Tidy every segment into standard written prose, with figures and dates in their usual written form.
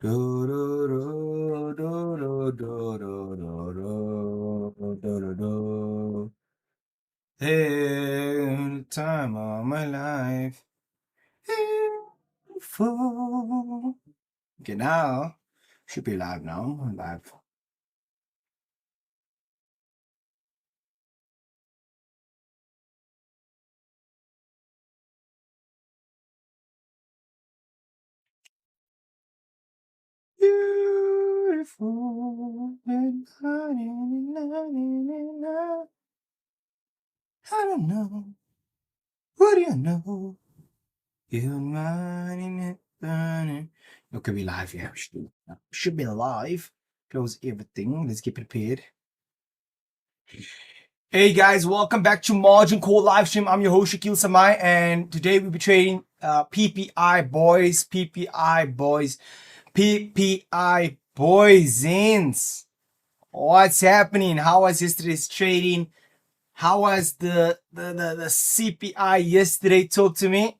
Do, do, do, do, do, do, do, do, do, do. Hey, the time of my life. Beautiful. Okay, now should be live now. Live. Beautiful. I don't know. What do you know? You're mine burning. Okay, we live. Yeah, we should be live. Close everything. Let's get prepared. Hey guys, welcome back to Margin Call live stream. I'm your host Shaquel Samaai, and today we'll be trading PPI boys, PPI boys, PPI boysins. What's happening? How was yesterday's trading? How was the CPI yesterday? Talk to me.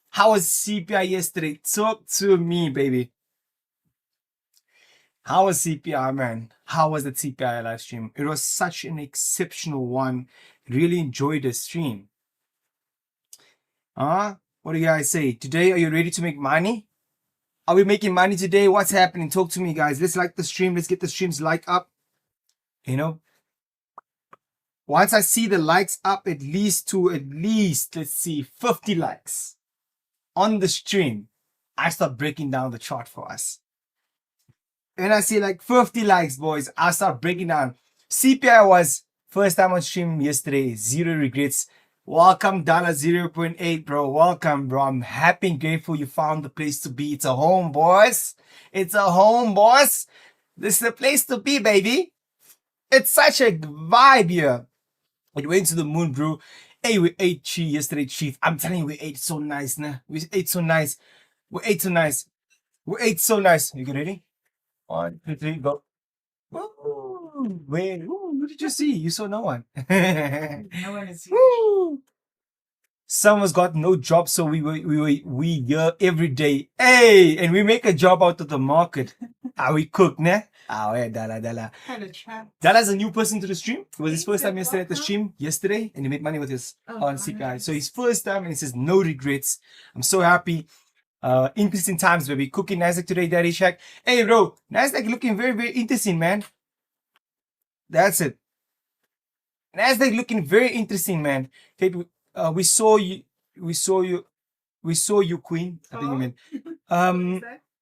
How was CPI yesterday? Talk to me, baby. How was CPI, man? How was the CPI live stream? It was such an exceptional one. Really enjoyed the stream. What do you guys say? Today, are you ready to make money? Are we making money today? What's happening? Talk to me, guys. Let's like the stream. Let's get the streams like up. You know, once I see the likes up at least, let's see, 50 likes on the stream, I start breaking down the chart for us. When I see like 50 likes, boys, I start breaking down. CPI was first time on stream yesterday. Zero regrets. Welcome, $0.8, bro. Welcome, bro. I'm happy and grateful you found the place to be. It's a home, boys. It's a home, boss. This is the place to be, baby. It's such a vibe here. It went to the moon, bro. Hey, we ate cheese yesterday, chief. I'm telling you, we ate so nice, nah. We ate so nice. We ate so nice. We ate so nice. You get ready? 1, 2, 3, go. Woo! Wait, what did you see? You saw no one. No one is here. Someone's got no job, so we here every day. Hey, and we make a job out of the market. We cook, ne? Yeah, Dala. Dala's a new person to the stream. It was his first time yesterday at the stream yesterday, and he made money with his on CPI. Nice. So his first time, and he says no regrets. I'm so happy. Interesting times, baby. Cooking Nasdaq today, Daddy Shack. Hey, bro, Nasdaq looking very, very interesting, man. That's it. Nasdaq looking very interesting, man. Okay, we saw you, queen. I think you meant.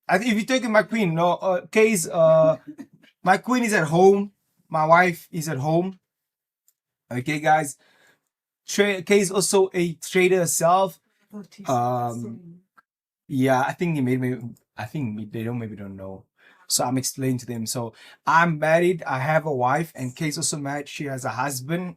I think if you're taking my queen, no, Kay's, my queen is at home. My wife is at home. Okay, guys. Kay is also a trader herself. Yeah, I think they don't know. So I'm explaining to them. So I'm married. I have a wife, and Kay's also married. She has a husband.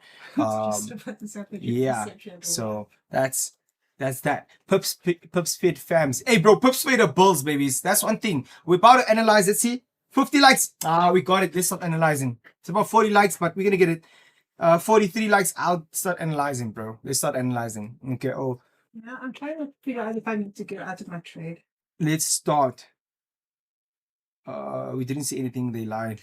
Yeah. So that's that. Pups Fit fams. Hey, bro, Pups Fit are bulls, babies. That's one thing. We're about to analyze. Let's see. 50 likes. We got it. Let's start analyzing. It's about 40 likes, but we're gonna get it. 43 likes. I'll start analyzing, bro. Let's start analyzing. Okay. Oh. Yeah, I'm trying to figure out if I need to get out of my trade. Let's start. We didn't see anything. They lied.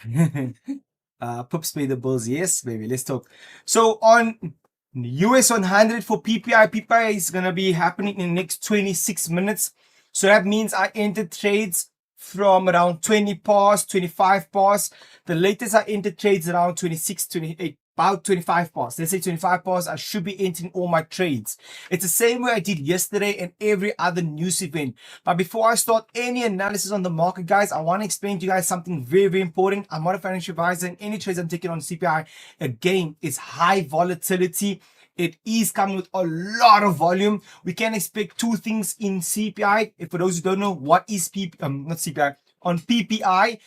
Pups pay the bills. Yes, baby. Let's talk. So on US 100 for PPI. PPI is gonna be happening in the next 26 minutes. So that means I entered trades from around 20 past, 25 past. The latest I entered trades around 26, 28. About 25 past. Let's say 25 past. I should be entering all my trades. It's the same way I did yesterday and every other news event. But before I start any analysis on the market, guys, I want to explain to you guys something very, very important. I'm not a financial advisor, and any trades I'm taking on CPI, again, it's high volatility. It is coming with a lot of volume. We can expect two things in CPI. If for those who don't know what is not CPI, on PPI,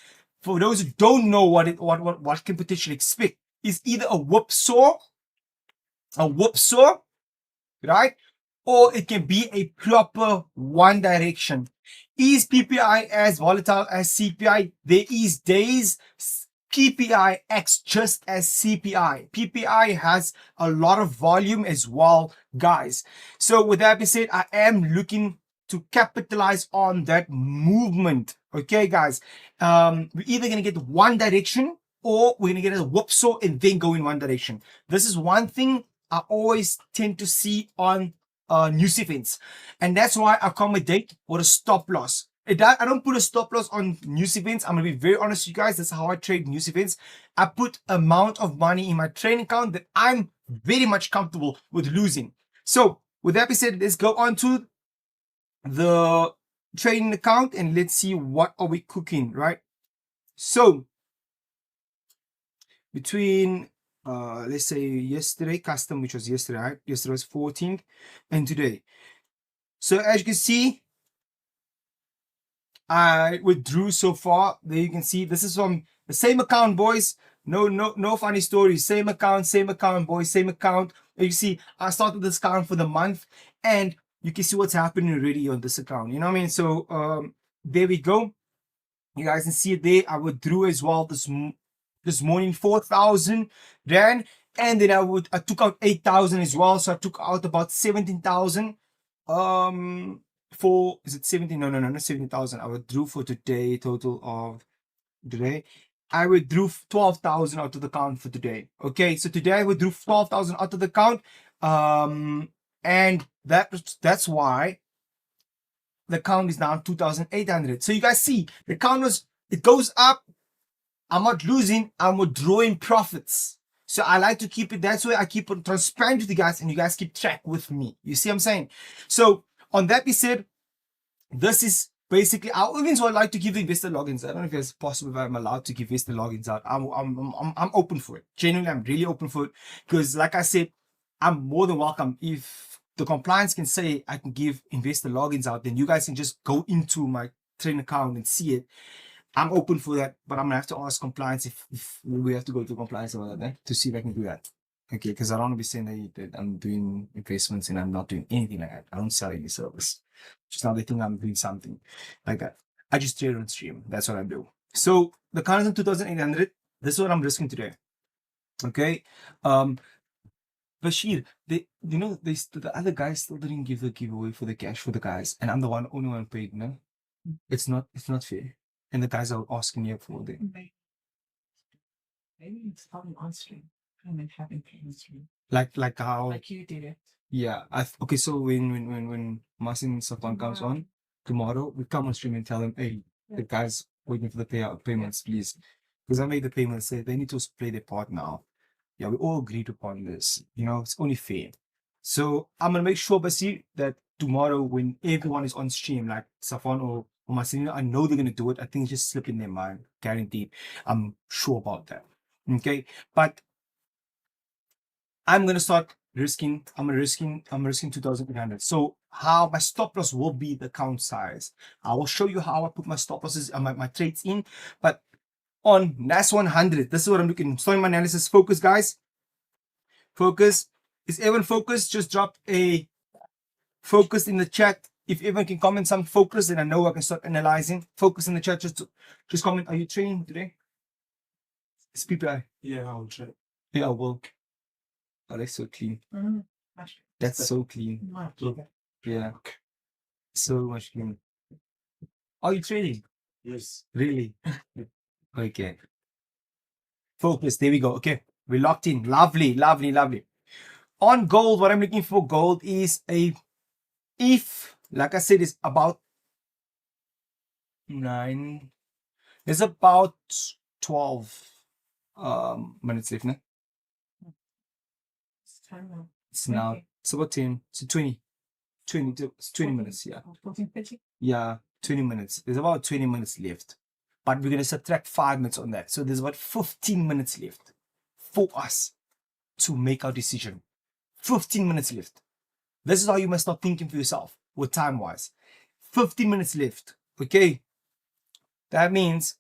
for those who don't know what can potentially expect, is either a whipsaw, right? Or it can be a proper one direction. Is PPI as volatile as CPI? There is days PPI acts just as CPI. PPI has a lot of volume as well, guys. So with that being said, I am looking to capitalize on that movement Okay, guys. We're either gonna get one direction or we're gonna get a whoopsaw and then go in one direction. This is one thing I always tend to see on news events, and that's why I accommodate with a stop loss. I don't put a stop loss on news events. I'm gonna be very honest with you guys. That's how I trade news events. I put amount of money in my trading account that I'm very much comfortable with losing. So with that being said, let's go on to the trading account and let's see what are we cooking, right? So between let's say yesterday custom, which was yesterday, right? Yesterday was 14th, and today. So as you can see, I withdrew so far. There you can see this is from the same account, boys. No funny stories. Same account, boys. Same account. You see, I started this account for the month, and you can see what's happening already on this account. You know what I mean? So there we go. You guys can see it there. I withdrew as well this morning 4,000 rand, and then I took out 8,000 as well. So I took out about 17,000. For is it 17? No, not 17,000. I withdrew for today. Total of today, I withdrew 12,000 out of the account for today. Okay, so today I withdrew 12,000 out of the account. And that's why the count is now 2,800. So you guys see the count it goes up. I'm not losing, I'm withdrawing profits. So I like to keep it, that's why I keep it transparent with you guys and you guys keep track with me. You see what I'm saying? So on that being said, this is basically, I even would like to give the investor logins. I don't know if it's possible if I'm allowed to give investor logins out. I'm open for it. Genuinely, I'm really open for it. Because like I said, I'm more than welcome. If the compliance can say I can give investor logins out, then you guys can just go into my trading account and see it. I'm open for that, but I'm gonna have to ask compliance if we have to go to compliance or that to see if I can do that. Okay, because I don't want to be saying that I'm doing investments and I'm not doing anything like that. I don't sell any service. Just now they think I'm doing something like that. I just trade on stream. That's what I do. So the count is on 2,800. This is what I'm risking today. Okay. Bashir, the other guys still didn't give the giveaway for the cash for the guys, and I'm the only one paid. No, it's not fair. And the guys are asking me for them. Maybe it's probably on stream and then having on stream. Like how? Like you did it. Yeah. Okay. So when Masin Safan comes on tomorrow, we come on stream and tell them, hey, the guys waiting for the payments, please, because I made the payments. Say they need to play their part now. Yeah, we all agreed upon this. You know, it's only fair. So I'm gonna make sure, Basi, that tomorrow when everyone is on stream, like Safan or Masin, I know they're gonna do it. I think it's just slip in their mind, guaranteed. I'm sure about that. Okay, but I'm gonna start risking. I'm risking 2,800. So how my stop loss will be the count size. I will show you how I put my stop losses and my trades in. But on NAS 100, this is what I'm looking. Starting my analysis. Focus, guys. Focus. Is everyone focused? Just drop a focus in the chat. If everyone can comment some focus, then I know I can start analyzing. Focus in the chat. Just comment. Are you trading today? It's PPI. Yeah, I'll check. Yeah, I will. Oh, that's so clean. That's so clean. Yeah. So much clean. Are you trading? Yes. Really? Okay. Focus. There we go. Okay. We're locked in. Lovely, lovely, lovely. On gold, what I'm looking for gold is if, like I said, it's about 9. There's about 12 minutes left, no? It's now, it's about 10, so 20 minutes, yeah. 14:50? Yeah, 20 minutes. There's about 20 minutes left. But we're going to subtract 5 minutes on that. So there's about 15 minutes left for us to make our decision. 15 minutes left. This is how you must start thinking for yourself with time-wise. 15 minutes left, okay? That means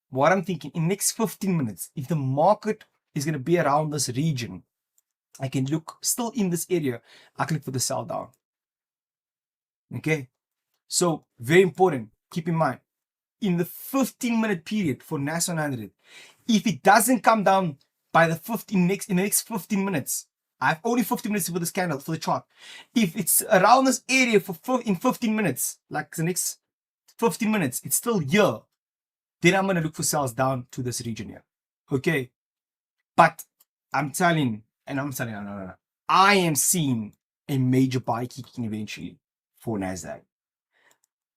what I'm thinking, in the next 15 minutes, if the market is going to be around this region, I can look still in this area. I click for the sell down. Okay. So very important. Keep in mind, in the 15-minute period for NAS 100, if it doesn't come down by the in the next 15 minutes, I have only 15 minutes for this candle, for the chart. If it's around this area in 15 minutes, like the next 15 minutes, it's still here. Then I'm going to look for sales down to this region here. Okay. But I'm telling, no. I am seeing a major buy kicking eventually for NASDAQ.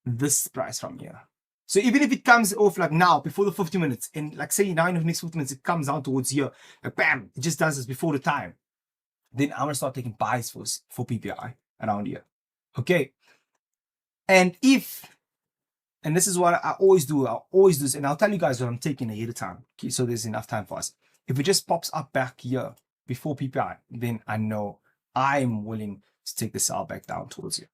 This price from here. So even if it comes off like now, before the 50 minutes, and like say now in the next 50 minutes, it comes down towards here, like bam, it just does this before the time. Then I'm going to start taking buys for PPI around here. Okay. And this is what I always do, and I'll tell you guys what I'm taking ahead of time. Okay, so there's enough time for us. If it just pops up back here before PPI, then I know I'm willing to take the sell back down towards here.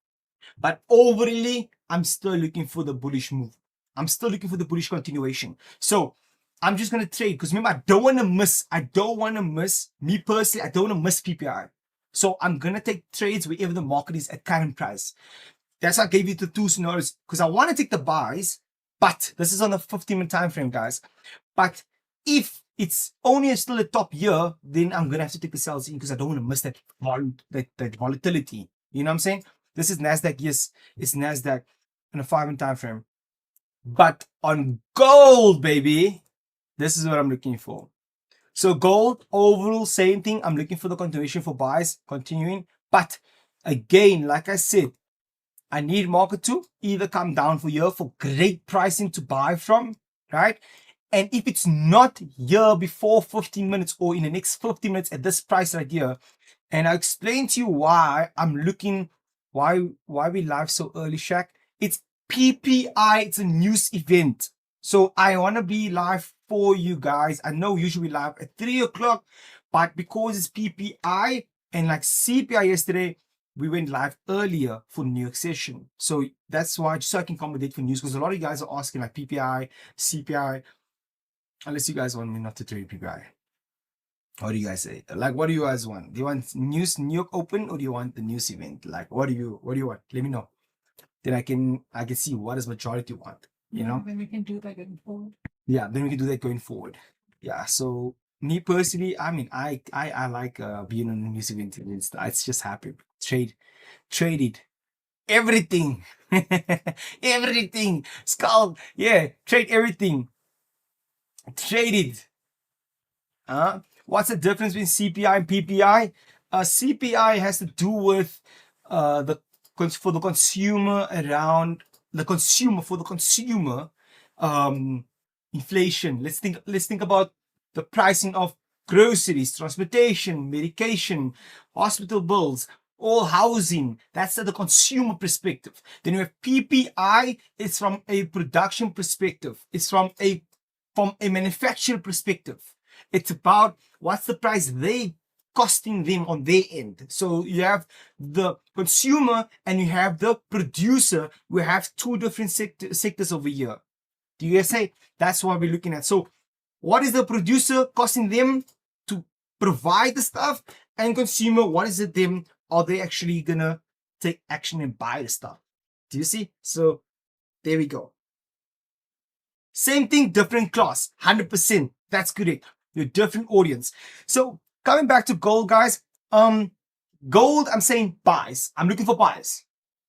But overall, I'm still looking for the bullish move. I'm still looking for the bullish continuation. So I'm just going to trade because remember, I don't want to miss, me personally, I don't want to miss PPI. So I'm going to take trades wherever the market is at current price. That's why I gave you the two scenarios because I want to take the buys, but this is on the 15-minute time frame, guys. But if it's only still a top here, then I'm going to have to take the sells in because I don't want to miss that volatility. You know what I'm saying? This is NASDAQ. Yes, it's NASDAQ in a 5-minute time frame. But on gold, baby, this is what I'm looking for. So gold, overall, same thing. I'm looking for the continuation for buys, continuing. But again, like I said, I need market to either come down for here for great pricing to buy from, right? And if it's not here before 15 minutes or in the next 15 minutes at this price right here, and I'll explain to you why I'm looking, why we live so early, Shaq. It's PPI, it's a news event. So I want to be live for you guys. I know usually we live at 3 o'clock, but because it's PPI and like CPI yesterday, we went live earlier for New York session. So that's why, just so I can accommodate for news, because a lot of you guys are asking like PPI, CPI, unless you guys want me not to trade PPI. What do you guys say? Like, what do you guys want? Do you want news New York open or do you want the news event? Like, what do you want? Let me know. Then I can see what does majority want, you know? Then we can do that going forward. Yeah, then we can do that going forward. Yeah, so me personally, I mean, I like being on the news event. It's just happy. Trade it. Everything. Everything. Skull. Yeah, trade everything. Trade it. What's the difference between CPI and PPI? CPI has to do with for the consumer around the consumer for the consumer inflation. Let's think about the pricing of groceries, transportation, medication, hospital bills, all housing. That's the consumer perspective. Then you have PPI. It's from a production perspective. It's from a manufacturer perspective. It's about what's the price they costing them on their end. So you have the consumer and you have the producer. We have two different sectors over here. Do you guys say? That's what we're looking at. So what is the producer costing them to provide the stuff? And consumer, what is it them? Are they actually gonna take action and buy the stuff? Do you see? So there we go. Same thing, different class, 100%. That's correct. Your different audience. So coming back to gold, guys. Gold, I'm saying buys. I'm looking for buys.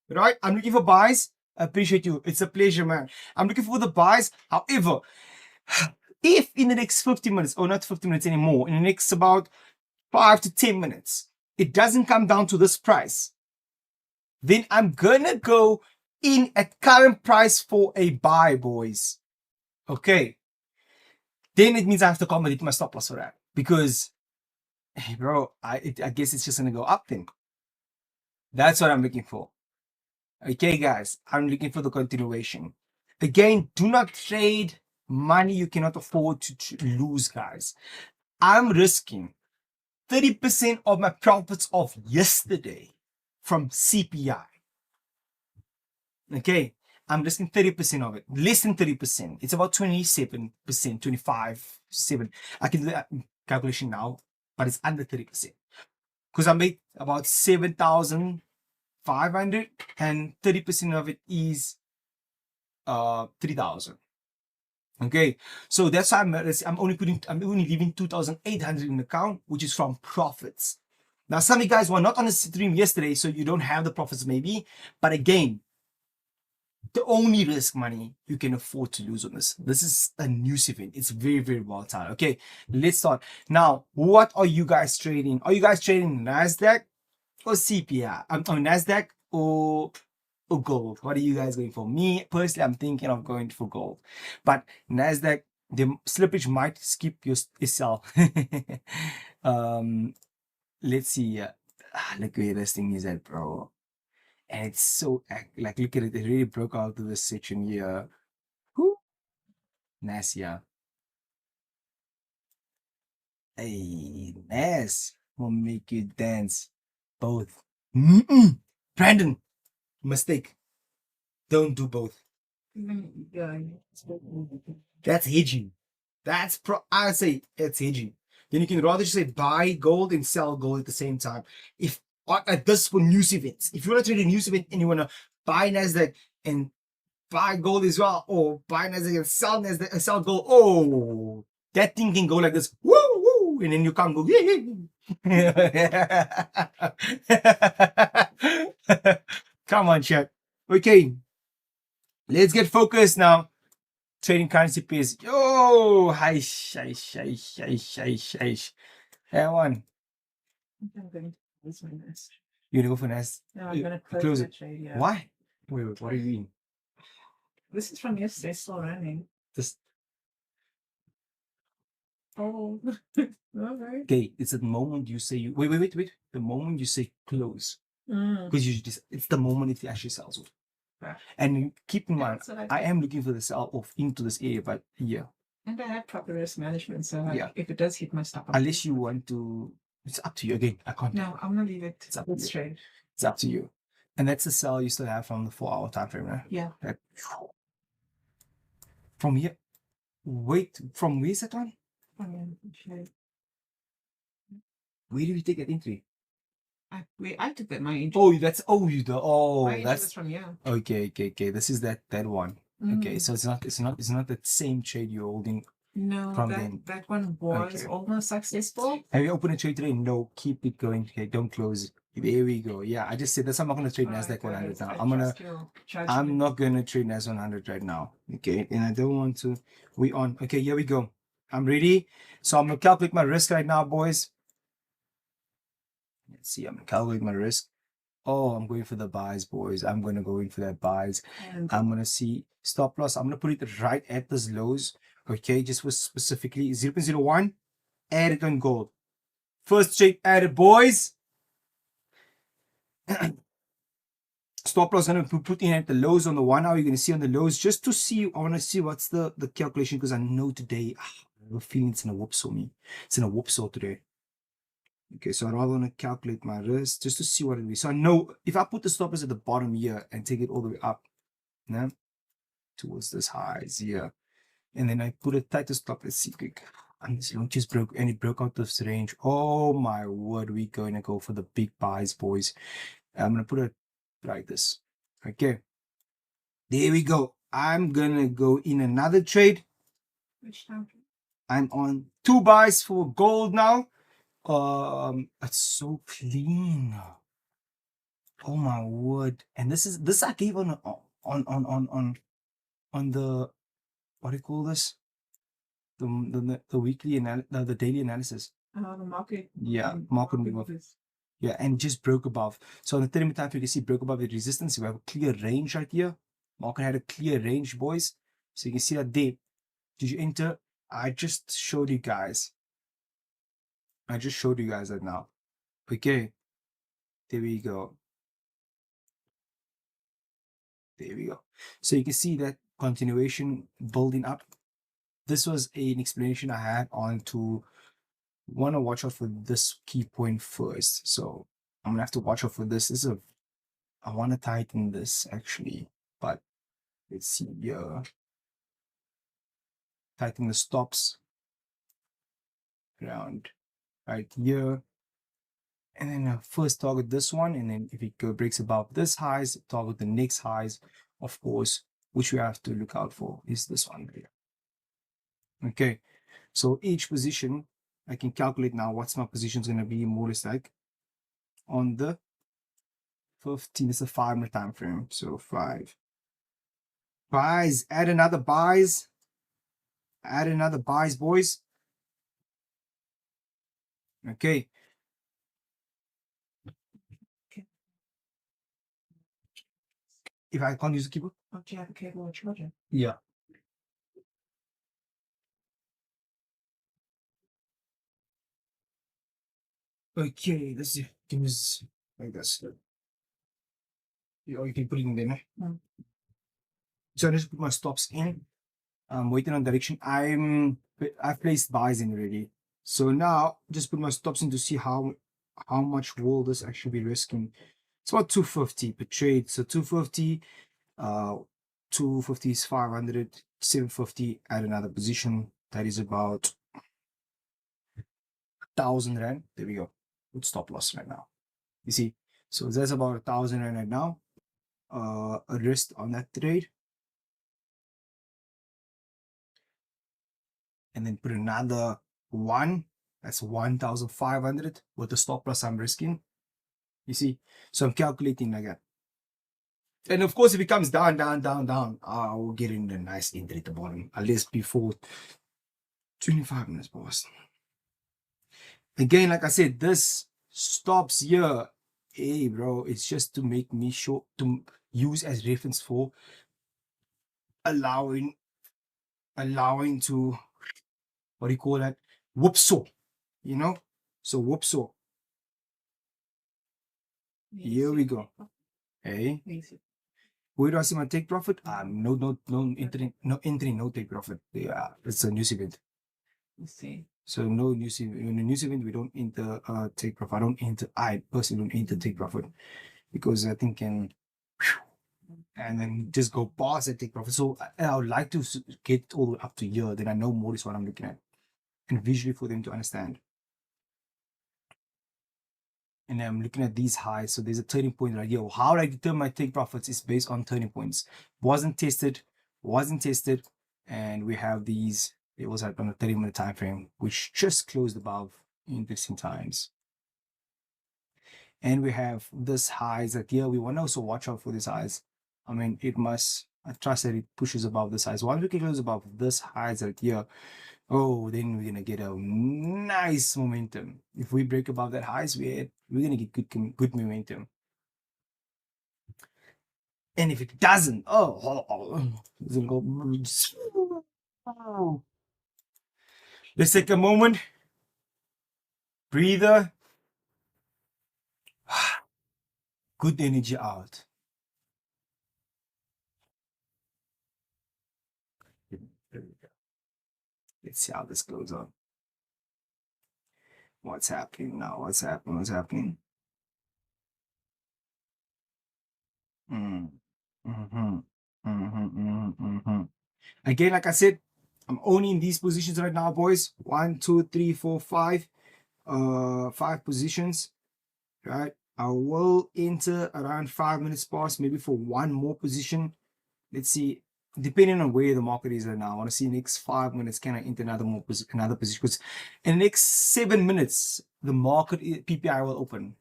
Right? I'm looking for buys. I appreciate you. It's a pleasure, man. I'm looking for the buys. However, if in the next 50 minutes, or not 50 minutes anymore, in the next about 5 to 10 minutes, it doesn't come down to this price, then I'm gonna go in at current price for a buy, boys. Okay. Then it means I have to accommodate my stop loss for that. Because, hey, bro, I guess it's just going to go up then. That's what I'm looking for. Okay, guys, I'm looking for the continuation. Again, do not trade money you cannot afford to lose, guys. I'm risking 30% of my profits of yesterday from CPI. Okay. I'm risking 30% of it, less than 30%. It's about 27%, 25%, I can do that calculation now, but it's under 30%. Because I made about 7,500 and 30% of it is 3,000. Okay, so that's why I'm only leaving 2,800 in the account, which is from profits. Now, some of you guys were not on the stream yesterday, so you don't have the profits maybe, but again, the only risk money you can afford to lose on this. This is a news event. It's very, very volatile. Okay, let's start. Now, what are you guys trading? Are you guys trading NASDAQ or CPI? Or NASDAQ or gold? What are you guys going for? Me, personally, I'm thinking of going for gold. But NASDAQ, the slippage might skip your sell. Let's see. Look where this thing is at, bro. And it's so like, look at it. It really broke out of this section here. Whoo. Nice, yeah. Hey, nice. Will make you dance. Both. Brandon, mistake. Don't do both. That's hedging. I say it's hedging. Then you can rather just say buy gold and sell gold at the same time. If this for news events, if you want to trade a news event and you want to buy NASDAQ and buy gold as well, or buy NASDAQ and sell NASDAQ and sell gold, oh, that thing can go like this, woo woo, and then you can't go. Come on, chat. Okay, let's get focused now. Trading currency pairs. Yo, hish. That one. I'm going to close my nest. You're gonna go for NAS? No, I'm going to close my it. trade, yeah. Why? Wait, what do you mean? This is from yesterday, still running. This. Oh, okay. Okay, it's the moment you say you wait. The moment you say close, because you just it's the moment it actually sells off. Yeah. And keep in mind, that's what I am looking for the sell off into this area, but yeah, And I have proper risk management, so Yeah. if it does hit my stop, unless you want to, it's up to you. Again, I can't. No, I'm gonna leave it. It's up to you. Straight. It's up to you. And that's the sell you still have from the 4 hour time frame, right? Yeah. That, from here. Wait, from where's that one? Okay. Where did we take that entry? I took that my entry. Oh, that's my entry was that's from here. okay. This is that one. Okay, so it's not the same trade you're holding. No, from then. that one was Okay. almost successful. Have you opened a trade today? No, keep it going. Okay, don't close it. There we go. Yeah, I just said that's. I'm not gonna trade NASDAQ 100 now. I'm not gonna trade NASDAQ 100 right now. Okay, and I don't want to. We on. Okay, here we go. I'm ready. So I'm gonna calculate my risk right now, boys. Let's see. I'm gonna calculate my risk. Oh, I'm going for the buys, boys. I'm gonna go in for that buys. I'm gonna see stop loss. I'm gonna put it right at this lows. Okay, just for specifically 0.01. Add it on gold. First trade added, boys. Stop loss gonna put in at the lows on the 1 hour. You're gonna see on the lows just to see. I want to see what's the calculation, because I know today I have a feeling it's in a whoop saw me. It's in a whoop saw today. Okay, so I rather want to calculate my risk just to see what it is. So I know if I put the stop loss at the bottom here and take it all the way up, now towards this highs here, and then I put a tighter stop. Let's see quick. And this long just broke, and it broke out this range. Oh my word, we're going to go for the big buys, boys. I'm gonna put it like this. Okay, there we go. I'm gonna go in another trade. Which time? I'm on 2 buys for gold now. It's so clean. Oh my word! And this I gave on the what do you call this? The weekly the daily analysis. The market. Yeah, market move. Yeah, and just broke above. So on the 30-minute time, you can see broke above the resistance. We have a clear range right here. Market had a clear range, boys. So you can see that there. Did you enter? I just showed you guys. That now. Okay. There we go. So you can see that continuation building up. This was an explanation I had on to want to watch out for this key point first. So I'm gonna have to watch out for this. I want to tighten this actually, but let's see here. Tighten the stops around right here, and then first target this one, and then if it breaks above this highs, target the next highs, of course, which we have to look out for is this one here. Okay, so each position I can calculate now what's my position is going to be more or less like on the 15. It's a 5-minute time frame, so 5 Buys, add another buys. Add another buys, boys. Okay. If I can't use the keyboard? Oh, do you have a cable or charger? Yeah. Okay, let's see. Can use like this. Or you can put it in there. No? Mm. So I just put my stops in. I'm waiting on direction. I've placed buys in already. So now just put my stops in to see how much will this actually be risking. It's about 250 per trade. So 250, 250 is 500, 750 at another position. That is about 1,000 rand. There we go. Good stop loss right now. You see, so that's about 1,000 rand right now. A risk on that trade. And then put another one. That's 1,500 with the stop loss I'm risking. You see, so I'm calculating like that. And of course, if it comes down, I will get in a nice entry at the bottom, at least before 25 minutes past. Again, like I said, this stops here. Hey, bro, it's just to make me sure to use as reference for allowing to, what do you call that? Whoopsaw, you know? So whoopsaw. Here we go. Hey, where do I see my take profit? No entry, no take profit. Yeah, it's a news event. You see. So no news event. In a news event, we don't enter take profit. I personally don't enter take profit because I think and then just go past and take profit. So I would like to get all the way up to here. Then I know more is what I'm looking at, and visually for them to understand. And I'm looking at these highs. So there's a turning point right here. How I determine my take profits is based on turning points. Wasn't tested, and we have these. It was on a 30-minute time frame, which just closed above interesting times. And we have this highs that here we want to also watch out for these highs. I mean, I trust that it pushes above this highs. Once we can close above this highs right here, oh, then we're gonna get a nice momentum. If we break above that highs, we're gonna get good momentum. And if it doesn't, it's gonna go. Let's take a moment, breather, good energy out. Let's see how this goes on. What's happening now? What's happening? Again, like I said, I'm only in these positions right now, boys. 1, 2, 3, 4, 5. 5 positions. Right? I will enter around 5 minutes past, maybe for one more position. Let's see. Depending on where the market is right now, I want to see next 5 minutes. Can I enter another position? Because in the next 7 minutes, the market PPI will open.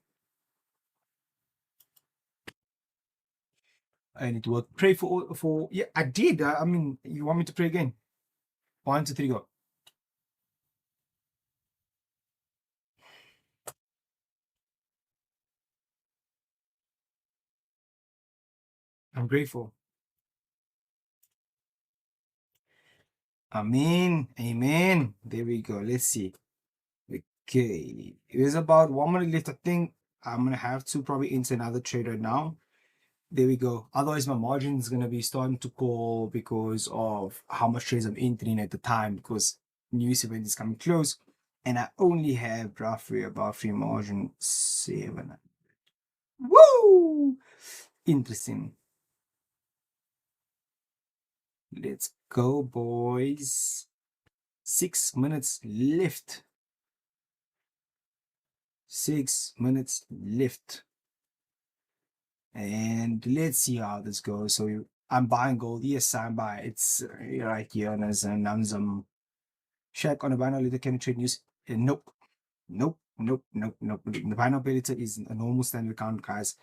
I need to work. Pray for yeah, I did. I mean, you want me to pray again? 1, 2, 3, go. I'm grateful. Amen. Amen. There we go. Let's see. Okay. There's about 1 minute left. I think I'm gonna have to probably enter another trade right now. There we go. Otherwise, my margin is gonna be starting to call because of how much trades I'm entering at the time because news event is coming close. And I only have roughly about free margin 7. Woo! Interesting. Let's go, boys. 6 minutes left. 6 minutes left. And let's see how this goes. So I'm buying gold. Yes, I'm buying. It's right here. And there's some Shaquel on the binary leader can trade news. Nope. Nope. The binary leader is a normal standard account, guys.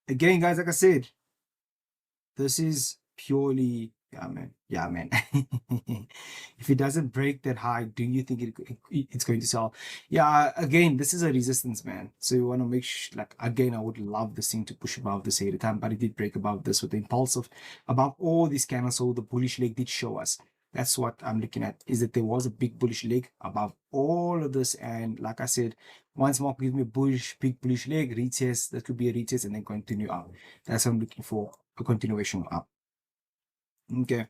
Again, guys, like I said, This is purely, yeah, man. If it doesn't break that high, do you think it's going to sell? Yeah, again, this is a resistance, man. So you want to make sure, like, again, I would love this thing to push above this every time, but it did break above this with the impulsive, above all these candles. So the bullish leg did show us. That's what I'm looking at, is that there was a big bullish leg above all of this. And like I said, once more give me a big bullish leg, retest, that could be a retest and then continue up. That's what I'm looking for, a continuation up. Okay.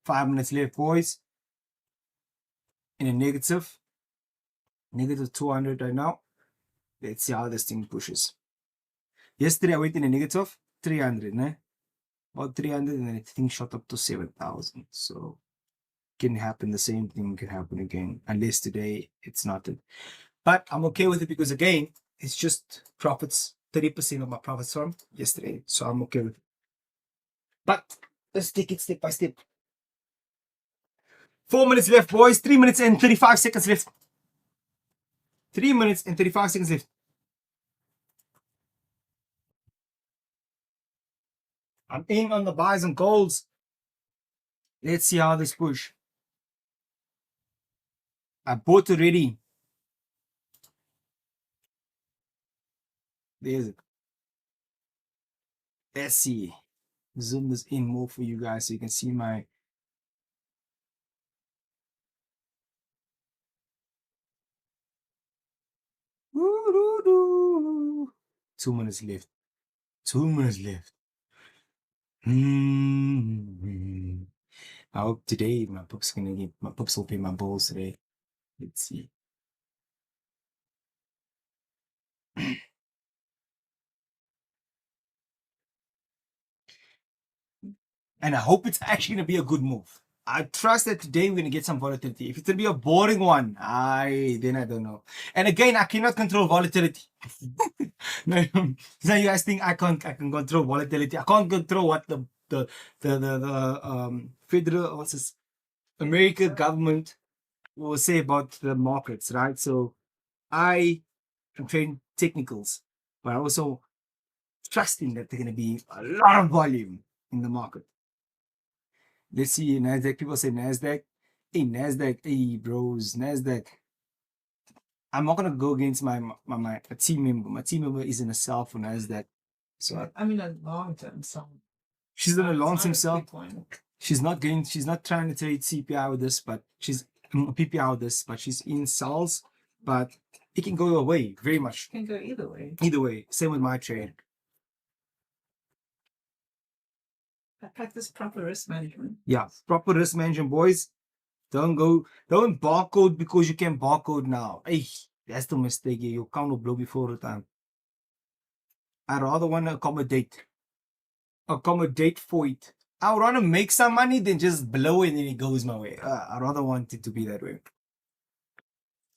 5 minutes left, boys. In a negative 200 right now. Let's see how this thing pushes. Yesterday I went in a negative 300, né? About 300, and then the thing shot up to 7,000. So can happen, the same thing can happen again, unless today it's not it. But I'm okay with it because again, it's just profits, 30% of my profits from yesterday. So I'm okay with it. But let's take it step by step. 4 minutes left, boys. 3 minutes and 35 seconds left. 3 minutes and 35 seconds left. I'm in on the buys and golds. Let's see how this push. I bought already. There's it. Let's see. Zoom this in more for you guys so you can see my. Woo-doo-doo. 2 minutes left. 2 minutes left. I hope today my pups will pay my balls today. Let's see. And I hope it's actually going to be a good move. I trust that today we're going to get some volatility. If it's going to be a boring one, then I don't know. And again, I cannot control volatility. No, so you guys think I can control volatility. I can't control what the federal, what's this, American government will say about the markets, right? So I am trading technicals, but I also trusting that there's going to be a lot of volume in the market. Let's see, NASDAQ. People say NASDAQ. Hey, NASDAQ. Hey, bros, NASDAQ. I'm not going to go against my team member. My team member is in a sell for NASDAQ. So I mean, a long term sell. She's in a long term sell. She's not trying to trade CPI with this, but she's PPI with this, but she's in sells. But it can go away very much. It can go either way. Either way. Same with my trade. I practice proper risk management. Yeah, proper risk management, boys. Don't barcode because you can barcode now. Hey, that's the mistake. Your account will blow before the time. I rather want to accommodate for it. I would rather make some money than just blow it and then it goes my way. I rather want it to be that way.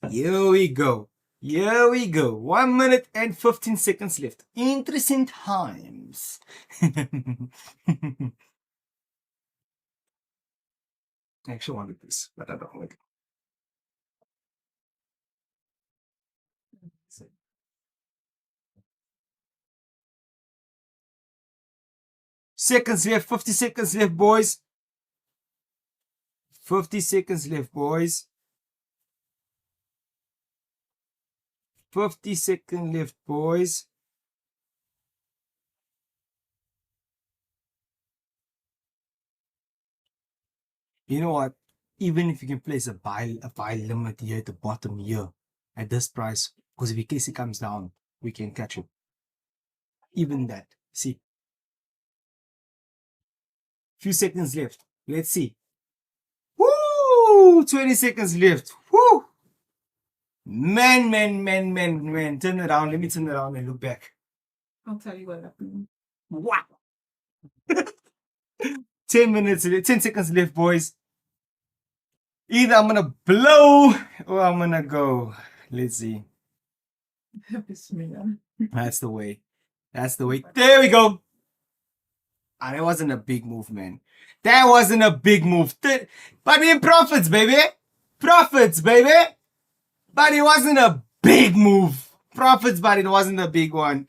Here we go. 1 minute and 15 seconds left. Interesting times. I actually wanted this, but I don't like it. Seconds left, 50 seconds left, boys. 50 seconds left, boys. 50 seconds left, boys. You know what? Even if you can place a buy limit here at the bottom here at this price, because if in case it comes down, we can catch it. Even that. See. Few seconds left. Let's see. Woo! 20 seconds left. Woo! Man. Turn around. Let me turn around and look back. I'll tell you what happened. Wow. 10 seconds left, boys. Either I'm gonna blow or I'm gonna go. Let's see. That's the way. There we go. That wasn't a big move, man. That wasn't a big move. But in profits, baby. But it wasn't a big move. Profits, but it wasn't a big one.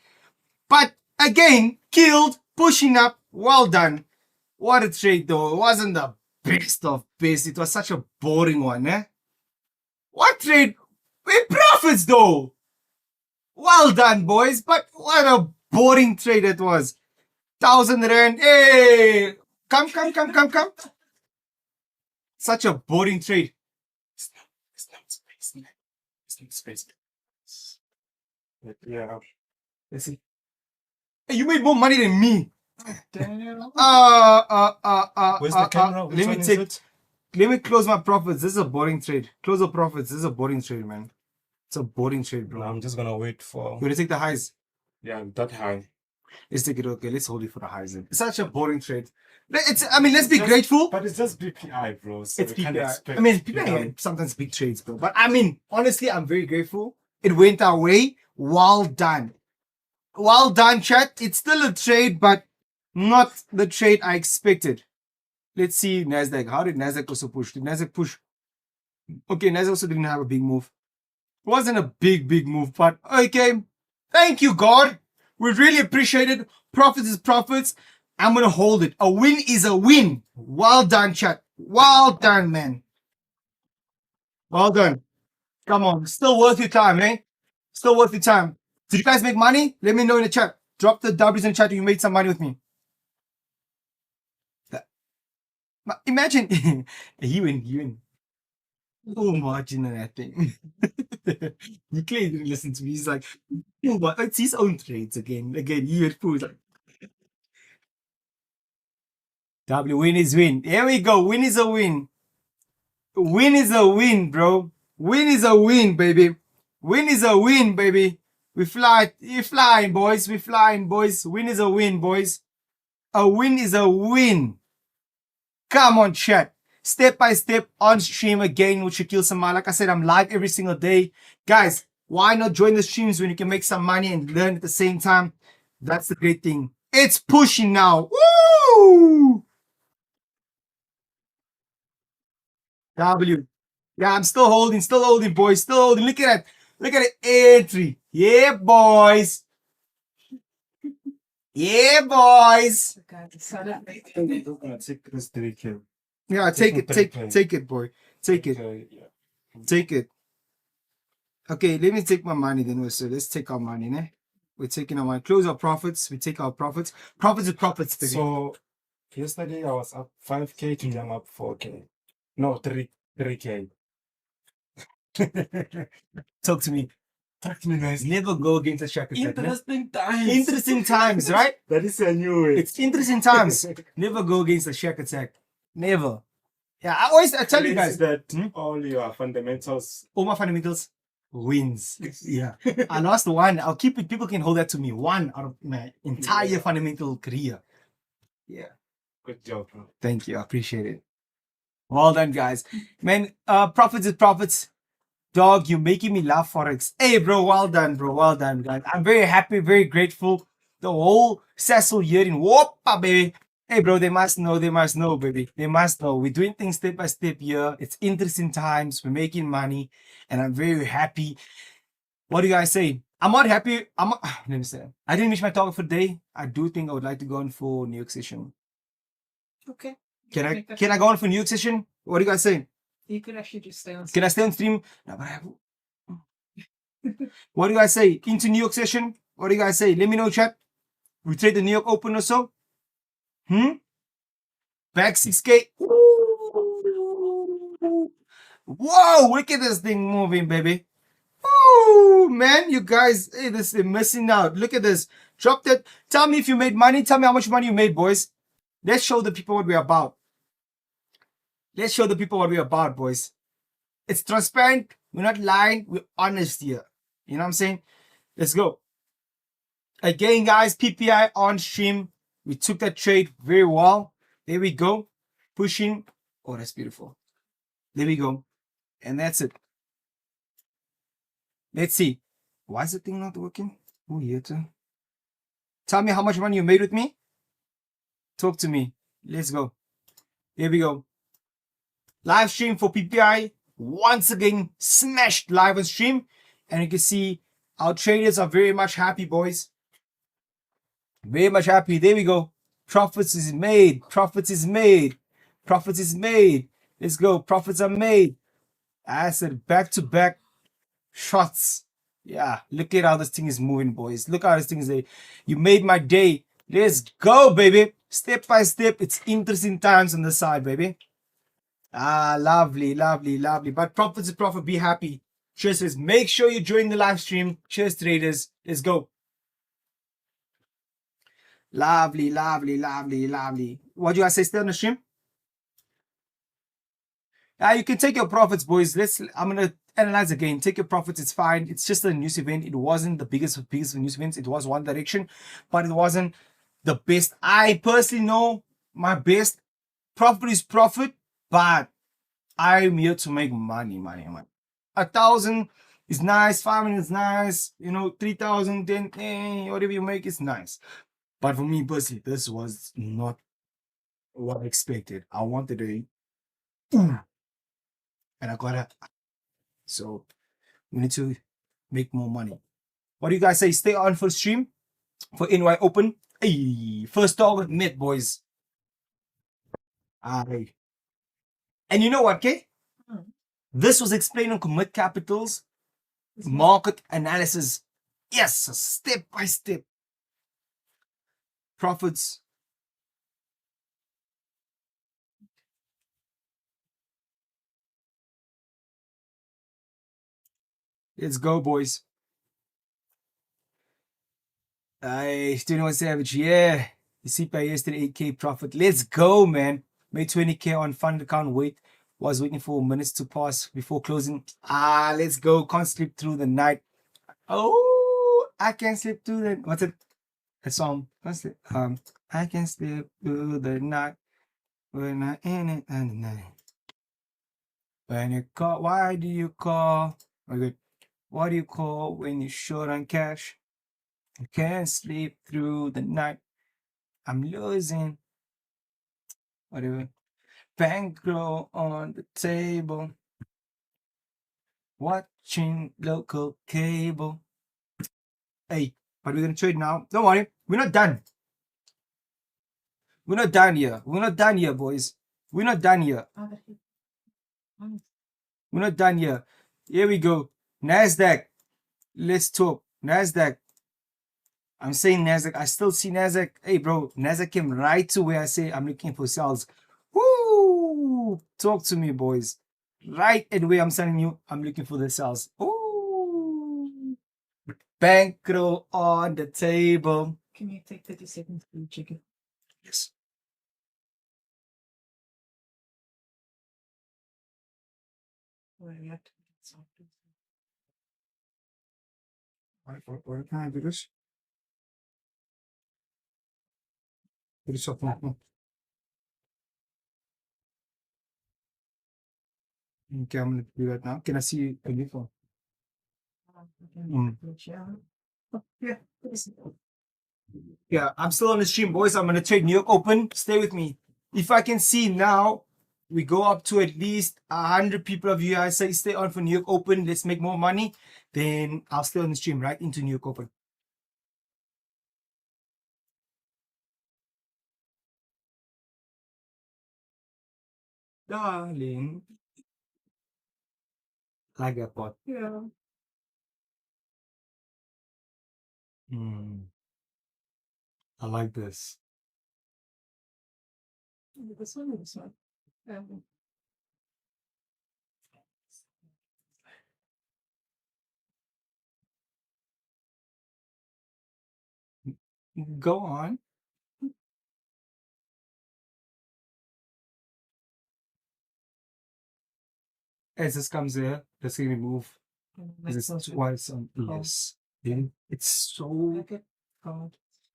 But again, killed, pushing up. Well done. What a trade though. It wasn't the best of best. It was such a boring one, eh? What trade? With profits though. Well done, boys. But what a boring trade it was. 1,000 rand. Hey! Come. Such a boring trade. It's not space. Yeah. Let's see. Hey, you made more money than me. Damn. Where's the camera? Which one is it? Let me close my profits. This is a boring trade. Close the profits. This is a boring trade, man. It's a boring trade, bro. No, I'm just gonna wait for. You wanna take the highs? Yeah, that high. Let's take it. Okay, let's hold it for the highs. Then. It's such a boring trade. Let's be grateful. But it's just PPI, bro. So It's we can't PPI. expect I mean, PPI you know, had sometimes big trades, bro. But honestly, I'm very grateful. It went our way. Well done. Well done, chat. It's still a trade, but not the trade I expected. Let's see Nasdaq. How did Nasdaq also push? Did Nasdaq push? Okay, Nasdaq also didn't have a big move. It wasn't a big move, but okay. Thank you, God. We really appreciate it. Profits is profits. I'm gonna hold it. A win is a win. Well done, chat. Well done, man. Well done. Come on. Still worth your time, eh? Still worth your time. Did you guys make money? Let me know in the chat. Drop the W's in the chat if you made some money with me. Imagine. you win. Oh, margin on that thing. You clearly didn't listen to me. He's like, oh, but it's his own trades again. You had food. Like, W, win is win. Here we go. Win is a win. Win is a win, bro. Win is a win, baby. Win is a win, baby. We fly. You're flying, boys. We flying, boys. Win is a win, boys. A win is a win. Come on, chat. Step by step on stream again with Shaquel Samaai. Like I said, I'm live every single day. Guys, why not join the streams when you can make some money and learn at the same time? That's the great thing. It's pushing now. Woo! W. Yeah, I'm still holding, boys. Still holding. Look at that. Look at the entry. Yeah, boys. Yeah, boys. Okay, so that makes I'm gonna take this 3K. Yeah, take it, boy. Take it. Okay, yeah. Take it. Okay, let me take my money then. So let's take our money, ne? We're taking our money. Close our profits. We take our profits. Profits are profits, baby. So yesterday I was up 5K, today I'm up 4K. No, 3K. Talk to me. Talk to me, guys. Never go against a Shaquel. Interesting times. Interesting times, right? That is a new way. It's interesting times. Never go against a Shaquel attack. Never. Yeah, I tell you guys that all your fundamentals. all my fundamentals wins. Yeah. I lost one. I'll keep it. People can hold that to me. One out of my entire fundamental career. Yeah. Good job, bro. Thank you. I appreciate it. Well done, guys. Man, profits is profits. Dog, you're making me laugh, Forex. Hey, bro, well done, bro. Well done, guys. I'm very happy, very grateful. The whole Cecil year in Whoppa, baby. Hey, bro, they must know, baby. They must know. We're doing things step by step here. It's interesting times. We're making money. And I'm very happy. What do you guys say? I'm not happy. Let me say. I didn't reach my target for the day. I do think I would like to go on for New York session. okay. Can I go on for New York session? What do you guys say? You could actually just stay on. Can I stay on stream? No, but I have... What do you guys say? Into New York session? What do you guys say? Let me know, chat. We trade the New York Open or so? Back 6K. Whoa, look at this thing moving, baby. Oh, man, you guys, hey, this is missing out. Look at this. Drop that. Tell me if you made money. Tell me how much money you made, boys. Let's show the people what we're about. Let's show the people what we're about, boys. It's transparent. We're not lying. We're honest here. You know what I'm saying? Let's go. Again, guys, PPI on stream. We took that trade very well. There we go. Pushing. Oh, that's beautiful. There we go. And that's it. Let's see. Why is the thing not working? Oh, here too. Tell me how much money you made with me. Talk to me. Let's go. Here we go. Live stream for PPI. Once again, smashed live on stream. And you can see our traders are very much happy, boys. Very much happy. There we go. Profits is made. Profits is made. Profits is made. Let's go. Profits are made. I said back to back shots. Yeah, look at how this thing is moving, boys. Look how this thing is there. You made my day. Let's go, baby. Step by step. It's interesting times on the side, baby. Ah, lovely, lovely, lovely. But profit is profit. Be happy. Cheers, guys. Make sure you join the live stream. Cheers, traders. Let's go. Lovely, lovely, lovely, lovely. What do you guys say? Stay on the stream? You can take your profits, boys. I'm gonna analyze again. Take your profits, it's fine. It's just a news event. It wasn't the biggest of news events. It was one direction, but it wasn't the best. I personally know my best profit is profit, but I'm here to make money. 1,000 is nice, 500 is nice, 3,000, then whatever you make is nice. But for me personally, this was not what I expected. I wanted a and I got it. So we need to make more money. What do you guys say? Stay on for stream for NY Open. Hey, first target met, boys. Aye. And you know what, Kay? This was explained on Comit Capital's market analysis. Yes, step by step. Profits. Let's go, boys. Aye, 21 Savage. Yeah. The CPI yesterday, 8K profit. Let's go, man. Made 20K on fund account. Was waiting for minutes to pass before closing. Let's go. Can't sleep through the night. Oh, I can't sleep through the... What's it? A song. What's it? I can sleep through the night when I in it and the night. When you call, why do you call? Okay. What do you call when you're short on cash? I can't sleep through the night. I'm losing. Whatever. Bankroll on the table. Watching local cable. Hey, but we're gonna trade now. Don't worry, we're not done. We're not done here. We're not done here, boys. We're not done here. We're not done here. Here we go. NASDAQ. Let's talk. NASDAQ. I'm saying NASDAQ. I still see NASDAQ. Hey, bro. NASDAQ came right to where I say I'm looking for sales. Woo! Talk to me, boys. Right at where I'm telling you, I'm looking for the sales. Ooh! Bankroll on the table. Can you take 30 seconds to check it? Yes. Where are you at? Where can I do this? Do this up. Okay, I'm gonna do that now. Can I see a new phone? Yeah. Yeah, I'm still on the stream, boys. I'm gonna trade New York Open. Stay with me. If I can see now, we go up to at least 100 people of you guys say stay on for New York Open. Let's make more money. Then I'll stay on the stream right into New York Open. Darling, like that pot. Yeah. I like this. This one or this one? Go on. As this comes here, let's see me move. It's twice on yes. Then it's so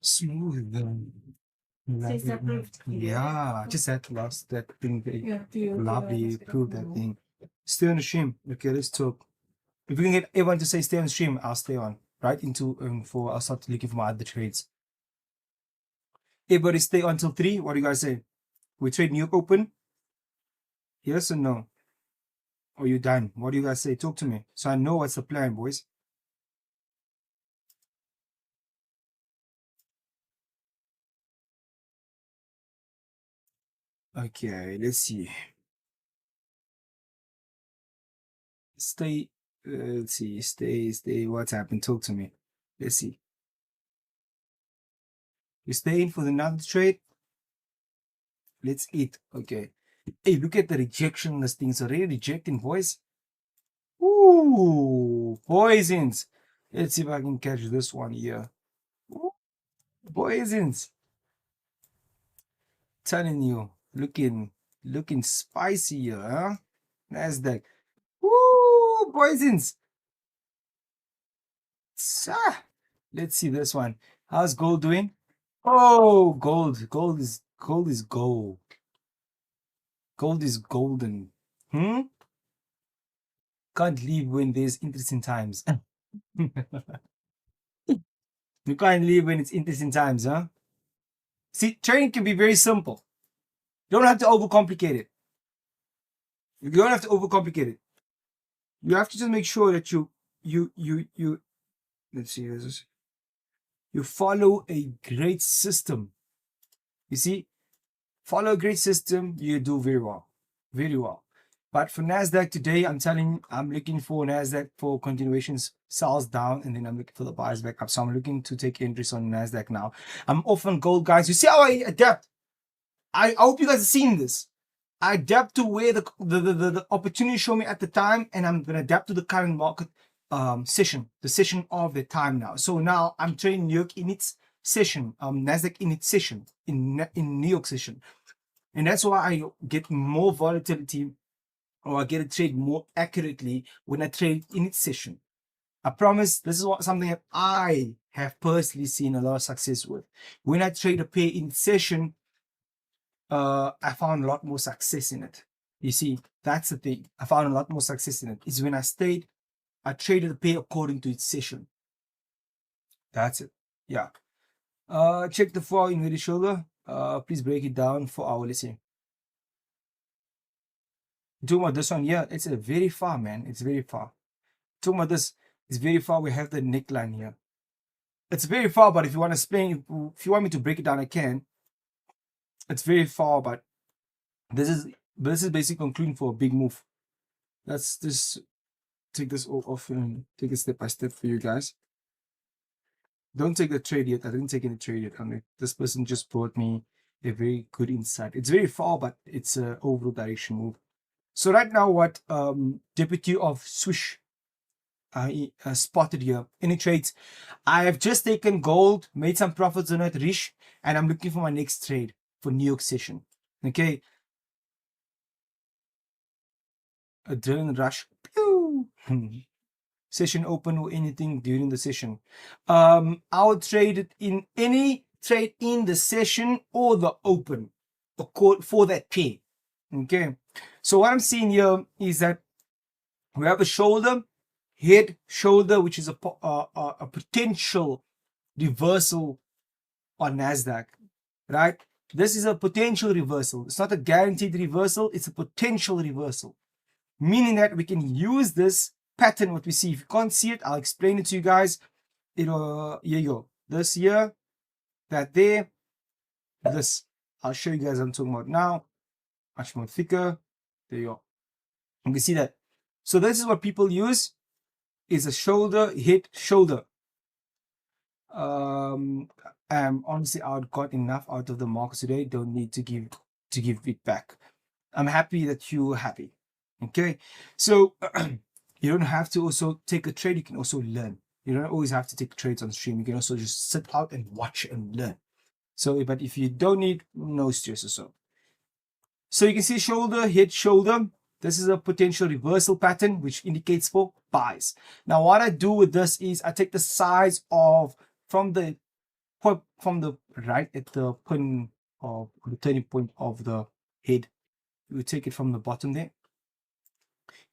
smooth. Yeah, just that last that thing they lovely prove that thing. Stay on the stream. Okay, let's talk. If we can get everyone to say stay on the stream, I'll stay on. Right into I'll start looking for my other trades. Everybody stay on until 3. What do you guys say? We trade New York Open? Yes or no? Or you done? What do you guys say? Talk to me. So I know what's the plan, boys. Okay, let's see. Stay. Let's see. Stay. What's happened? Talk to me. Let's see. You stay in for the another trade. Let's eat. Okay. Hey, look at the rejection listing. It's already rejecting, boys. Ooh, poisons. Let's see if I can catch this one here. Ooh, poisons. Telling you, looking spicy here, huh? Nasdaq. Ooh, poisons. Ah, let's see this one. How's gold doing? Oh, gold. Gold is gold. Gold is golden. Hmm? Can't leave when there's interesting times. You can't leave when it's interesting times, huh? See, trading can be very simple. You don't have to overcomplicate it. You don't have to overcomplicate it. You have to just make sure that you let's see, you follow a great system. You see, follow a great system, you do very well. Very well. But for Nasdaq today, I'm looking for Nasdaq for continuations, sells down, and then I'm looking for the buys back up. So I'm looking to take interest on Nasdaq now. I'm off on gold, guys. You see how I adapt? I hope you guys have seen this. I adapt to where the opportunity show me at the time, and I'm gonna adapt to the current market session, the session of the time now. So now I'm trading New York in its session, Nasdaq in its session, in New York session, and that's why I get more volatility, or I get to trade more accurately when I trade in its session. I promise this is something that I have personally seen a lot of success with. When I trade a pair in session, I found a lot more success in it. You see, that's the thing. I found a lot more success in it. Is when I traded the pair according to its session. That's it. Yeah. Check the 4-hour inverted shoulder. Please break it down for our listening. Talking about this one, yeah, it's a very far, man. It's very far. Talking about this, it's very far. We have the neckline here. It's very far, but if you want to explain, if you want me to break it down, I can. It's very far, but this is basically concluding for a big move. Let's just take this all off and take it step by step for you guys. Don't take the trade yet. I didn't take any trade yet. This person just brought me a very good insight. It's very far, but it's an overall direction move. So right now, what deputy of Swish spotted here? Any trades? I have just taken gold, made some profits on it, Rish, and I'm looking for my next trade for New York session. Okay. Adrenaline rush. Pew! Session open or anything during the session. I would trade it in any trade in the session or the open for that pair. Okay. So what I'm seeing here is that we have a shoulder, head, shoulder, which is a potential reversal on Nasdaq, right? This is a potential reversal. It's not a guaranteed reversal. It's a potential reversal, meaning that we can use this pattern, what we see. If you can't see it, I'll explain it to you guys. Here you go. This here, that there, this. I'll show you guys what I'm talking about now. Much more thicker. There you go. You can see that. So this is what people use, is a shoulder, hit, shoulder. Honestly, I got enough out of the market today. Don't need to give it back. I'm happy that you're happy. Okay, so you don't have to also take a trade. You can also learn. You don't always have to take trades on stream. You can also just sit out and watch and learn. So, but if you don't need, no stress or so. So you can see shoulder, hit, shoulder. This is a potential reversal pattern, which indicates for buys. Now, what I do with this is I take the size of from the right at the pin of the turning point of the head. You take it from the bottom there,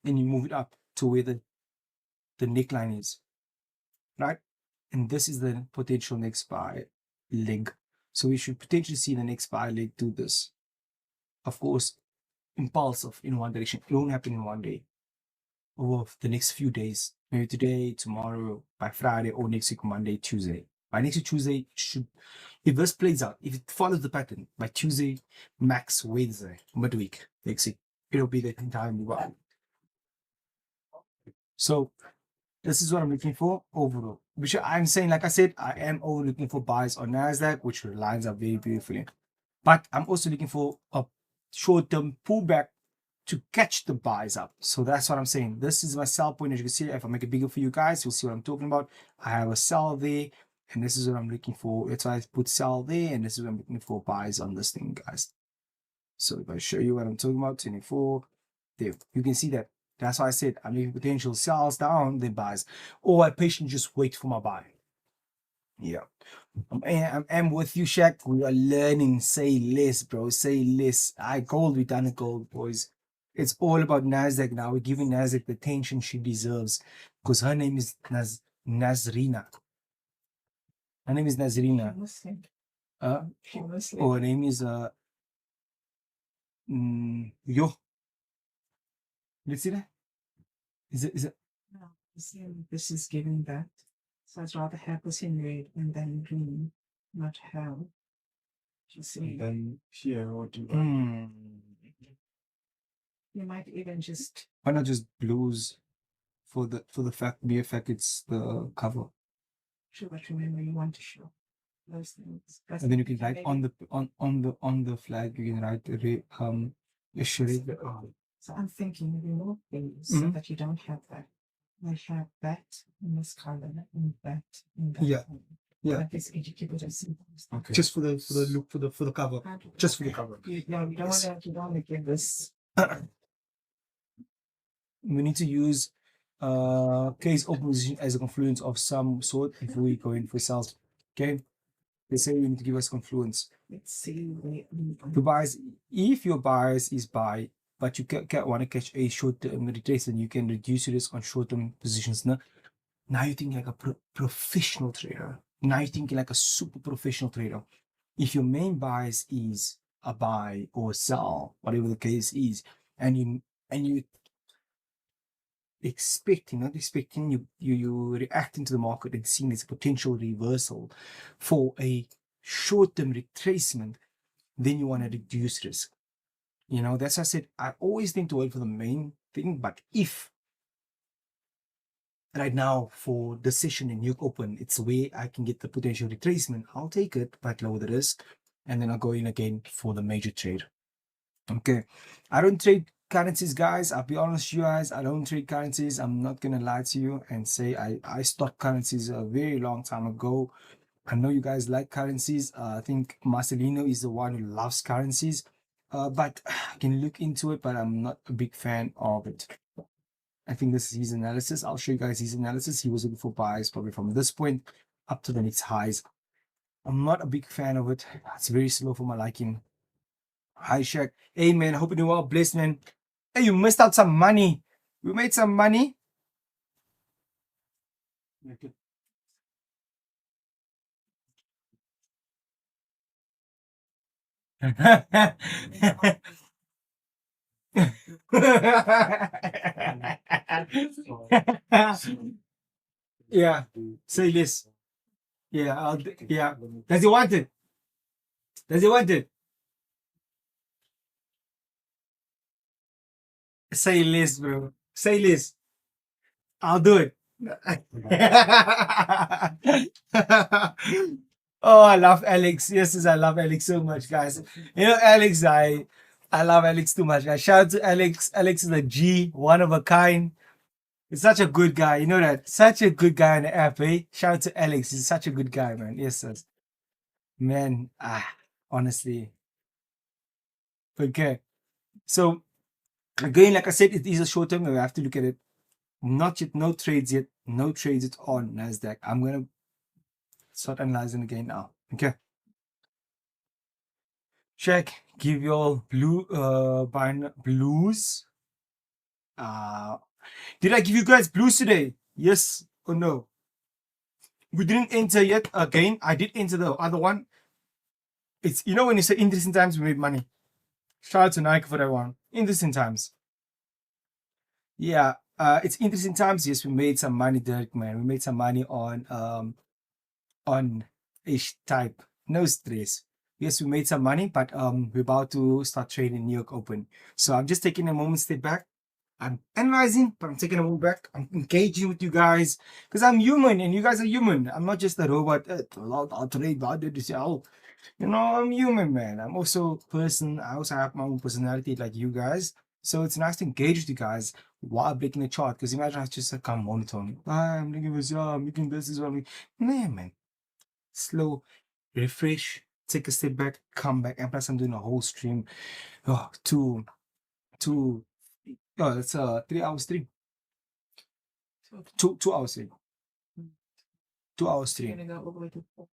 and you move it up to where the neckline is, right? And this is the potential next buy leg. So we should potentially see the next buy leg do this. Of course, impulsive in one direction. It won't happen in one day. Over the next few days, maybe today, tomorrow, by Friday, or next week, Monday, Tuesday. By next week Tuesday, should if this plays out, if it follows the pattern, by Tuesday, max Wednesday, midweek, next week, it'll be the entire move up. So this is what I'm looking for overall. Which I'm saying, like I said, I am over looking for buys on NASDAQ, which lines up very beautifully. But I'm also looking for a short-term pullback to catch the buys up. So that's what I'm saying. This is my sell point. As you can see, if I make it bigger for you guys, you'll see what I'm talking about. I have a sell there, and this is what I'm looking for. That's why I put sell there, and this is what I'm looking for buys on this thing, guys. So if I show you what I'm talking about, 24, there, you can see that. That's why I said I'm leaving potential sells down, then buys. Or I patiently just wait for my buy. Yeah. I'm with you, Shaq. We are learning. Say less, bro. Say less. Gold, we done it, gold, boys. It's all about NASDAQ now. We're giving NASDAQ the attention she deserves. Because her name is Nazrina. Her name is Nazrina. Muslim. She Muslim. her name is Yo. Let's see that. Is it? No, this is giving that. So I'd rather have this in red and then green, not have. You see, And then here, what do you you might even just Why not just blues for the mere fact it's the cover, show what remember you want to show. Those things. That's and then you can write maybe- on the flag you can write Ishri. So I'm thinking remove things so Mhm. that you don't have that. I have that in this color and that in that. Yeah. color. Yeah. That is educated as symbols. Okay. Just for the look for the cover. Just for the cover. You don't Yes. want to give this. We need to use case open position as a confluence of some sort if we go in for sales. Okay. They say we need to give us confluence. Let's see. The bias, if your bias is buy, but you want to catch a short-term retracement, you can reduce your risk on short-term positions. Now you're thinking like a professional trader. Now you're thinking like a super professional trader. If your main bias is a buy or sell, whatever the case is, and you not expecting, you reacting to the market and seeing this potential reversal for a short-term retracement, then you want to reduce risk. That's why I said I always think to wait for the main thing, but if right now for the session in New York Open, it's where I can get the potential retracement, I'll take it, but lower the risk, and then I'll go in again for the major trade. Okay, I don't trade currencies, guys. I'll be honest with you guys, I don't trade currencies. I'm not gonna lie to you and say I stopped currencies a very long time ago. I know you guys like currencies. I think Marcelino is the one who loves currencies. But I can look into it, but I'm not a big fan of it. I think this is his analysis. I'll show you guys his analysis. He was looking for buys probably from this point up to the next highs. I'm not a big fan of it. It's very slow for my liking. Hi, Shaq. Hey, man. I hope you're doing well. Blessed, man. Hey, you missed out some money. We made some money. Yeah, say this. Yeah, yeah. Does he want it? Does he want it? Say less, bro. Say less. I'll do it. Oh, I love Alex. Yes, I love Alex so much, guys. Alex, I love Alex too much, guys. Shout out to Alex. Alex is a G, one of a kind. He's such a good guy. You know that? Such a good guy on the app, eh? Shout out to Alex. He's such a good guy, man. Yes, sir. Man, honestly. Okay. So, again, like I said, it is a short term. We have to look at it. Not yet, no trades yet. No trades yet on NASDAQ. I'm going to start analyzing again now. Okay. Check. Give your blues. Did I give you guys blues today? Yes or no? We didn't enter yet. Again, I did enter the other one. It's, when you say interesting times, we made money. Shout out to Nike for that one. Interesting times. Yeah, it's interesting times. Yes, we made some money, Derek, man. We made some money on on ish type. No stress. Yes, we made some money, but we're about to start trading New York Open. So I'm just taking a moment step back. I'm analyzing, but I'm taking a move back. I'm engaging with you guys because I'm human and you guys are human. I'm not just a robot. I'll trade, I'll do this. You know, I'm human, man. I'm also a person. I also have my own personality like you guys. So it's nice to engage with you guys while breaking the chart. Because imagine I just come monotone. I'm making this, I'm making this is what I'm Nah, man. Slow, refresh, take a step back, come back. And plus, I'm doing a whole stream. Oh, two. Oh, it's 3 hours stream. Two hours stream. 2 hours You're stream. gonna go all the way to 4.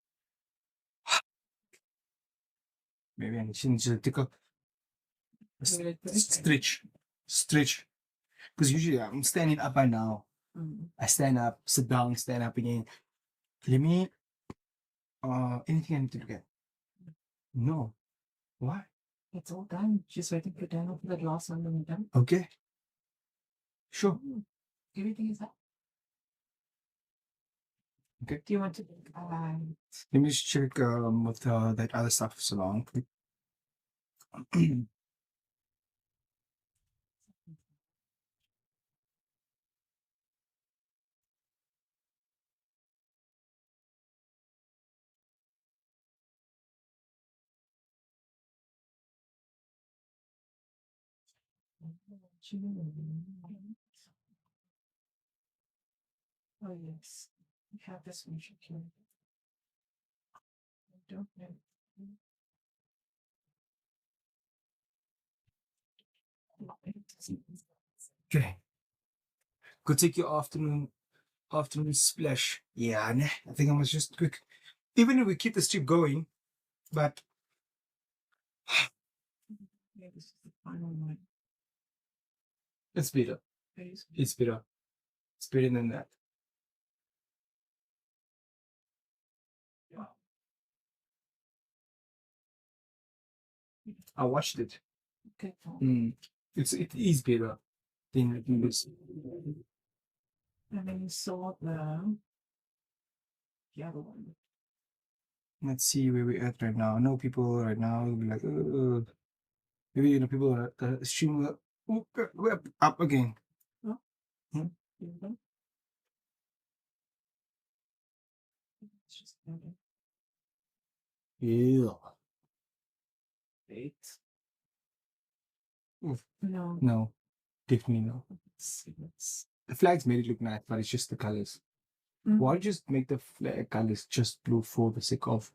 Maybe I need to take a Really quick. stretch. Because usually I'm standing up by now. Mm. I stand up, sit down, stand up again. Let me anything I need to look at? No. Why? It's all done. Just waiting for Daniel for the last one when we're done. Okay. Sure. Everything is up. Okay. Do you want to Let me just check with that other stuff so long. Oh yes. We have this one, Shaquel. I don't know. Okay. Go take your afternoon splash. Yeah, nah, I think I must just quick. Even if we keep the stream going, but Yeah, this is the final one. it's better. Please. It's better. It's better than that. I watched it. Okay. It is better than this. And then you saw the other one. Let's see where we're at right now. I know people right now will be like, maybe people are stream we're up again. Oh. Hmm? Mhm. It's just okay. Yeah. Wait. Oof. No. No, definitely no. It's The flags made it look nice, but it's just the colors. Why just make the flag colors just blue for the sake of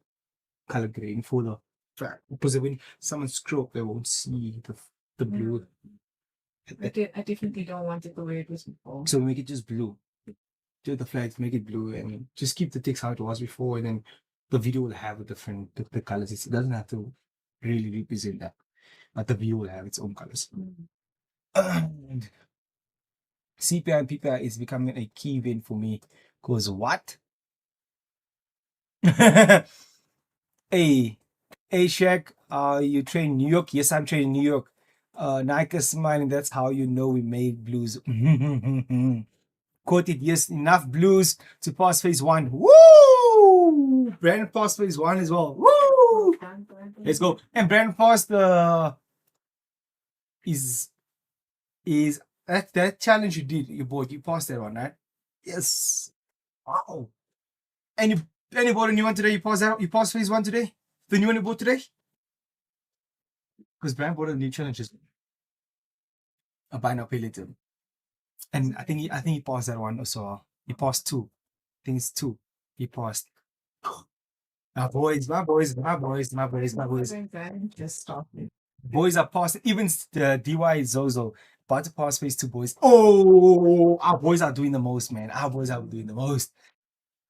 color grading for the flag? Because when someone scroll up, they won't see the blue. I definitely don't want it the way it was before. So make it just blue. Do the flags, make it blue, and just keep the text how it was before, and then the video will have a different the colors. It doesn't have to really represent that, but the view will have its own colors. And CPI and PPI is becoming a key event for me. Because what? Hey, Shaq, you train New York? Yes, I'm training New York. Nike is smiling. That's how you know we made blues. Quoted, yes, enough blues to pass phase 1. Woo! Brandon passed phase 1 as well. Woo! Let's go. And Brandon passed is that challenge you did, you bought, you passed that one, right? Yes. Wow. And you bought a new one today? You passed phase 1 today? The new one you bought today? Because Brandon bought a new challenges. A buy now pay later. And I think he passed that one also. He passed 2. I think it's 2. He passed. My boys. Just stop it. Boys are passing. Even the DY Zozo about to pass phase 2, boys. Oh, our boys are doing the most, man. Our boys are doing the most.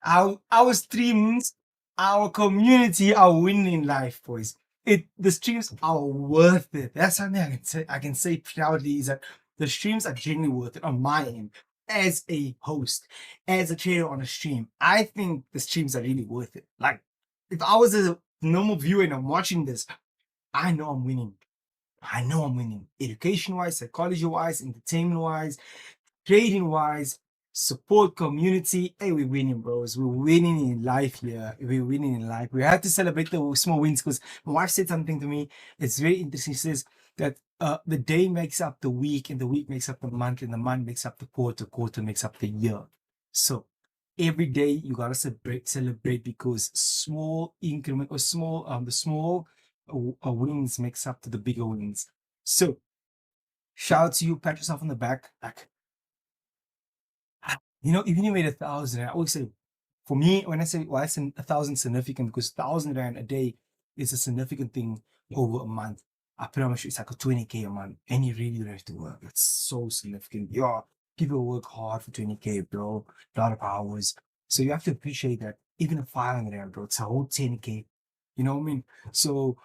Our streams, our community are winning in life, boys. The streams are worth it. That's something I can say proudly, is that the streams are genuinely worth it on my end. As a host, as a trader on a stream, I think the streams are really worth it. Like, if I was a normal viewer and I'm watching this, I know I'm winning. I know I'm winning. Education wise, psychology wise, entertainment wise, trading wise. support community. Hey, we're winning, bros. We're winning in life here. We're winning in life. We have to celebrate the small wins because my wife said something to me. It's very interesting. She says that the day makes up the week, and the week makes up the month, and the month makes up the quarter makes up the year. So every day you gotta celebrate because small increment or the small wins makes up to the bigger wins. So shout out to you, pat yourself on the back. Like, even you made 1,000, I always say, for me, when I say why is 1,000 significant, because 1,000 rand a day is a significant thing over a month. I promise you, it's like a 20K a month, and you really don't have to work. It's so significant. Yeah, people work hard for 20K, bro. A lot of hours. So you have to appreciate that. Even a 500 rand, bro, it's a whole 10K. You know what I mean? So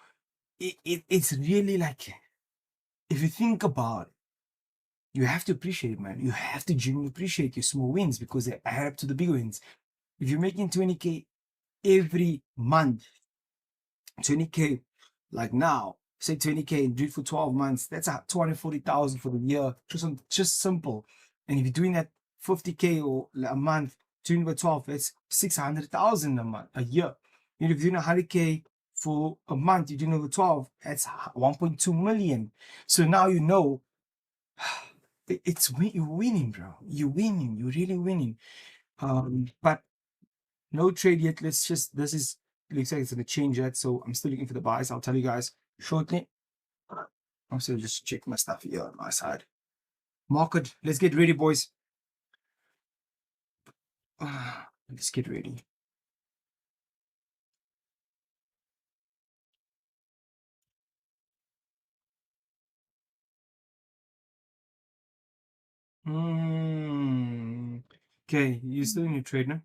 it's really like, if you think about it, you have to appreciate it, man. You have to genuinely appreciate your small wins because they add up to the big wins. If you're making 20K every month, 20K, like now, say 20K and do it for 12 months, that's 240,000 for the year. Just simple. And if you're doing that 50K or a month, doing by 12, that's 600,000 a year. And if you're doing 100K for a month, you're doing over 12, that's 1.2 million. So now you know you're winning, bro. You're winning. You're really winning. But no trade yet. This is, looks like it's gonna change that. So I'm still looking for the buys. I'll tell you guys shortly. I'm still just check my stuff here on my side. Market. Let's get ready, boys. Let's get ready. Okay, you still in your trade now?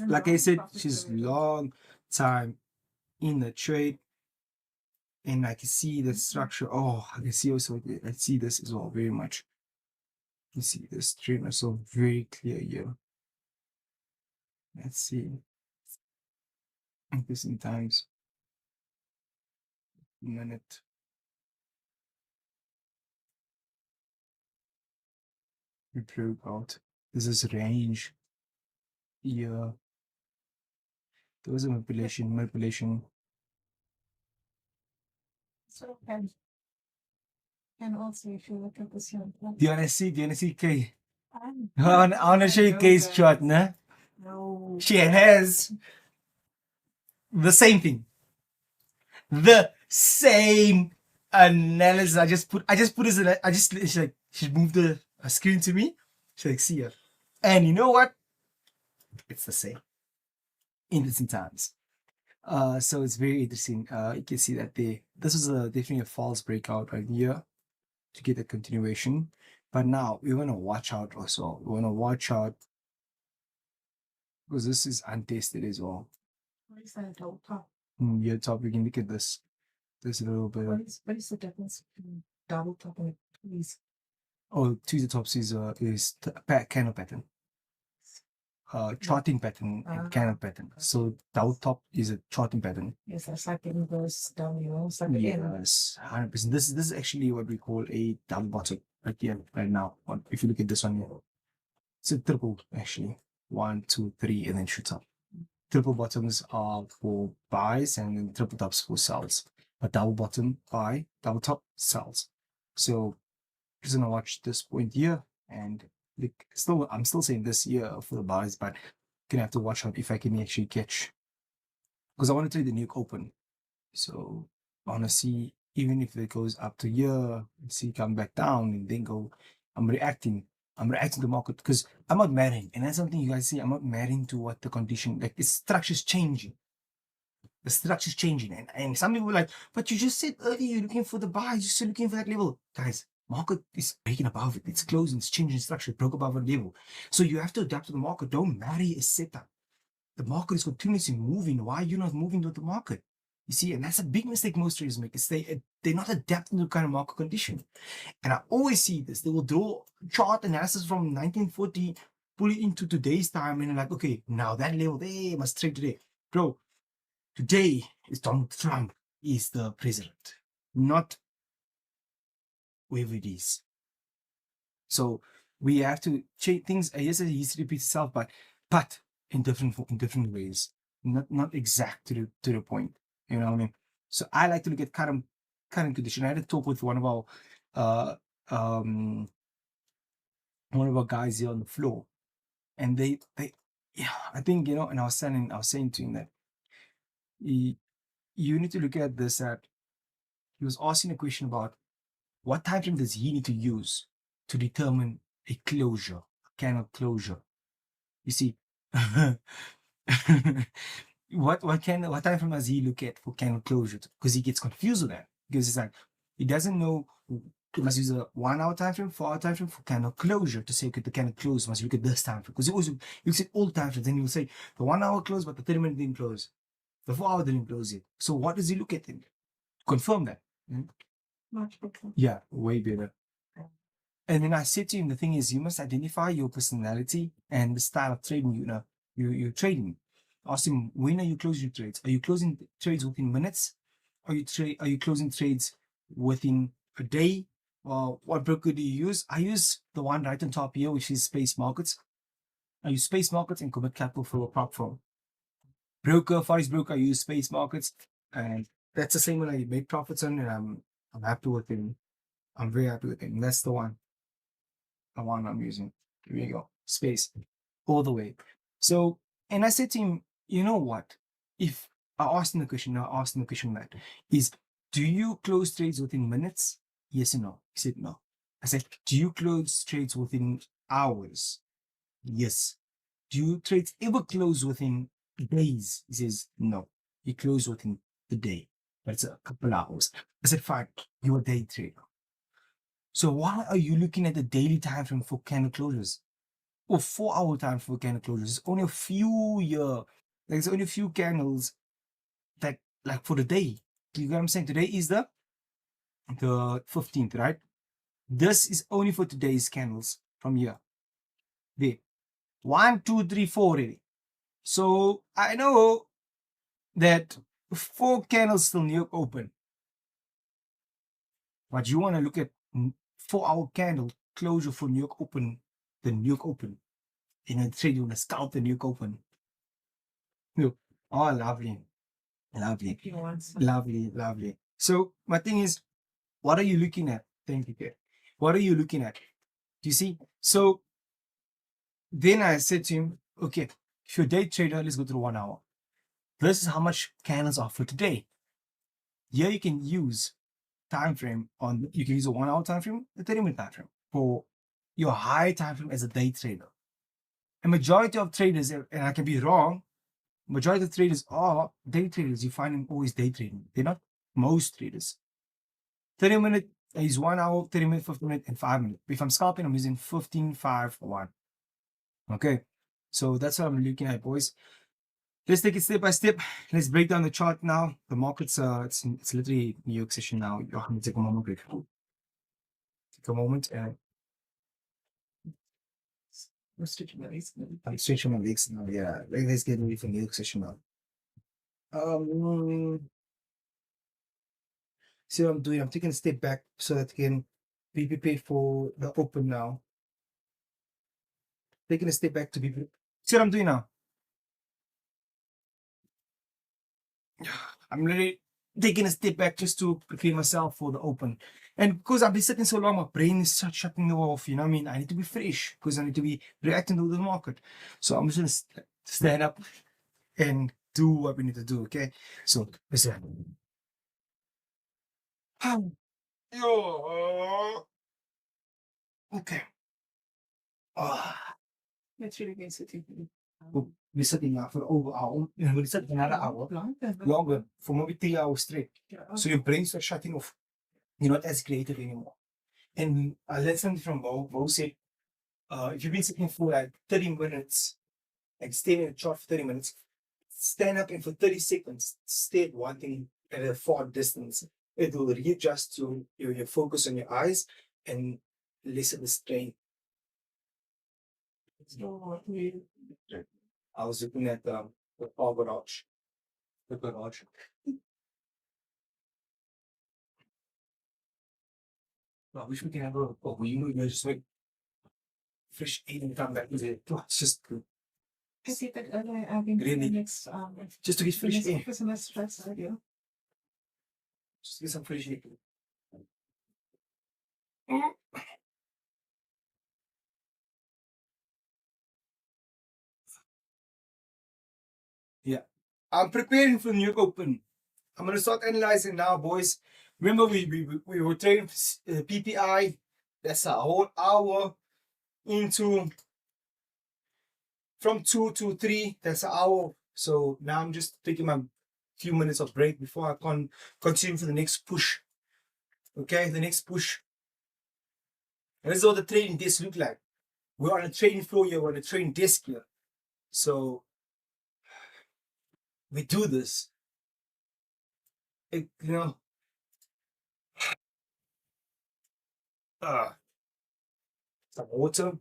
Like I said, she's long time in the trade, and I can see the structure. Oh, I can see also. I see this as well very much. You see this trade also very clear here. Let's see. This in times. Minute. We broke out. This is range. Yeah. There was a manipulation. So and also if you look at this young Do you wanna see K? I'm I wanna show you K's chart, nah? no. She has the same thing. The same analysis. I just put this in she moved the screen to me. She's like, see ya. And you know what? It's the same. Interesting times. So it's very interesting. You can see that this was definitely a false breakout right here to get a continuation. But now we want to watch out also. We want to watch out because this is untested as well. What is that double top? Here top, we can look at this. There's a little bit. What is the difference between double top and please? Oh, to the tops is candle pattern. Charting pattern and candle pattern. So double top is a charting pattern. Yes, that's like the inverse W. It's like Yes, 100%. This is actually what we call a double bottom right here, right now. If you look at this one here, it's a triple actually. 1, 2, 3, and then shoots up. Triple bottoms are for buys and then triple tops for sells. A double bottom buy, double top sells. So just gonna watch this point here, and I'm still saying this year for the buys, but gonna have to watch out if I can actually catch, because I want to trade the nuke open. So I want to see, even if it goes up to here, see come back down and then go. I'm reacting to the market because I'm not marrying, and that's something you guys see. I'm not marrying to what the condition, like the structure's changing. The structure's changing, and some people are like, but you just said earlier you're looking for the buy, you're still looking for that level, guys. Market is breaking above it. It's closing. It's changing structure. It broke above a level, so you have to adapt to the market. Don't marry a setup. The market is continuously moving. Why are you not moving with the market? You see, and that's a big mistake most traders make. Is they're not adapting to the kind of market condition. And I always see this. They will draw chart analysis from 1940, pull it into today's time, and they're like, okay, now that level there must trade today, bro. Today is Donald Trump is the president, not whoever it is. So we have to change things. Yes, it used to repeat itself, but in different ways, not exact to the point. You know what I mean? So I like to look at current condition. I had a talk with one of our uh one of our guys here on the floor, and they yeah, I think, you know, and I was saying to him that you need to look at this. That he was asking a question about what time frame does he need to use to determine a closure, a candle closure. You see, what time frame does he look at for candle closure? Because he gets confused with that, because it's like he doesn't know. He must use a 1 hour time frame, 4 hour time frame for candle closure to say, okay, the candle close must look at this time frame. Because he always looks at all time frames, and he will say the 1 hour close, but the 30-minute didn't close, the 4 hour didn't close it. So what does he look at then? Confirm that. Much better. Yeah, way better. And then I said to him, the thing is, you must identify your personality and the style of trading you're trading. Ask him, when are you closing your trades? Are you closing trades within minutes? Are you closing trades within a day? Or what broker do you use? I use the one right on top here, which is Space Markets. I use Space Markets and Comit Capital for a prop firm. Broker, Forex broker, I use Space Markets, and that's the same one I made profits on, and I'm happy with him. I'm very happy with him. That's the one I'm using. Here we go. Space. All the way. So, and I said to him, you know what? If I asked him the question, that is, do you close trades within minutes? Yes or no? He said no. I said, do you close trades within hours? Yes. Do you trades ever close within days? He says no. You close within the day. That's a couple hours. I said, fine, you're a day trader. So why are you looking at the daily time frame for candle closures? Or 4 hour time for candle closures? It's only a few there's only a few candles that, like, for the day. You get what I'm saying? Today is the 15th, right? This is only for today's candles from here. There. 1, 2, 3, 4 already. So I know that 4 candles still New York open. But you want to look at 4 hour candle closure for New York open, the New York open. You know, trade, you want to scalp the New York open. Oh, lovely. Lovely. If you want some. Lovely. So my thing is, what are you looking at? Thank you, Kate. What are you looking at? Do you see? So then I said to him, okay, if you're a day trader, let's go to the 1 hour. This is how much candles are for today. Here you can use time frame you can use a 1 hour time frame, a 30-minute time frame for your high time frame as a day trader. A majority of traders, and I can be wrong, majority of traders are day traders. You find them always day trading. They're not most traders. 30-minute is 1 hour, 30-minute, 15-minute, and 5-minute. If I'm scalping, I'm using 15, 5, 1. Okay. So that's what I'm looking at, boys. Let's take it step by step. Let's break down the chart now. The market's it's literally New York session now. You're going to take a moment break. Take a moment and I'm stretching my legs. I'm stretching my legs now. Yeah. Let's get ready for New York session now. See what I'm doing? I'm taking a step back so that I can be prepared for the open now. Taking a step back to be prepared. See what I'm doing now? I'm really taking a step back just to prepare myself for the open. And because I've been sitting so long, my brain is shutting off. You know what I mean? I need to be fresh because I need to be reacting to the market. So I'm just going to stand up and do what we need to do, okay? So, listen. Okay. That's really good sitting. We're sitting now for over an hour. And we're sitting another hour. Longer. For maybe 3 hours straight. So your brain starts shutting off. You're not as creative anymore. And I learned something from Bo. Bo said, if you've been sitting for like 30 minutes, like staying in a chart for 30 minutes, stand up and for 30 seconds, stay at one thing at a far distance. It will readjust to your focus on your eyes and lessen the strain. I was looking at the car garage. The garage. I wish we can have a window just like fresh air and come back with it. Oh, it's just good. I see that earlier. I've been Really? the next Just to get the fresh next air. office and let's stress idea. Just to get some fresh air. Yeah. I'm preparing for New York Open. I'm gonna start analyzing now, boys. Remember, we were trading PPI. That's a whole hour into from 2 to 3. That's an hour. So now I'm just taking my few minutes of break before I can continue for the next push. Okay, the next push. And this is what the trading desk look like. We're on a trading floor here. We're on a trading desk here. So we do this. You know. Some water.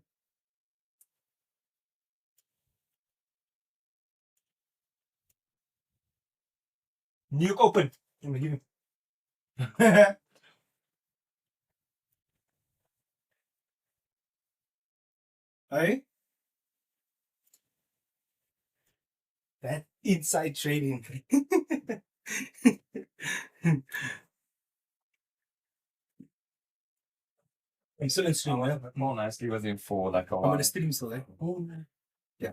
New York Open. Let me give you. Hey? That inside trading. I'm still in stream, yeah? More nicely was in for like a I'm while. gonna stream still, eh? Yeah.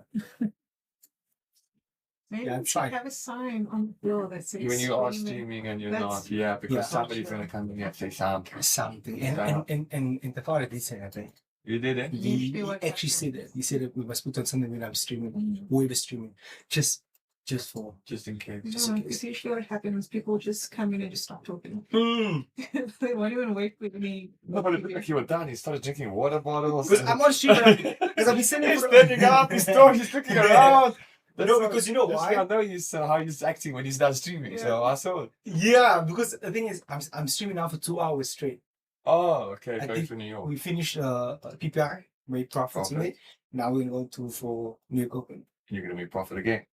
Maybe Yeah, I'm we should trying. have a sign on the door that says When you are streaming. streaming and you're That's- not, yeah, because Yeah. somebody's gonna come in and say something. Something. Yeah. And the father did say that, eh? You did it? Usually He what actually happens. said that. He said that we must put on something when I'm streaming. Mm. Whoever's streaming. Just for. Just in case. Just in No, case. because usually what happens, people just come in and just stop talking. Mm. They won't even wait for me. No, but it looked like you were done. He started drinking water bottles. Because I'm on stream. Because I've been sitting He's for standing up, he's talking, he's looking around. No, because you know why? I know how he's acting when he's done streaming, so I saw it. Yeah, because the thing is, I'm streaming now for 2 hours straight. Oh, okay, I going think to New York. We finished PPI, made profits in Profit. it. Now we're going to go for New York Open. You're gonna make profit again.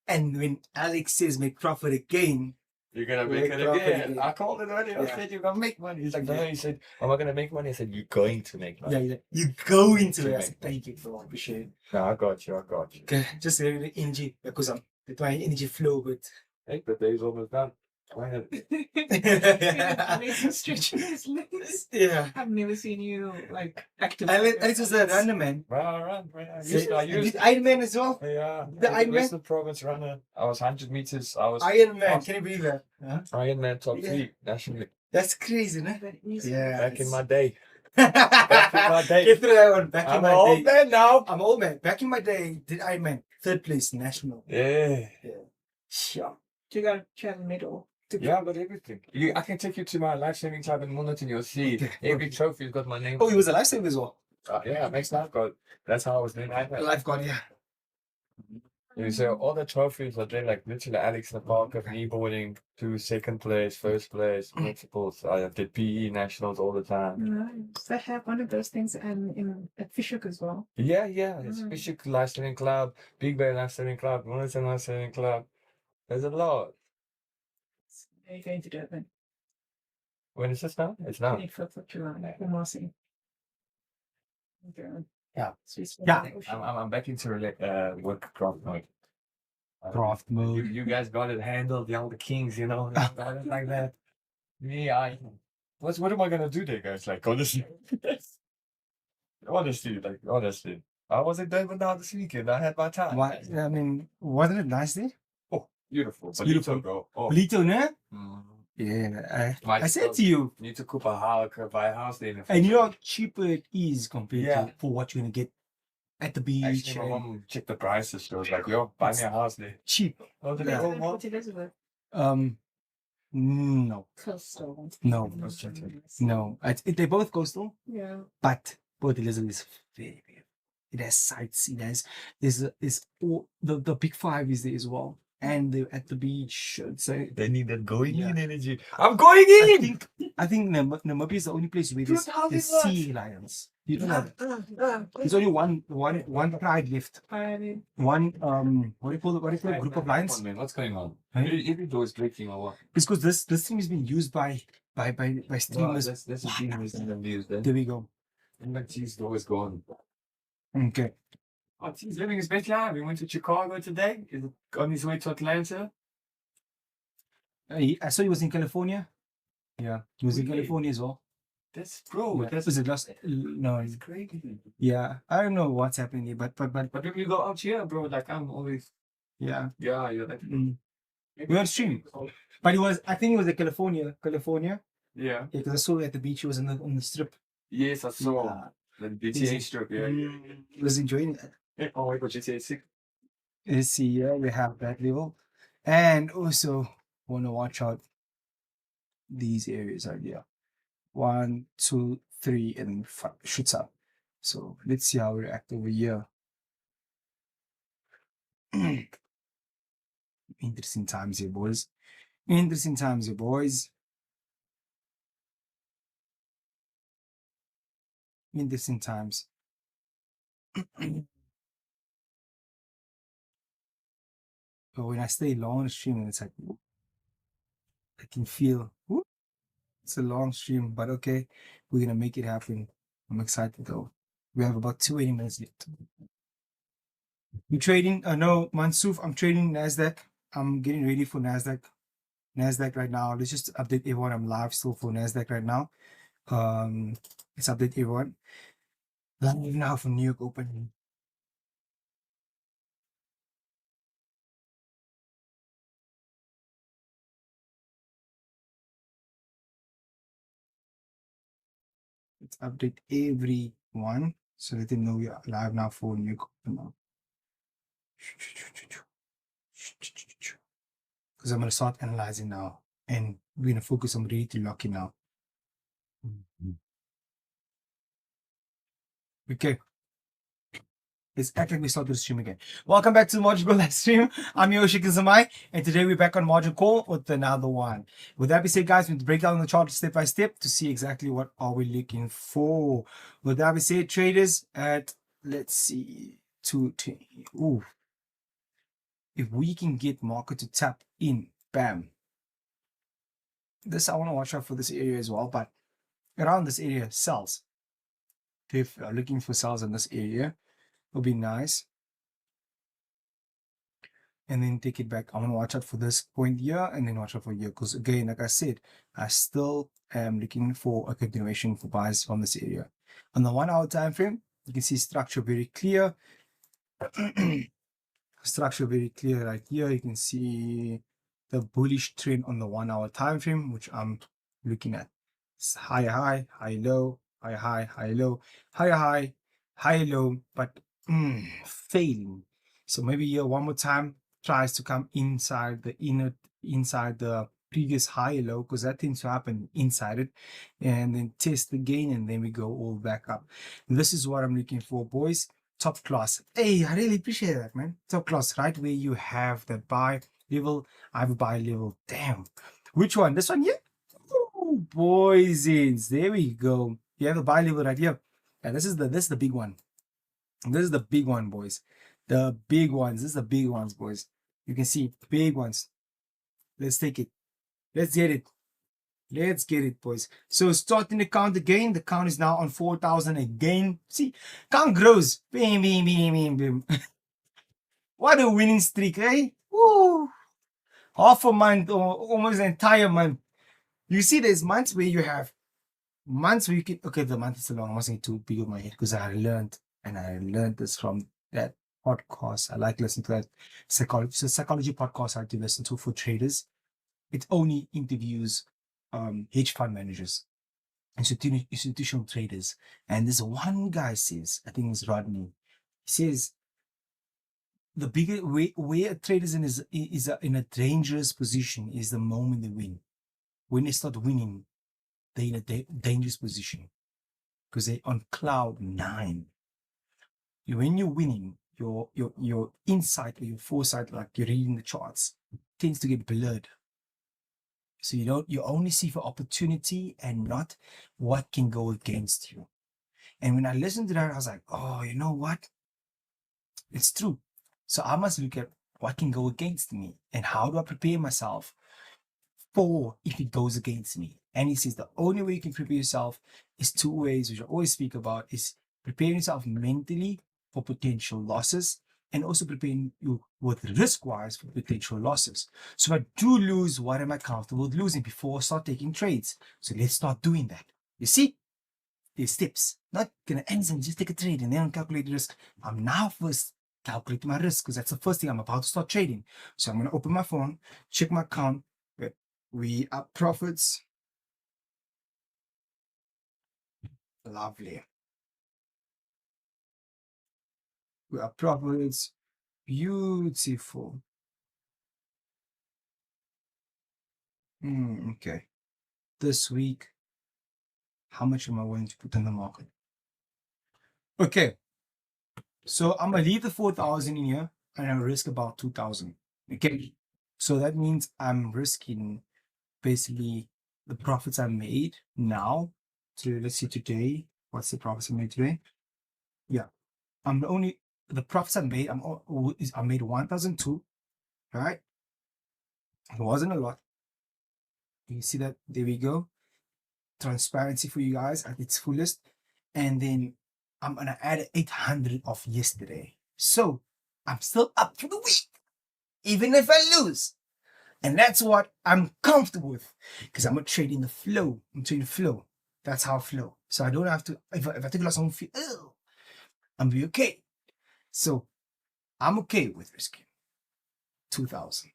And when Alex says make profit again, You're gonna make Make it profit again. again. I called it earlier. I Yeah. said you're gonna make money. He's like, no. Yeah. He said, am I gonna make money? I said, you're going to make money. yeah, you go into To it. I make said, thank you, bro. I appreciate it. No, I got you. Okay, just a little energy because I'm let my energy flow, but Hey, the day's almost done. Go ahead. Alex is stretching his legs. yeah. I've never seen you like active. Alex was a runner, man. Run. I I used did Iron Man as well. yeah, The Iron Man? Western Province runner. I was 100 meters. I was Iron Man, can you believe that? Huh? Ironman top Yeah. 3 nationally. That's crazy, no? That is Yeah. Back in my day. Back in my day. Get through that one. Back in I'm my an old day. man now. I'm old man. Back in my day, did Iron Man 3rd place national. Yeah. Sure. You got a channel middle. Yeah, but everything. I can take you to my life saving club in Monaghan. You'll see Okay. every trophy's got my name. Oh, he was a lifesaver as well. Yeah, makes lifeguard. That's how I was doing A Ironman. lifeguard, yeah. You say all the trophies are there, like literally Alex in the park of kneeboarding to 2nd place, 1st place, principals. I did PE nationals all the time. Nice. They have one of those things in at Fishhook as well. Yeah. It's Mm. Bishop Life Saving Club, Big Bay Life Saving Club, Monaghan Life Saving Club. There's a lot. Are you going to do it then? When is this now? It's now. 25th of July. Kumasi. Okay. Yeah. Swiss Yeah. Federation. I'm back into work craft mode. Craft You, mode. you guys got it handled, the older kings, you know, got it like that. Me, what am I gonna do there, guys? Like honestly, honestly, I wasn't done with now this weekend. I had my time. Why, I mean, wasn't it nice there? Oh, beautiful, It's beautiful. bro. Oh, Lito, no? mm. Yeah, Might I said to you, need to cook a house, buy a house there. and you know how cheaper it is compared Yeah. to for what you're gonna get at the beach. Actually, my and mom checked the prices. She was like, "Yo, buy me a house there." cheap. Oh, did Yeah. they go, Mom? Port Elizabeth. No, Coastal. no, no. They're both coastal, Yeah. but Port Elizabeth is very beautiful. It has sights. It has there's all the big 5 is there as well, and they're at the beach. So They need that going Yeah. in energy. I'm going in. I think Namibia is the only place where there's 2,000 sea lions. You don't have that. There's only one pride left. I One what do you call it? Group of lions. Come on, man. What's going on? Hey? Every door is breaking or what? It's because this thing has been used by No, streamers. that's a thing reason them used then. There we go. And like, geez, door is gone. Okay. Oh, he's living his best life. He went to Chicago today. He's on his way to Atlanta. I saw he was in California. Yeah, he was in Really? California as well. That's bro. Yeah. That's Was it last? No. It's crazy. Yeah, I don't know what's happening here, but But when you go out here, bro, like I'm always yeah. you're like We on stream. But he was. I think he was in California. Yeah. Yeah, because I saw at the beach. He was on the strip. Yes, I saw Yeah. the GTA strip. Yeah. He was enjoying it. Yeah. Oh my god, GTA 6. Let's see. Yeah, we have that level, and also want to watch out these areas right here. 1, 2, 3, and 5 shoots up. So let's see how we react over here. Interesting times here, boys. Interesting times here, boys. Interesting times. But when I stay long on stream, it's like I can feel it's a long stream, but okay, we're gonna make it happen. I'm excited though. We have about 20 minutes left. You trading? No, Mansuf, I'm trading Nasdaq. I'm getting ready for Nasdaq. Nasdaq right now. Let's just update everyone. I'm live still for Nasdaq right now. Let's update everyone. Live now for New York Open. Let's update everyone so that they know we are live now for New York Open now. Because I'm gonna start analyzing now, and we're gonna focus on ready to lock in now. Okay. Let's act like we started the stream again. Welcome back to the Margin Call live stream. I'm your Shaquel Samaai, and today we're back on Margin Call with another one. With that being said, guys, we need to break down the chart step by step to see exactly what are we looking for. With that being said, traders at, let's see, 220. Ooh. If we can get market to tap in, bam. This, I want to watch out for this area as well, but around this area, sells. If you're looking for sells in this area, it'll be nice. And then take it back. I want to watch out for this point here and then watch out for here. Because again, like I said, I still am looking for a continuation for buys from this area. On the 1 hour time frame, you can see structure very clear. Structure very clear right here. You can see the bullish trend on the 1 hour time frame, which I'm looking at. It's high, high, low, high, low, high, low, but failing. So maybe here one more time tries to come inside the previous high low, because that tends to happen inside it, and then test again, and then we go all back up. This is what I'm looking for, boys. Top class. Hey, I really appreciate that, man. Top class, right where you have the buy level. I have a buy level. Damn. Which one? This one here? Oh, boys, there we go. You have a buy level right here. And this is the big one. This is the big one, boys. The big ones. This is the big ones, boys. You can see big ones. Let's take it. Let's get it. Let's get it, boys. So starting the count again. The count is now on 4,000 again. See, count grows. Bam, bam, bam, bam, bam. What a winning streak, eh? Woo! Half a month or almost an entire month. You see, there's months where you have months where you can. Okay, the month is long. I mustn't too big of my head because I learned this from that podcast. I like listening to that psychology podcast I do listen to for traders. It only interviews hedge fund managers, institutional traders. And this one guy says, I think it's Rodney, he says, the bigger where a trader is in a dangerous position is the moment they win. When they start winning, they're in a dangerous position because they're on cloud 9. When you're winning, your insight or your foresight, like you're reading the charts, tends to get blurred. So you only see for opportunity and not what can go against you. And when I listened to that, I was like, oh, you know what? It's true. So I must look at what can go against me and how do I prepare myself for if it goes against me. And he says the only way you can prepare yourself is 2 ways, which I always speak about, is preparing yourself mentally for potential losses and also preparing you with risk-wise for potential losses. So if I do lose, what am I comfortable with losing before I start taking trades? So let's start doing that. You see, there's steps. Not gonna end and just take a trade and then calculate risk. I'm now first calculating my risk because that's the first thing I'm about to start trading. So I'm gonna open my phone, check my account. We are profits. Lovely. We are profits. Beautiful. Okay. This week, how much am I willing to put in the market? Okay. So I'm gonna leave the 4,000 in here and I'll risk about 2,000. Okay. So that means I'm risking basically the profits I made now. So let's see today. What's the profits I made today? Yeah. The profits I made, I made 1,002. Right? It wasn't a lot. You see that? There we go. Transparency for you guys at its fullest. And then I'm gonna add 800 of yesterday. So I'm still up for the week, even if I lose. And that's what I'm comfortable with. Because I'm not trading the flow. I'm trading flow. That's how I flow. So I don't have to, if I take a loss, I won't feel, oh, I'm be okay. So I'm okay with risking 2,000.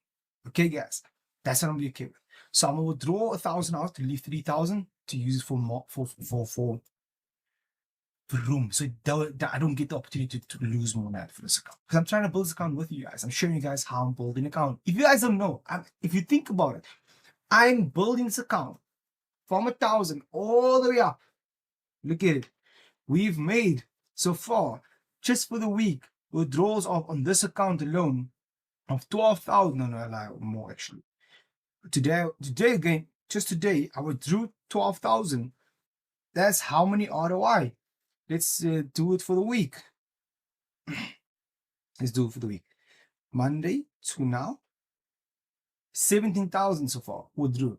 Okay, guys? That's what I'm be okay with. So I'm gonna withdraw 1,000 out to leave 3,000 to use it for room. So I don't get the opportunity to lose more than that for this account. Because I'm trying to build this account with you guys. I'm showing you guys how I'm building an account. If you guys don't know, if you think about it, I'm building this account from 1,000 all the way up. Look at it. We've made so far, just for the week, withdrawals on this account alone of 12,000. No, I lie, more actually. Today again, just today, I withdrew 12,000. That's how many ROI? Let's do it for the week. Let's do it for the week. Monday to now, 17,000 so far withdrew.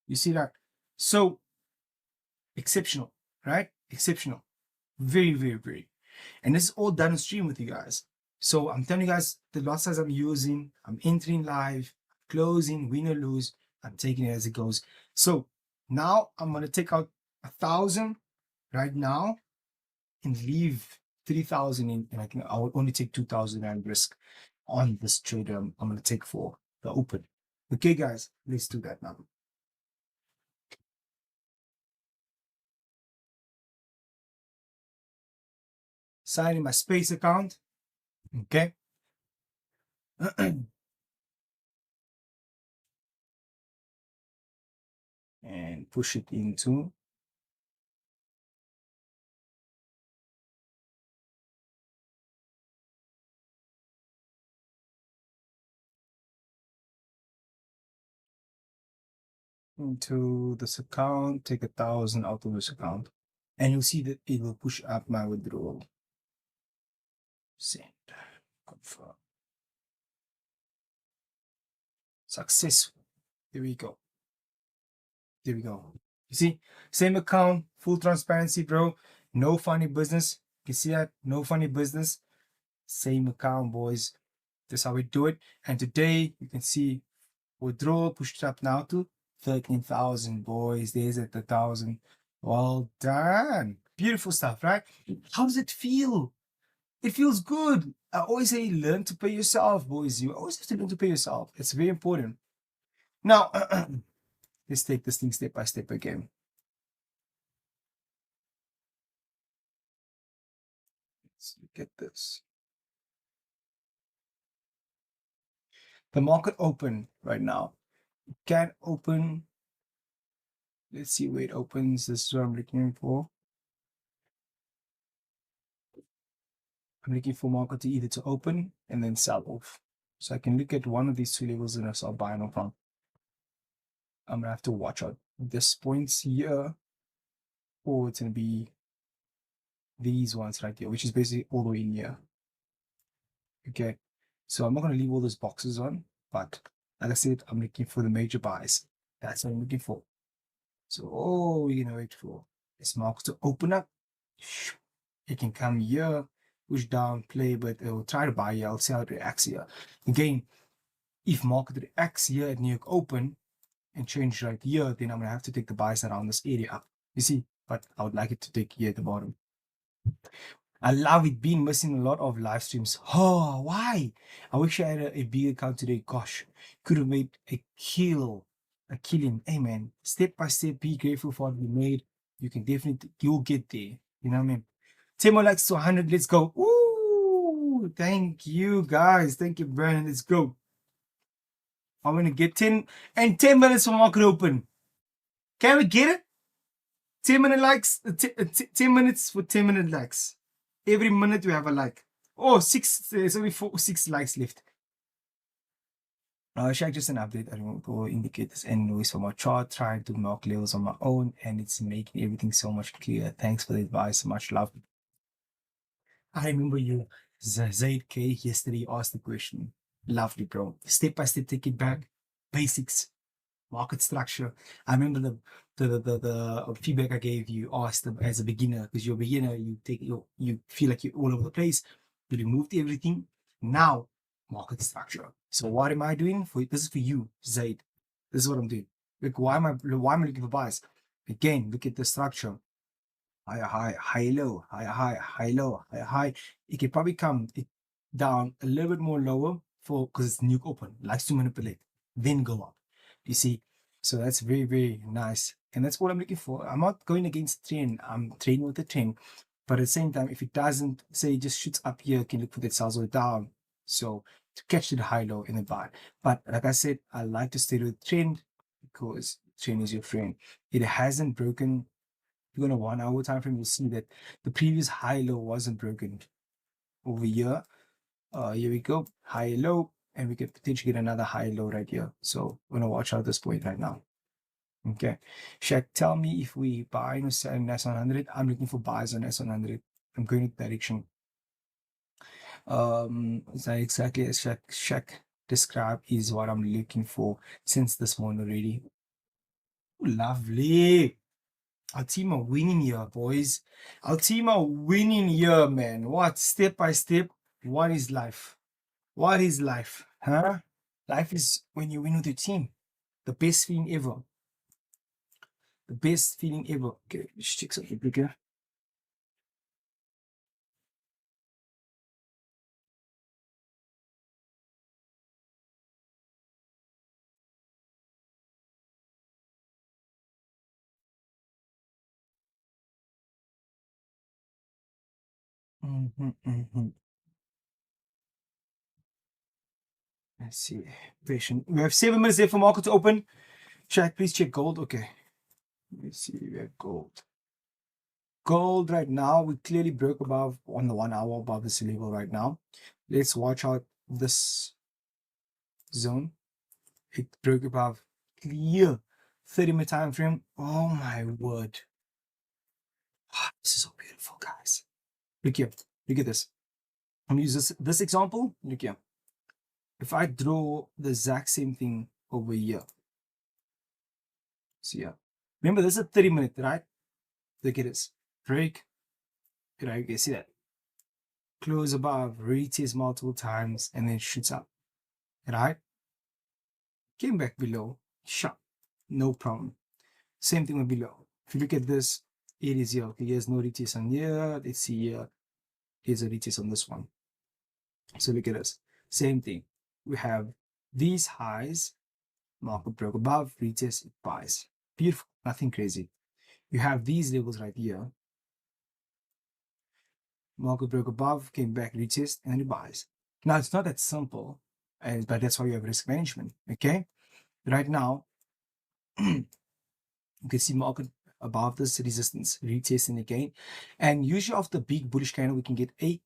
You see that? So exceptional, right? Exceptional. Very, very, very. And this is all done on stream with you guys. So I'm telling you guys the lot size I'm using, I'm entering live, closing, win or lose, I'm taking it as it goes. So now I'm gonna take out 1,000 right now and leave 3,000 in, and I will only take 2,000 and risk on this trade I'm gonna take for the open. Okay, guys, let's do that now. Sign in my space account. Okay. And push it into this account, take 1,000 out of this account, and you'll see that it will push up my withdrawal. Send, confirm. Successful. There we go. There we go. You see, same account, full transparency, bro. No funny business. You see that? No funny business. Same account, boys. That's how we do it. And today you can see withdrawal pushed up now to 13,000, boys. There's at 1,000. Well done. Beautiful stuff, right? How does it feel? It feels good. I always say learn to pay yourself, boys. You always have to learn to pay yourself. It's very important. Now, let's take this thing step by step again. Let's look at this. The market open right now. It can open. Let's see where it opens. This is what I'm looking for. I'm looking for market to either to open and then sell off. So I can look at one of these two levels and I'll buy no problem. I'm gonna have to watch out this points here, or it's gonna be these ones right here, which is basically all the way in here. Okay, so I'm not gonna leave all those boxes on, but like I said, I'm looking for the major buys. That's what I'm looking for. So all we're gonna wait for is market to open up. It can come here, push down, play, but I'll try to buy here. I'll see how it reacts here. Again, if market reacts here at New York Open and change right here, then I'm gonna have to take the buys around this area. You see, but I would like it to take here at the bottom. I love it. Been missing a lot of live streams. Oh, why? I wish I had a big account today. Gosh, could have made a killing. Hey man, step by step, be grateful for what you made. You can definitely, you'll get there. You know what I mean? 10 more likes to 100. Let's go. Ooh, thank you guys. Thank you, Brandon. Let's go. I'm gonna get 10 and 10 minutes for market open. Can we get it? 10-minute likes. 10 minutes for 10-minute likes. Every minute we have a like. Oh, 6. There's only 6 likes left. Shaq, just an update. I don't go indicators and noise from our chart. Trying to mark levels on my own, and it's making everything so much clearer. Thanks for the advice. Much love. I remember you, Zaid K, yesterday asked the question. Lovely, bro. Step by step, take it back. Basics, market structure. I remember the feedback I gave you asked as a beginner, because you're a beginner, you feel like you're all over the place. You removed everything. Now, market structure. So what am I doing? This is for you, Zaid. This is what I'm doing. Like, why am I looking for buys? Again, look at the structure. High, low, high, low, high. It can probably come down a little bit more lower because it's New York Open. Likes to manipulate, then go up. You see, so that's very, very nice, and that's what I'm looking for. I'm not going against trend. I'm trading with the trend, but at the same time, if it doesn't, say it just shoots up here, you can look for that sells or down. So to catch the high, low, and then buy. But like I said, I like to stay with trend because trend is your friend. It hasn't broken. If you go on a 1 hour time frame, you'll see that the previous high low wasn't broken over here. Here we go, high low, and we could potentially get another high low right here. So we're gonna watch out this point right now. Okay, Shaq, tell me if we buy or sell in S100. I'm looking for buys on S100. I'm going in that direction. Is that exactly as Shaq described is what I'm looking for since this morning already. Lovely. Our team are winning here, boys. Our team are winning here, man. What? Step by step. What is life? What is life? Huh? Life is when you win with your team. The best feeling ever. The best feeling ever. Okay, let's check something bigger. Let's see. Patient. We have 7 minutes left for market to open. Shaq, please check gold. Okay. Let's see. We have gold. Gold right now, we clearly broke above on the 1 hour above this level right now. Let's watch out this zone. It broke above clear 30-minute time frame. Oh my word. This is so beautiful, guys. Look here. Look at this. I'm gonna use this example. Look here. If I draw the exact same thing over here. See here. Remember, this is a 30-minute, right? Look at this. Break. Right? You see that? Close above, retest multiple times, and then shoots up. Right? Came back below. Shot. No problem. Same thing with below. If you look at this, it is here. Okay, here's no retest on here. Let's see here. Here's a retest on this one. So look at this. Same thing. We have these highs. Market broke above, retest, it buys. Beautiful. Nothing crazy. You have these levels right here. Market broke above, came back, retest, and then it buys. Now, it's not that simple, but that's why you have risk management. Okay? Right now, you can see market above this resistance, retesting again. And usually after the big bullish candle, we can get a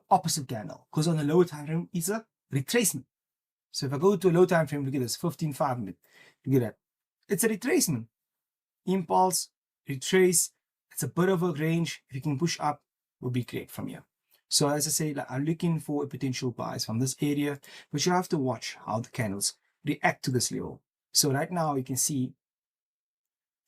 opposite candle. Because on the lower time frame, it's a retracement. So if I go to a low time frame, look at this, 15-5 minute. Look at that. It's a retracement. Impulse, retrace. It's a bit of a range. If you can push up, will be great from here. So as I say, like, I'm looking for a potential buys from this area, but you have to watch how the candles react to this level. So right now you can see,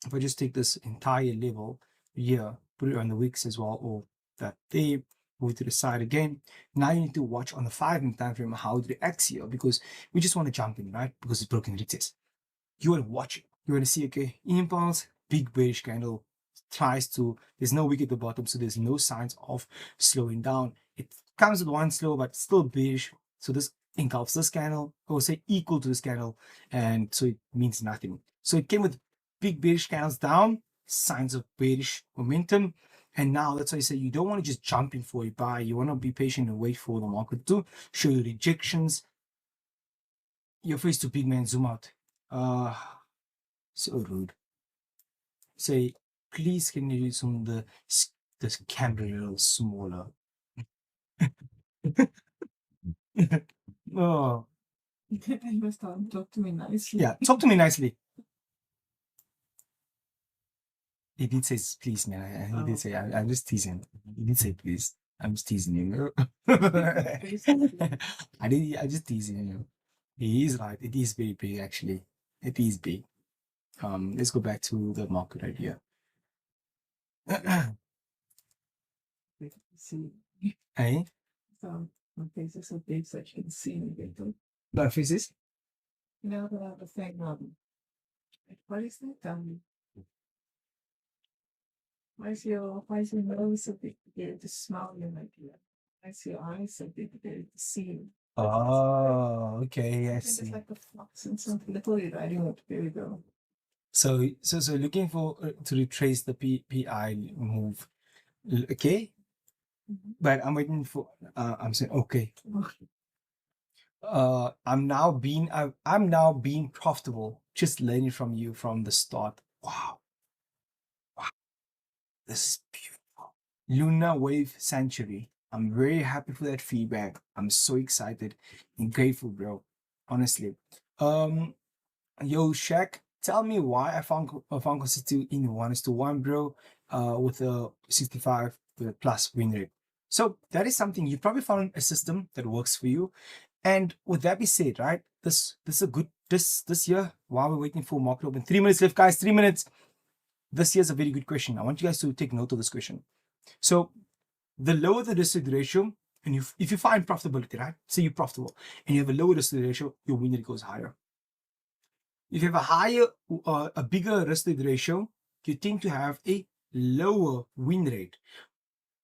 if I just take this entire level here, put it on the wicks as well, or that there, move to the side again. Now you need to watch on the 5-minute time frame how it reacts here, because we just want to jump in, right? Because it's broken retest. You want to watch it. You want to see, okay, impulse, big bearish candle, tries to, there's no wick at the bottom, so there's no signs of slowing down. It comes with one slow, but still bearish. So this engulfs this candle, or say equal to this candle, and so it means nothing. So it came with big bearish candles down, signs of bearish momentum. And now that's why I say you don't want to just jump in for a buy. You want to be patient and wait for the market to show you rejections. Your face to big man, zoom out. So rude. Say, please can you zoom the camera a little smaller? Oh, I must talk to me nicely. yeah, talk to me nicely. He did say please, man. He did say I'm just teasing. He did say please. I'm just teasing you. I just teasing you. He is right. It is very big, actually. It is big. Let's go back to the market right here. See, Hey, so my face is so big so you can see me better. what face is? You know the thing. What is that? Why is your nose so big to smell you like that? Why is your eyes so big to see you? Oh, okay. I I think see. it's like a fox and something. Little I don't know. There we go. So looking for to retrace the PPI move. Okay, but I'm waiting for. I'm saying okay. I'm now being profitable. Just learning from you from the start. Wow, this is beautiful. Lunar Wave Sanctuary. I'm very happy for that feedback. I'm so excited and grateful, bro. Honestly. Yo, Shaq, tell me why I found consistency in 1:1, bro. With a 65 plus win rate. So that is something you probably found a system that works for you. And with that be said, right? This is a good this year while we're waiting for market open. 3 minutes left, guys. 3 minutes. This year's a very good question. I want you guys to take note of this question. So the lower the risk ratio, and if you find profitability, right? Say you're profitable and you have a lower risk ratio, your win rate goes higher. If you have a bigger risk ratio, you tend to have a lower win rate.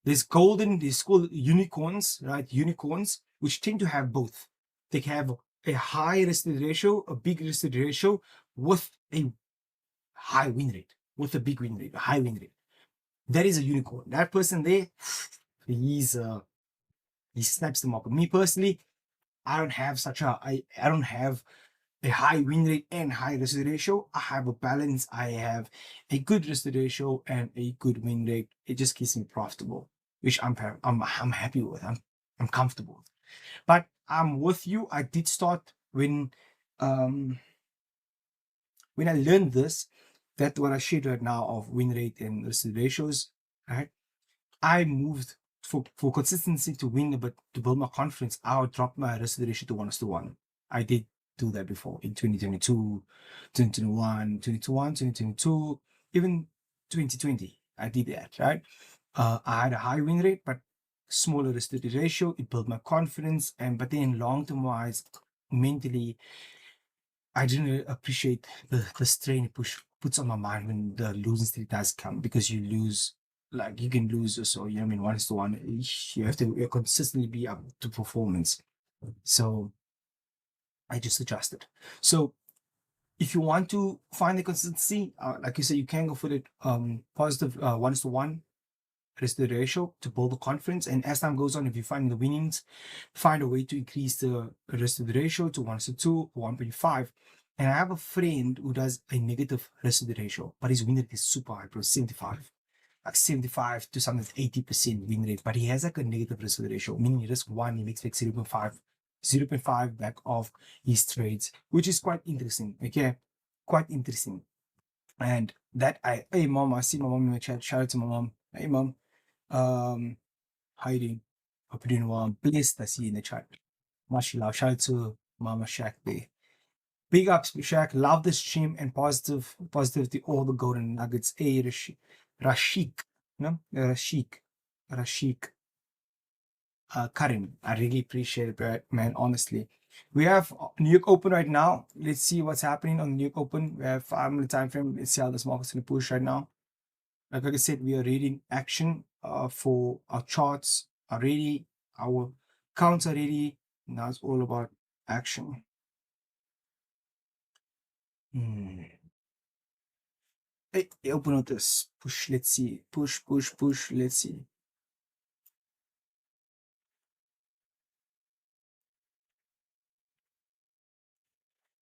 There's called unicorns, right? Unicorns, which tend to have both. They have a high risk ratio, a big risk ratio with a high win rate, with a big win rate, a high win rate. That is a unicorn. That person there, he snaps the market. Me personally, I don't have a high win rate and high risk ratio. I have a balance. I have a good risk ratio and a good win rate. It just keeps me profitable, which I'm happy with. I'm comfortable. But I'm with you. I did start when I learned this, that what I shared right now of win rate and risk ratios, right? I moved for consistency to win, but to build my confidence, I would drop my risk ratio to 1:1. I did do that before in 2022, 2021, 2022, even 2020. I did that, right? I had a high win rate, but smaller risk ratio. It built my confidence, but then long-term wise, mentally, I didn't appreciate the strain it puts on my mind when the losing streak does come, because you lose, like you can lose also, 1:1. You have to consistently be up to performance. So I just adjusted. So if you want to find the consistency, like you said, you can go for the positive 1:1 risk to ratio to build the confidence. And as time goes on, if you find the winnings, find a way to increase the risk to the ratio to 1:2, 1.5. And I have a friend who does a negative risk to the ratio, but his win rate is super high, bro, 75. Like 75 to something 80% win rate, but he has like a negative risk to the ratio, meaning he risk 1, he makes like 0.5 back of his trades, which is quite interesting. Okay, quite interesting. And that hey mom, I see my mom in the chat. Shout out to my mom. Hey mom, how you doing? Hope you're doing well. Blessed, I see you in the chat. Much love. Shout out to Mama Shaq there. Big ups, Shaq. Love the stream and positivity. All the golden nuggets. Hey, Rashik. No, Rashik. Karim. I really appreciate it, man. Honestly, we have New York Open right now. Let's see what's happening on New York Open. We have 5 minute time frame. Let's see how this market's gonna push right now. Like I said, we are reading action for our charts already. Our counts are ready. Now it's all about action. Hey, open up this. Push, let's see. Push, push, push. Let's see.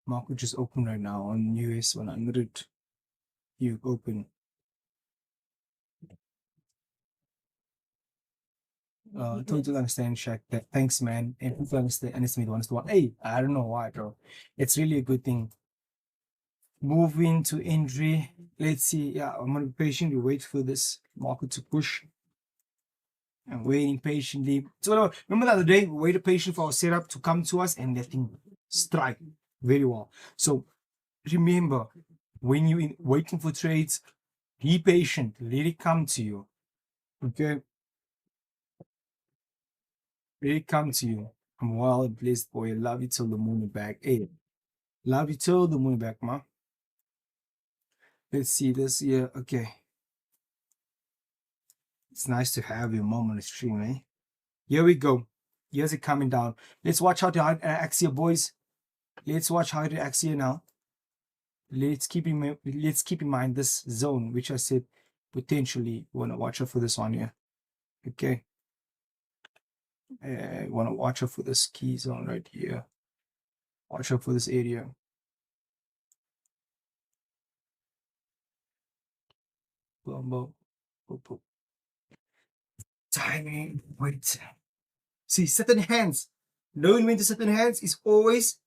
Market just open right now on US 100. You open. Totally understand, Shaq. Thanks, man. And people understand one. Hey, I don't know why, bro. It's really a good thing. Moving to entry. Let's see. Yeah, I'm gonna be patient. We wait for this market to push. And waiting patiently. So remember the other day, we waited patient for our setup to come to us and that thing strike very well. So remember, when you waiting for trades, be patient. Let it come to you. Okay. Let it come to you. I'm well blessed, boy. I love you till the moon is back. Hey, love you till the moon is back, man. Let's see this here. Okay. It's nice to have your mom on the stream, eh? Here we go. Here's it coming down. Let's watch how the Axia, boys. Let's watch how the Axia now. Let's keep in mind this zone, which I said potentially want to watch out for this one here. Okay. Want to watch out for this key zone right here. Watch out for this area. Boom, boom, boom, boom. Timing. Wait. See, certain hands. Knowing when to certain hands is always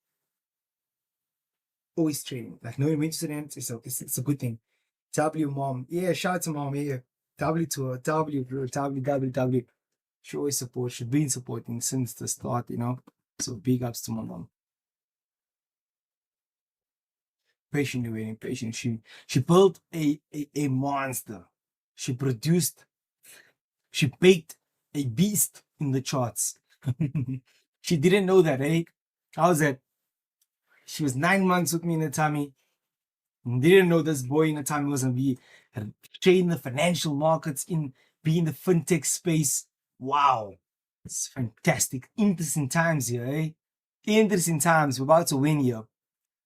training. Like knowing when to certain hands is it's a good thing. W mom. Yeah, shout out to mom here. W to her. W bro. W. She always supports. She's been supporting since the start, you know. So big ups to my mom. Patiently waiting, patient. She built a monster. She baked a beast in the charts. She didn't know that, eh? How's that? She was 9 months with me in the tummy. Didn't know this boy in the tummy was gonna be train the financial markets, be in the fintech space. Wow. It's fantastic. Interesting times here, eh? Interesting times. We're about to win here.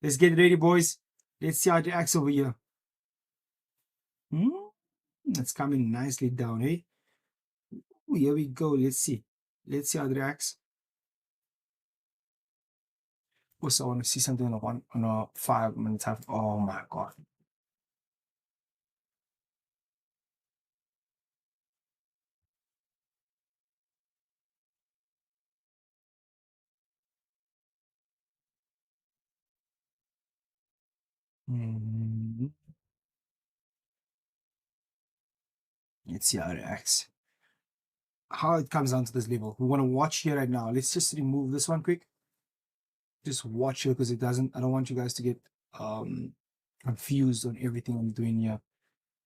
Let's get ready, boys. Let's see how it acts over here. It's coming nicely down, eh? Ooh, here we go. Let's see. Let's see how it reacts. Also, I want to see something on a 5 minute time. Oh my god. Let's see how it reacts. How it comes down to this level. We want to watch here right now. Let's just remove this one quick. Just watch here because I don't want you guys to get confused on everything I'm doing here.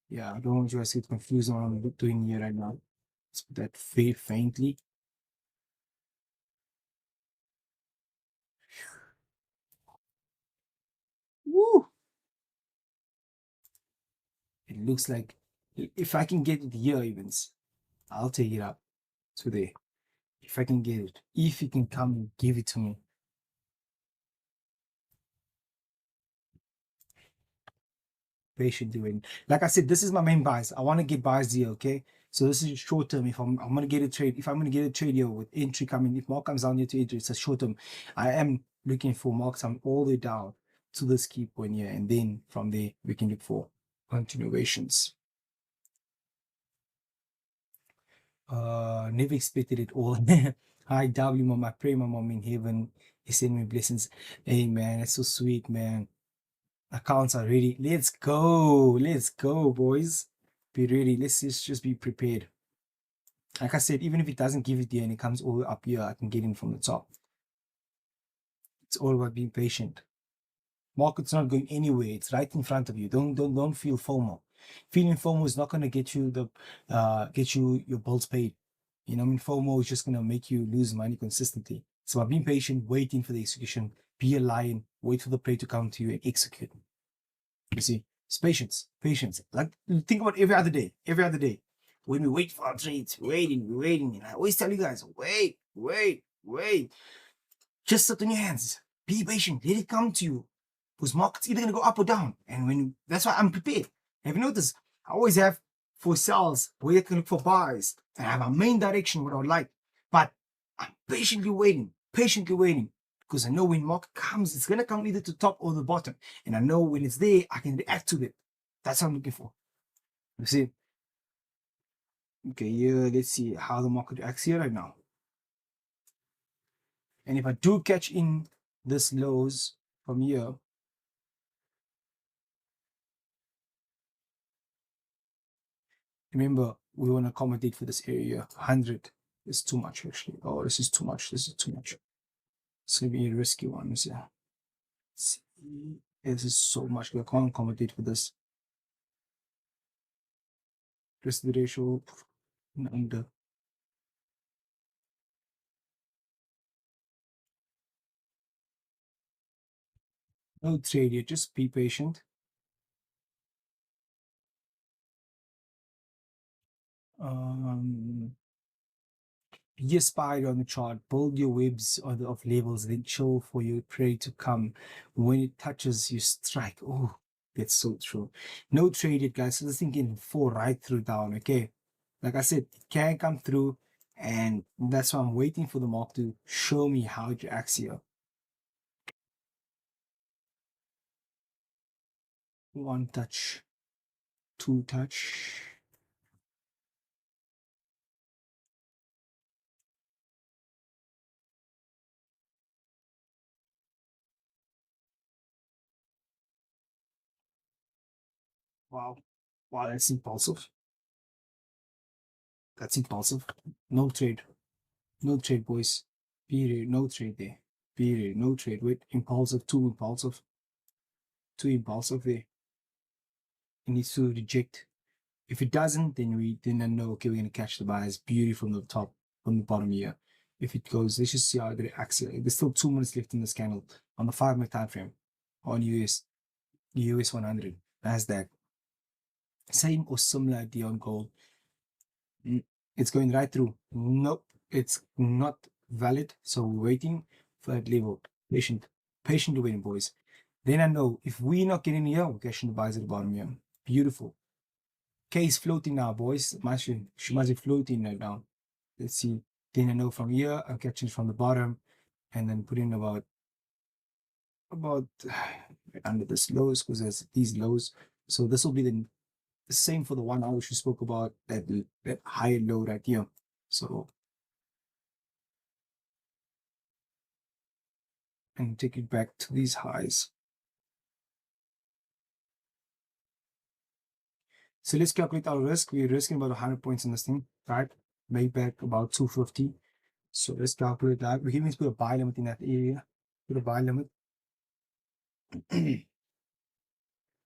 Yeah, I don't want you guys to get confused on what I'm doing here right now. Let's put that very faintly. Woo! It looks like if I can get it here, evens, I'll take it up to there. If I can get it, if you can come and give it to me. Patiently waiting. Like I said, this is my main bias. I want to get buys here, okay? So this is short term. If I'm gonna get a trade, if I'm gonna get a trade here with entry coming, if mark comes down here to entry, it's a short term. I am looking for marks. I'm all the way down to this key point here, and then from there we can look for continuations. Never expected it all. Hi W mom, I pray my mom in heaven is sending me blessings. Hey man, it's so sweet, man. Accounts are ready. Let's go, boys. Be ready. Let's just be prepared. Like I said, even if it doesn't give it there and it comes all the way up here, I can get in from the top. It's all about being patient. Market's not going anywhere. It's right in front of you. Don't feel FOMO. Feeling FOMO is not going to get you your bills paid. You know, I mean, FOMO is just gonna make you lose money consistently. So by being patient, waiting for the execution, be a lion, wait for the play to come to you and execute. You see, it's patience, patience. Like think about every other day, every other day. When we wait for our trades, we're waiting. And I always tell you guys, wait, wait, wait. Just sit on your hands. Be patient. Let it come to you. Because market's either gonna go up or down. And when that's why I'm prepared. Have you noticed? I always have for sells where you can look for buys. And I have a main direction what I would like. But I'm patiently waiting, because I know when market comes, it's gonna come either to top or the bottom. And I know when it's there, I can react to it. That's what I'm looking for. You see? Okay, yeah, let's see how the market acts here right now. And if I do catch in this lows from here, remember we want to accommodate for this area. 100 is too much actually. Oh, this is too much. This is too much. It's gonna be a risky one. Yeah. See, this is so much. I can't accommodate for this. Risk to the ratio under. No trade here, just be patient. Be a spider on the chart, build your webs of levels, then chill for your prey to come. When it touches, you strike. Oh, that's so true. No trade it, guys. So this thing can fall right through down. Okay. Like I said, it can come through, and that's why I'm waiting for the mark to show me how it reacts here. One touch, two touch. Wow. Wow, that's impulsive. That's impulsive. No trade. No trade, boys. Period. No trade there. Period. No trade. Wait, impulsive, too impulsive. Too impulsive there. It needs to reject. If it doesn't, then I know, okay, we're gonna catch the buys. Beauty from the top, from the bottom here. If it goes, let's just see how it reacts. There's still 2 minutes left in this candle on the 5-minute time frame on US 100. Nasdaq. Same or similar idea on gold. It's going right through. Nope, it's not valid. So we're waiting for that level. Patient waiting, boys. Then I know if we're not getting here, we're catching the buys at the bottom here. Beautiful. K is floating now, boys. She must be floating right now. Let's see. Then I know from here, I'm catching from the bottom and then putting about under this lows because there's these lows. So this will be the same for the 1 hour she spoke about, that higher low right here. So and take it back to these highs. So let's calculate our risk. We're risking about 100 points in this thing, right? Make back about 250. So let's calculate that. We can even put a buy limit in that area. Put a buy limit.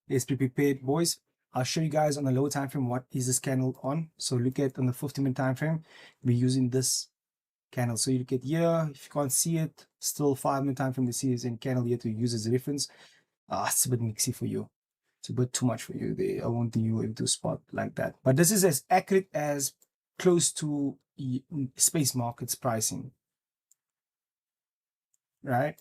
Let's be prepared, boys. I'll show you guys on the lower time frame what is this candle on. So look at on the 50-minute time frame. We're using this candle. So you look at here. If you can't see it, still 5-minute time frame to see this in candle here to use as a reference. It's a bit mixy for you. It's a bit too much for you there. I won't think you were able to spot like that. But this is as accurate as close to space markets pricing. Right?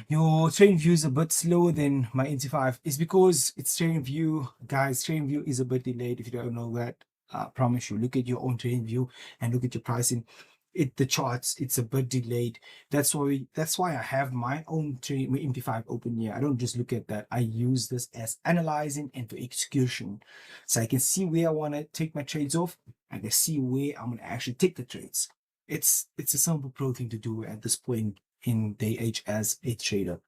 Your trading view is a bit slower than my NT5. It's because it's trading view, guys. Trading view is a bit delayed. If you don't know that, I promise you. Look at your own trading view and look at your pricing. The charts, it's a bit delayed. That's why I have my own trading, my MT5 open here. I don't just look at that. I use this as analyzing and for execution, so I can see where I want to take my trades off. I can see where I'm gonna actually take the trades. It's a simple pro thing to do at this point in day age as a trader.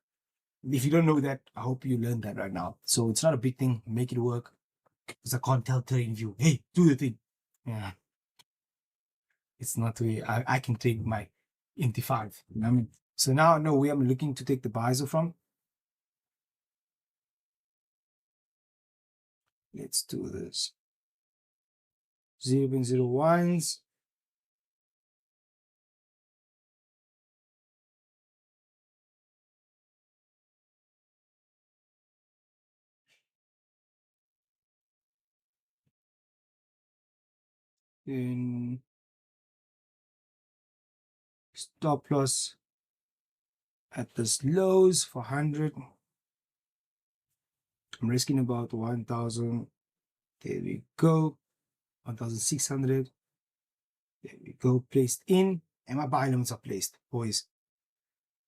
If you don't know that, I hope you learned that right now. So it's not a big thing. Make it work. Because I can't tell trading view, hey, do the thing. Yeah. It's not the way I can take my MT5. You know what I mean? So now I know where I'm looking to take the buys from. Let's do this. 0.01s. in stop loss at this lows for 100. I'm risking about 1,000. There we go. 1,600. There we go. Placed in. And my buy limits are placed, boys.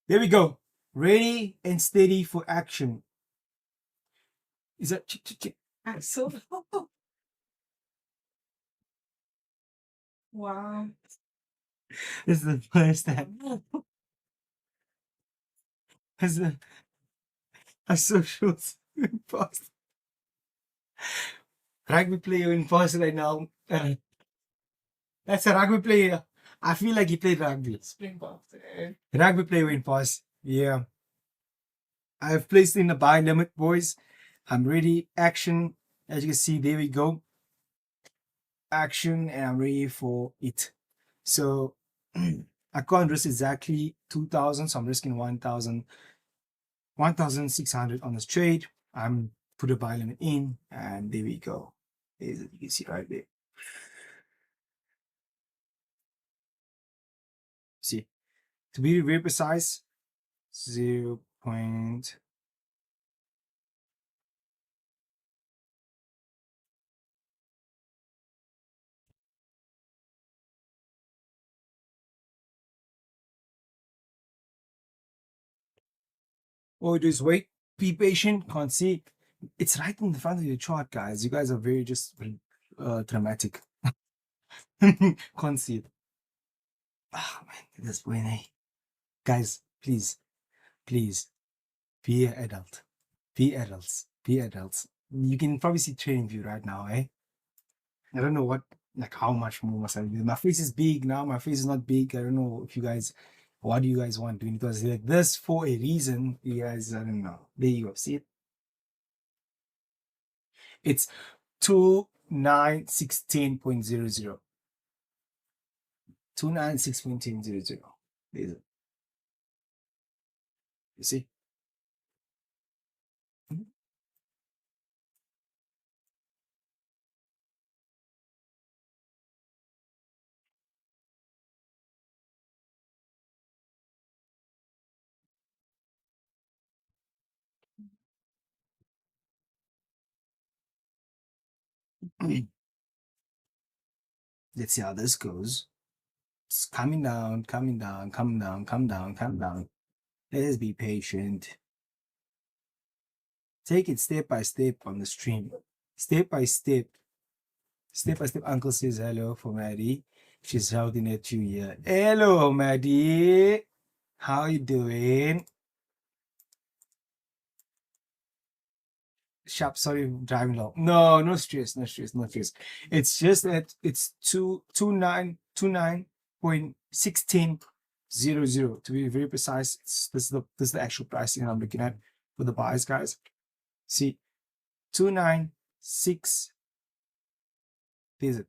There we go. Ready and steady for action. Is that I saw. Wow. this is the first time. I so short. Fast. Rugby player in fast right now. That's a rugby player. I feel like he played rugby. Springbok. Rugby player in fast. Yeah. I've placed in the buy limit, boys. I'm ready. Action. As you can see, there we go. Action, and I'm ready for it. So I can't risk exactly 2,000, so I'm risking 1,000, 1,600 on this trade. I'm put a buy limit in, and there we go. There's it. You can see right there. See, to be very precise, 0. All you do is wait, be patient, can't see. It's right in the front of your chart, guys. You guys are very just dramatic. Can't see it. Ah, man, this way, eh? Guys, please, please, be an adult. Be adults. Be adults. You can probably see trading view right now, eh? I don't know what, like, how much more must I do? My face is big now. My face is not big. I don't know if you guys, what do you guys want? Doing it was like this for a reason. You guys, I don't know. There you go. See it? It's 2916.00. 296.1000. There's it. You see? Let's see how this goes. It's coming down, coming down, come down, come down, come down. Let's be patient. Take it step by step on the stream. Step by step. Step by step. Uncle says hello for Maddie. She's shouting at you here. Hello, Maddie. How you doing? Sharp, sorry, driving low. No, no stress, no stress, no stress. It's just that it's 229.1600 to be very precise. This is the actual pricing I'm looking at for the buys, guys. See, 296. There's it.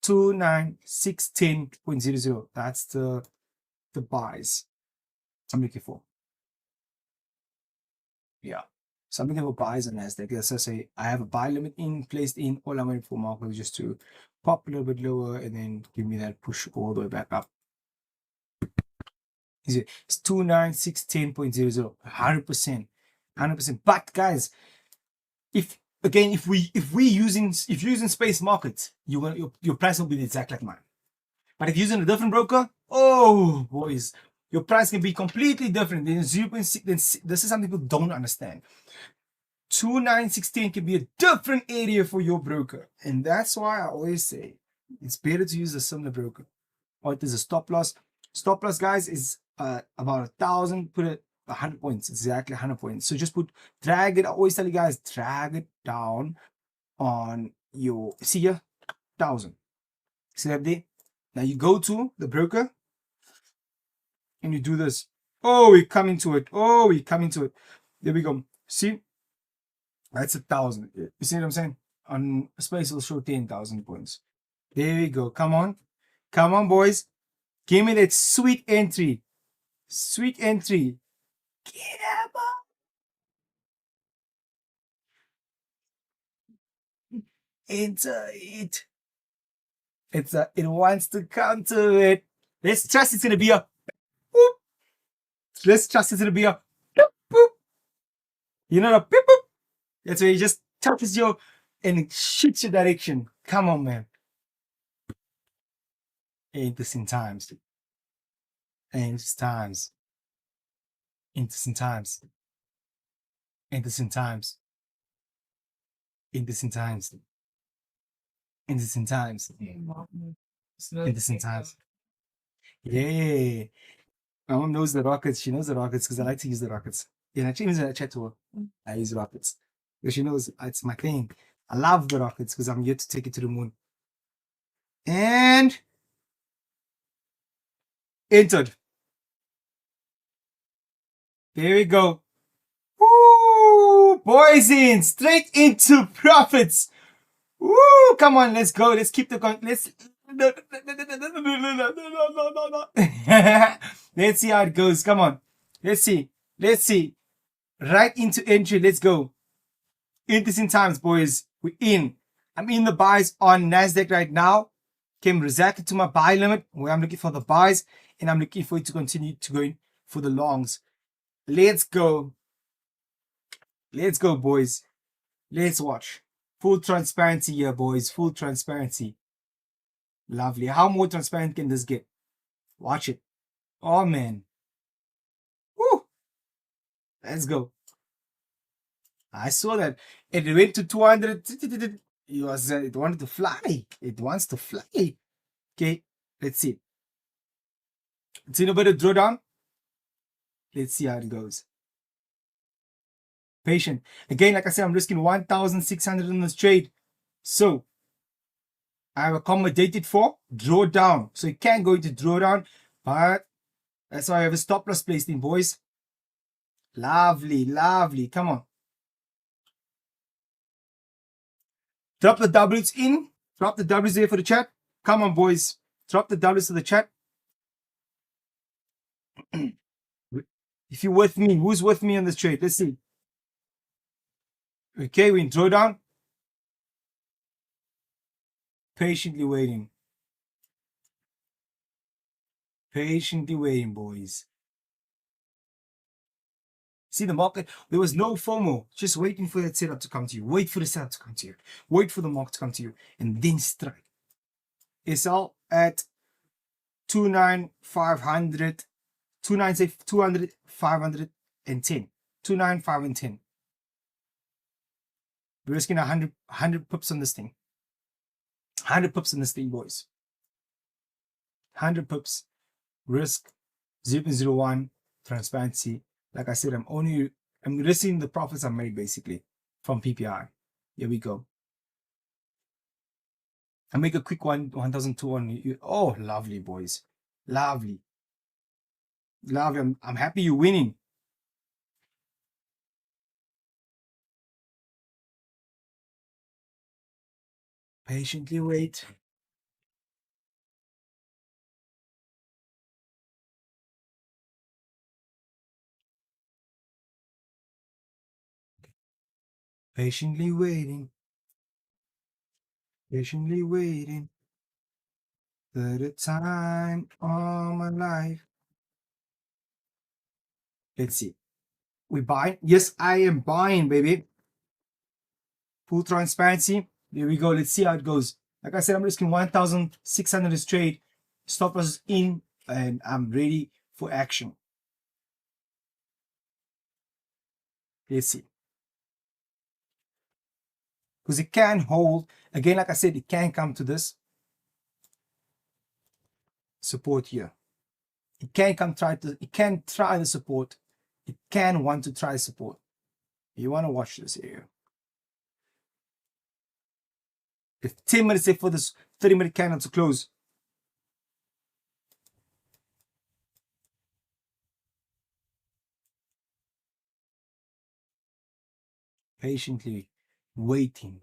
29610.00. That's the buys I'm looking for. Yeah. So I'm looking for buys on Nasdaq. As I say, I have a buy limit placed in. All I'm waiting for market is just to pop a little bit lower and then give me that push all the way back up. It's 29610.00. 100%. 100%. But guys, if you're using space markets, your price will be exact like mine. But if you're using a different broker, oh boys, your price can be completely different. Then 0.6. This is something people don't understand. 29610 can be a different area for your broker, and that's why I always say it's better to use a similar broker. What is a stop loss? Stop loss, guys, is about 1,000. Put it 100 points, exactly 100 points. So just drag it. I always tell you guys, drag it down on your, see here, 1,000. See that there? Now you go to the broker and you do this. Oh, we come into it. Oh, we come into it. There we go. See? That's 1,000. You see what I'm saying? On space, it'll show 10,000 points. There we go. Come on. Come on, boys. Give me that sweet entry. Sweet entry. Get up. Enter it. It wants to counter it. Let's trust it's gonna be a boop. Let's trust it's gonna be a boop, boop. You know the boop, boop. That's where you just touches you and it shoots your direction. Come on, man. Interesting times. Interesting times. Interesting times. Interesting times. Interesting times. Interesting times. Interesting times. Yeah. My mom knows the rockets. She knows the rockets because I like to use the rockets. Yeah, she uses a chat to her. I use rockets. Because she knows it's my thing. I love the rockets because I'm here to take it to the moon. And entered. There we go. Woo! Boys in. Straight into profits. Woo! Come on, let's go. Let's keep the let's let's see how it goes. Come on. Let's see. Let's see. Right into entry. Let's go. Interesting times, boys. We're in. I'm in the buys on Nasdaq right now. Came exactly to my buy limit where I'm looking for the buys, and I'm looking for it to continue to go in for the longs. Let's go. Let's go, boys. Let's watch. Full transparency here, boys. Full transparency. Lovely. How more transparent can this get? Watch it. Oh, man. Woo. Let's go. I saw that. It went to 200. It wanted to fly. It wants to fly. Okay. Let's see. It's in a bit of drawdown. Let's see how it goes. Patient. Again, like I said, I'm risking 1,600 in this trade. So I have accommodated for drawdown. So it can go into drawdown, but that's why I have a stop loss placed in, boys. Lovely, lovely. Come on. Drop the W's in. Drop the W's there for the chat. Come on, boys. Drop the W's to the chat. If you're with me, who's with me on this trade? Let's see. Okay, we're in drawdown. Patiently waiting. Patiently waiting, boys. See the market? There was no FOMO. Just waiting for that setup to come to you. Wait for the setup to come to you. Wait for the market to come to you. And then strike. SL at 29500. 200, 510. 295 and 10. We're risking 100 pips on this thing. 100 pips on this thing, boys. 100 pips. Risk 0.01. Transparency. Like I said, I'm risking the profits I made basically from PPI. Here we go. I make a quick 1,002 on you. Oh, lovely, boys. Lovely. Lovely. I'm happy you're winning. Patiently wait. Patiently waiting. Patiently waiting. For the time of my life. Let's see. We buy? Yes, I am buying, baby. Full transparency. There we go. Let's see how it goes. Like I said, I'm risking 1,600 this trade. Stop loss in, and I'm ready for action. Let's see. Because it can hold. Again, like I said, it can come to this support here. It can try the support. It can want to try support. You want to watch this area. If 10 minutes left for this 30-minute candle to close. Patiently waiting.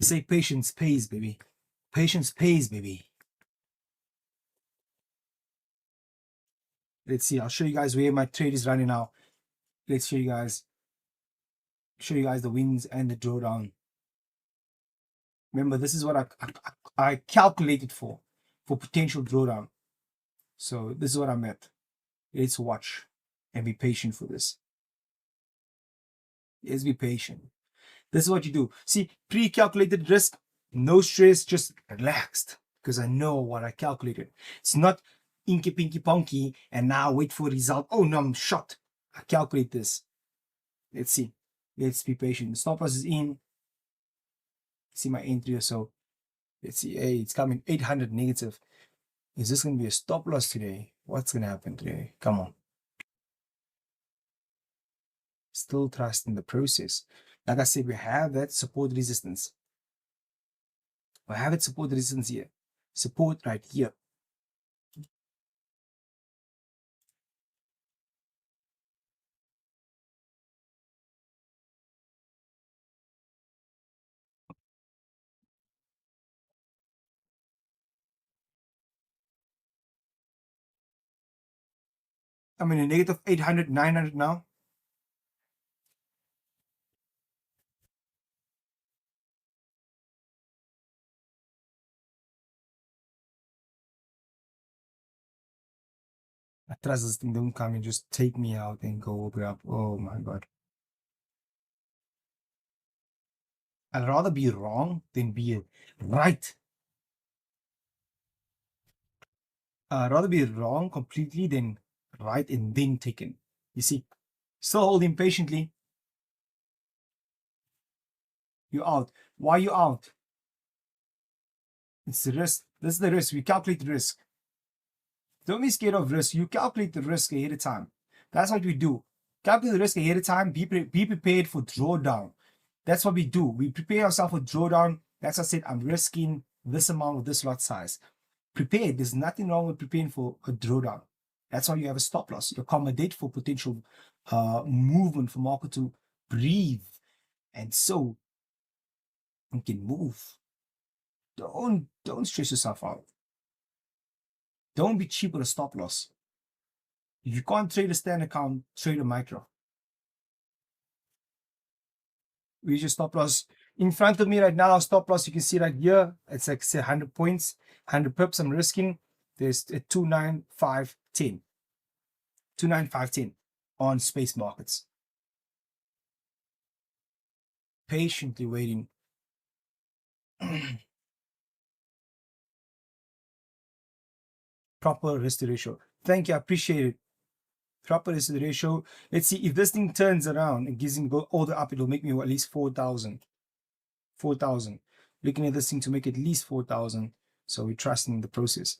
Say patience pays, baby. Patience pays, baby. Let's see. I'll show you guys where my trade is running now. Let's show you guys. Show you guys the wins and the drawdown. Remember, this is what I I calculated for potential drawdown. So this is what I'm at. Let's watch and be patient for this. Let's be patient. This is what you do. See, pre-calculated risk, no stress, just relaxed because I know what I calculated. It's not inky pinky ponky and now wait for a result. Oh no, I'm shot. I calculate this. Let's see. Let's be patient. The stop loss is in. See my entry or so. Let's see. Hey, it's coming 800 negative. Is this going to be a stop loss today? What's going to happen today? Come on. Still trust in the process. Like I said, we have that support resistance. We have it support resistance here. Support right here. I'm in a negative 800, 900 now. I trust this thing don't come and just take me out and go up. Oh my God. I'd rather be wrong than be right. I'd rather be wrong completely than right and then taken. You see, still holding patiently. You're out. Why are you out? It's the risk. This is the risk. We calculate the risk. Don't be scared of risk. You calculate the risk ahead of time. That's what we do. Calculate the risk ahead of time. Be prepared for drawdown. That's what we do. We prepare ourselves for drawdown. That's what I said. I'm risking this amount with this lot size. Prepared. There's nothing wrong with preparing for a drawdown. That's why you have a stop loss. You accommodate for potential movement for market to breathe. And so you can move. Don't stress yourself out. Don't be cheap with a stop loss. If you can't trade a stand account, trade a micro. We just stop loss. In front of me right now, stop loss, you can see right here, it's like say 100 points, 100 pips I'm risking. There's a 29510. 29510 on space markets. Patiently waiting. Proper risk to ratio. Thank you, I appreciate it. Proper risk to ratio. Let's see if this thing turns around and gives me go all the up, it'll make me at least 4,000. 4,000. Looking at this thing to make at least 4,000. So we're trusting the process.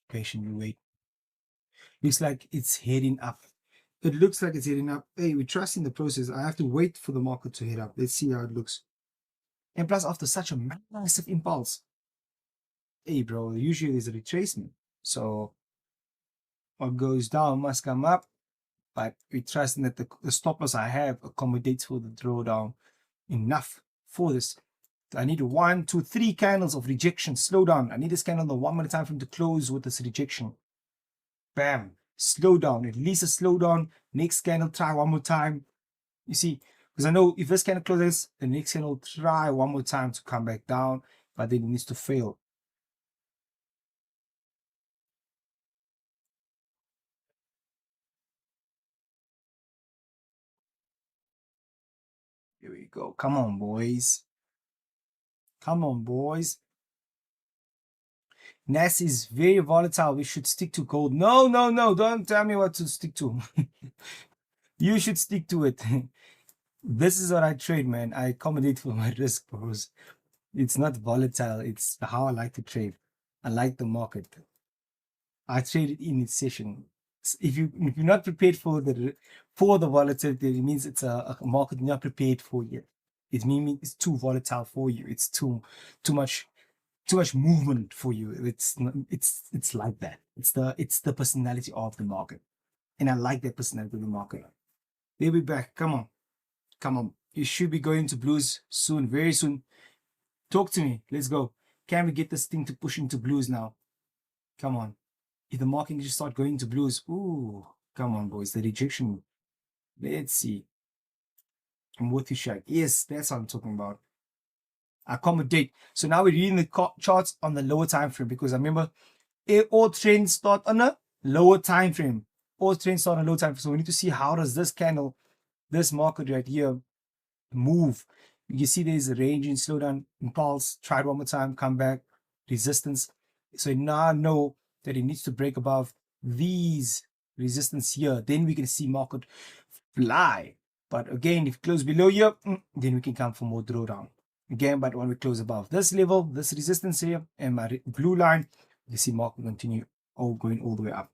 Patiently wait. Looks like it's heading up. It looks like it's heading up. Hey, we're trusting the process. I have to wait for the market to head up. Let's see how it looks. And plus, after such a massive impulse, hey, bro, usually there's a retracement. So what goes down must come up. But we're trusting that the stop loss I have accommodates for the drawdown enough for this. I need 1, 2, 3 candles of rejection. Slow down. I need this candle on the 1 minute time frame to close with this rejection. Bam. Slow down. At least a slow down. Next candle, try one more time. You see, because I know if this candle closes, the next candle try one more time to come back down, but then it needs to fail. Here we go. Come on, boys. Come on, boys. NAS is very volatile. We should stick to gold. No, no, no. Don't tell me what to stick to. You should stick to it. This is what I trade, man. I accommodate for my risk, bros. It's not volatile. It's how I like to trade. I like the market. I trade it in its session. If you're not prepared for the volatility, it means it's a market you're not prepared for yet. It means it's too volatile for you. It's too much movement for you. It's like that. It's the personality of the market, and I like that personality of the market. They'll be back. Come on, come on. You should be going to blues soon, very soon. Talk to me. Let's go. Can we get this thing to push into blues now? Come on. If the market can just start going to blues, ooh, come on, boys. The rejection. Let's see. I'm with you, Shaq. Yes, that's what I'm talking about. Accommodate. So now we're reading the charts on the lower time frame because I remember all trends start on a lower time frame. All trends start on a low time frame. So we need to see how does this candle, this market right here, move. You see there's a range in slowdown, impulse, try it one more time, come back, resistance. So now I know that it needs to break above these resistance here. Then we can see market fly. But again, if it close below here, then we can come for more drawdown. Again, but when we close above this level, this resistance here, and my blue line, you see market continue going all the way up.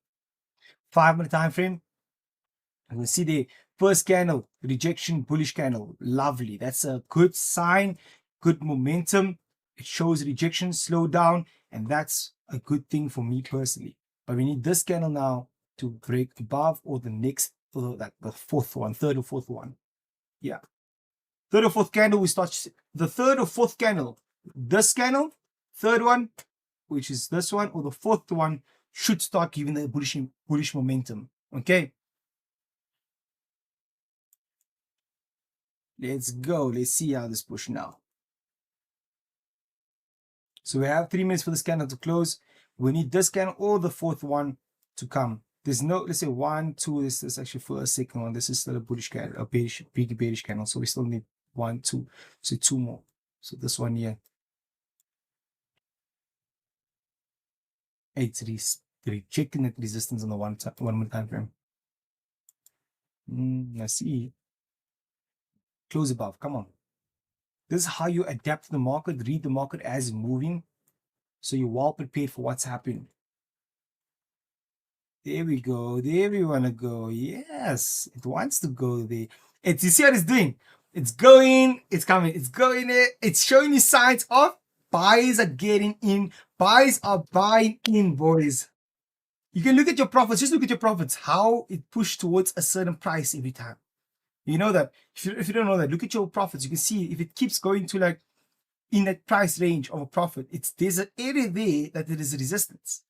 5 minute time frame. You can see the first candle, rejection, bullish candle. Lovely. That's a good sign, good momentum. It shows rejection, slow down, and that's a good thing for me personally. But we need this candle now to break above or the next, like the fourth one, third or fourth one. Yeah. Third or fourth candle, we start the third or fourth candle. This candle, third one, which is this one, or the fourth one, should start giving the bullish momentum. Okay. Let's go. Let's see how this push now. So we have 3 minutes for this candle to close. We need this candle or the fourth one to come. There's no, let's say 1, 2. This is actually for a second one. This is still a bullish candle, a bearish, big bearish candle. So we still need 1, 2. So 2 more. So this one here. It's rejecting that resistance on the 1 minute time frame. Let's see. Close above. Come on. This is how you adapt to the market, read the market as moving, so you're well prepared for what's happening. There we go. There we want to go. Yes, it wants to go there. You see what it's doing? It's going, it's coming, it's going there. It's showing you signs of buyers are getting in. Buyers are buying in, boys. You can look at your profits. Just look at your profits, how it pushed towards a certain price every time. You know that. If you don't know that, look at your profits. You can see if it keeps going to like in that price range of a profit, there's an area there that there is a resistance.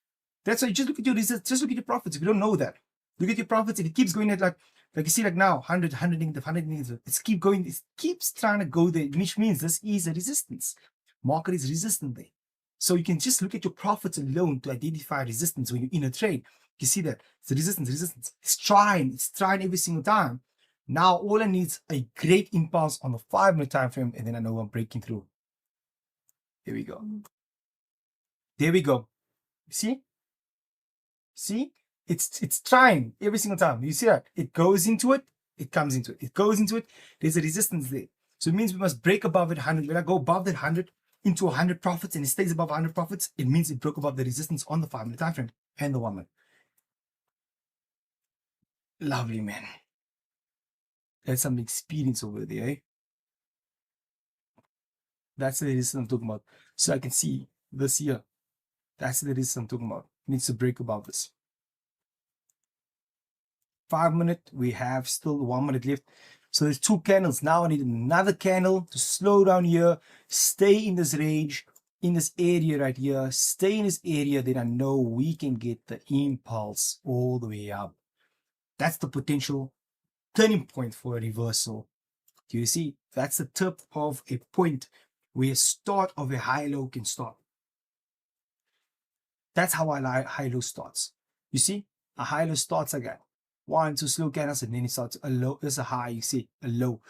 That's why you just look at your resistance. Just look at your profits. If you don't know that, look at your profits. If it keeps going at like you see like now 100 negative, 100 negative, it's keep going. It keeps trying to go there, which means this is a resistance. Market is resistant there. So you can just look at your profits alone to identify resistance when you're in a trade. You see that it's resistance. It's trying every single time. Now all I need is a great impulse on the 5 minute time frame, and then I know I'm breaking through. There we go. There we go. See? See? It's trying every single time. You see that? It goes into it, it comes into it. It goes into it. There's a resistance there. So it means we must break above it 100. When I go above that 100 into 100 profits and it stays above 100 profits, it means it broke above the resistance on the 5 minute time frame and the 1 minute. Lovely, man. That's some experience over there, eh? That's the resistance I'm talking about. So I can see this here. That's the resistance I'm talking about. It needs to break above this. 5 minute, we have still 1 minute left. So there's 2 candles. Now I need another candle to slow down here, stay in this range, in this area right here, stay in this area. Then I know we can get the impulse all the way up. That's the potential turning point for a reversal. Do you see? That's the tip of a point where a start of a high-low can start. That's how I like high-low starts. You see? A high-low starts again. 1, 2 slow candles, and then it starts a low. There's a high, you see, a low.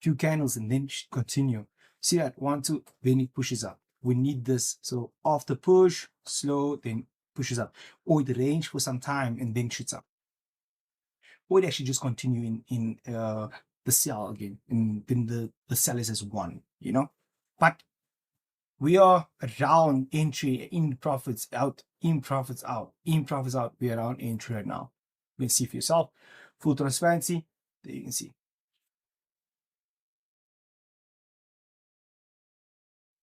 Few candles, and then continue. See that? 1, 2, then it pushes up. We need this. So after push, slow, then pushes up. Or it range for some time and then shoots up. Or it actually just continue in the sell again. And then the sell is as 1, you know? But we are around entry, in profits out, in profits out, in profits out. We are around entry right now. You can see for yourself. Full transparency. There you can see.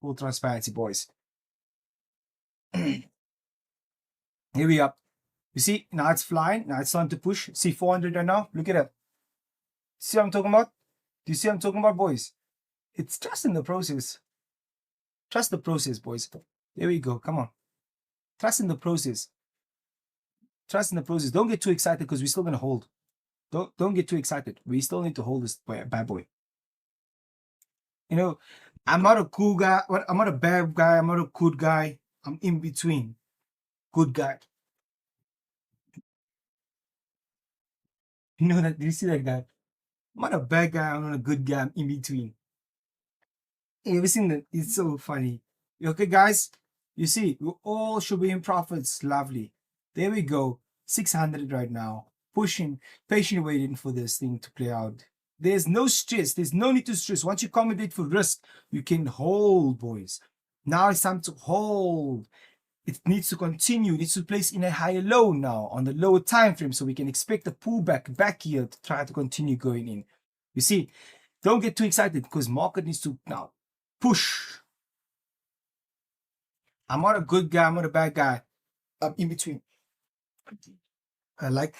Full transparency, boys. Here we are. You see, now it's flying. Now it's time to push. See 400 right now. Look at that. See what I'm talking about? Do you see what I'm talking about, boys? It's just in the process. Trust the process, boys. There we go. Come on. Trust in the process. Trust in the process. Don't get too excited because we're still going to hold. Don't get too excited. We still need to hold this bad boy. You know, I'm not a cool guy. I'm not a bad guy. I'm not a good guy. I'm in between. Good guy. You know that? Do you see that guy? I'm not a bad guy. I'm not a good guy. I'm in between. You ever seen that? It's so funny. Okay, guys. You see, we all should be in profits. Lovely. There we go. 600 right now. Pushing, patiently waiting for this thing to play out. There's no stress. There's no need to stress. Once you accommodate for risk, you can hold, boys. Now it's time to hold. It needs to continue. It needs to place in a higher low now on the lower time frame, so we can expect a pullback back here to try to continue going in. You see, don't get too excited because market needs to now push. I'm not a good guy. I'm not a bad guy. I'm in between. I like.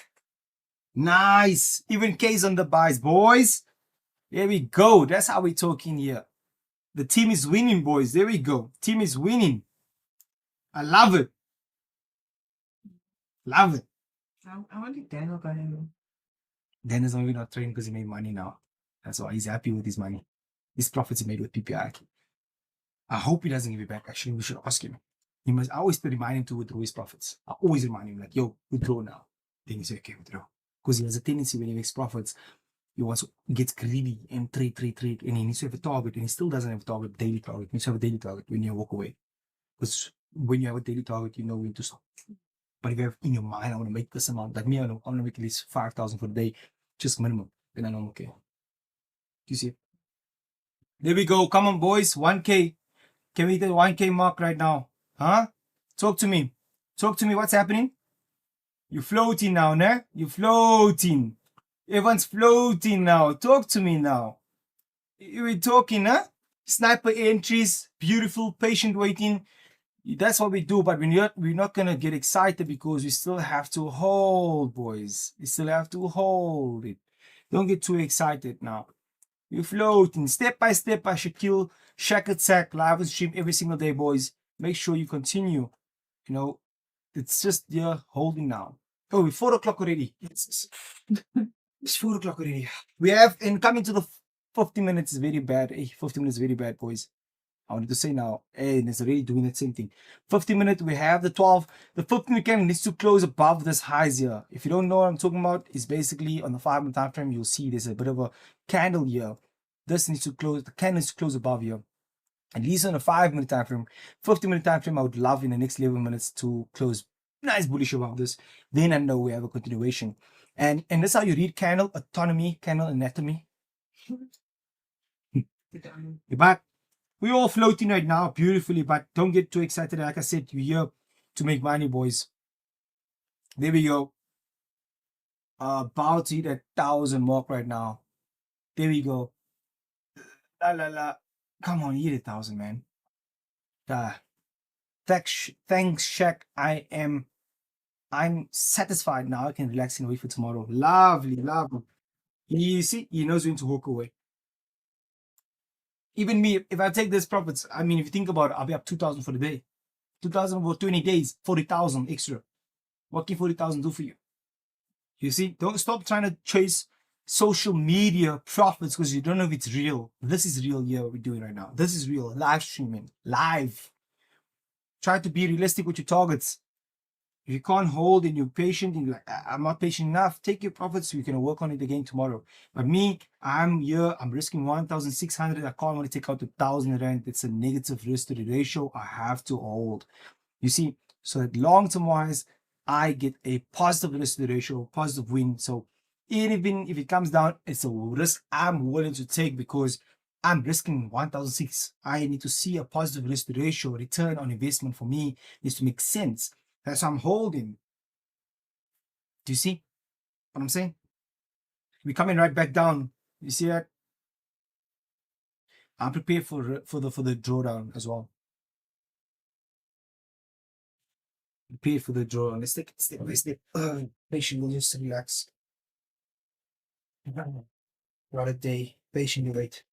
Nice. Even K's on the buys, boys. There we go. That's how we're talking here. The team is winning, boys. There we go. Team is winning. I love it. Love it. I wonder if Daniel got him. Dennis maybe not trading because he made money now. That's why he's happy with his money. His profits he made with PPI. I hope he doesn't give it back. Actually, we should ask him. He must. I always remind him to withdraw his profits. I always remind him like, yo, withdraw now. Then he says, okay, withdraw. Because he has a tendency when he makes profits, he wants to get greedy and trade, and he needs to have a target, and he still doesn't have a target, daily target. He needs to have a daily target when you walk away. Because when you have a daily target, you know when to stop. But if you have in your mind, I want to make this amount, like me, I want to make at least 5,000 for the day, just minimum, then I know I'm okay. Do you see it? There we go. Come on, boys. 1K. Can we hit the 1K mark right now? Huh? Talk to me. Talk to me. What's happening? You're floating now, ne? You're floating. Everyone's floating now. Talk to me now. We're talking, huh? Sniper entries. Beautiful. Patient waiting. That's what we do, but we're not gonna get excited because we still have to hold, boys. We still have to hold it. Don't get too excited now. You're floating step by step by Shaquel, live on stream every single day, boys. Make sure you continue. You know, it's just holding now. Oh, it's 4 o'clock already. It's 4 o'clock already. We have, and coming to the 50 minutes is very bad. 50 minutes is very bad, boys. I wanted to say now, and it's already doing the same thing. 50 minutes, we have the 12. The 15 candle needs to close above this highs here. If you don't know what I'm talking about, it's basically on the 5-minute time frame, you'll see there's a bit of a candle here. This needs to close, the candle needs to close above here. At least on a 5-minute time frame. 50-minute time frame, I would love in the next 11 minutes to close nice bullish above this. Then I know we have a continuation. And that's how you read candle autonomy, candle anatomy. But we're all floating right now beautifully, but don't get too excited. Like I said, you're here to make money, boys. There we go. About to hit 1,000 mark right now. There we go. La la la. Come on, hit 1,000, man. Thanks, Shaq. I'm satisfied now. I can relax and wait for tomorrow. Lovely, lovely. You see, he knows when to walk away. Even me, if I take this profits, I mean, if you think about it, I'll be up 2,000 for the day. 2,000 for 20 days, 40,000 extra. What can 40,000 do for you? You see, don't stop trying to chase social media profits because you don't know if it's real. This is real here, what we're doing right now. This is real, live streaming, live. Try to be realistic with your targets. If you can't hold and you're patient and you're like, I'm not patient enough, take your profits so you can work on it again tomorrow. But me, I'm here, I'm risking 1,600. I can't want to take out 1,000 rand. It's a negative risk to the ratio. I have to hold. You see, so that long-term wise, I get a positive risk to the ratio, positive win. So even if it comes down, it's a risk I'm willing to take because I'm risking 1,006. I need to see a positive risk to the ratio. Return on investment for me needs to make sense. That's what I'm holding. Do you see what I'm saying? We're coming right back down. You see that? I'm prepared for the drawdown as well. Prepared for the drawdown. Let's take it step by step. Patient will just relax. What a day. Patiently wait.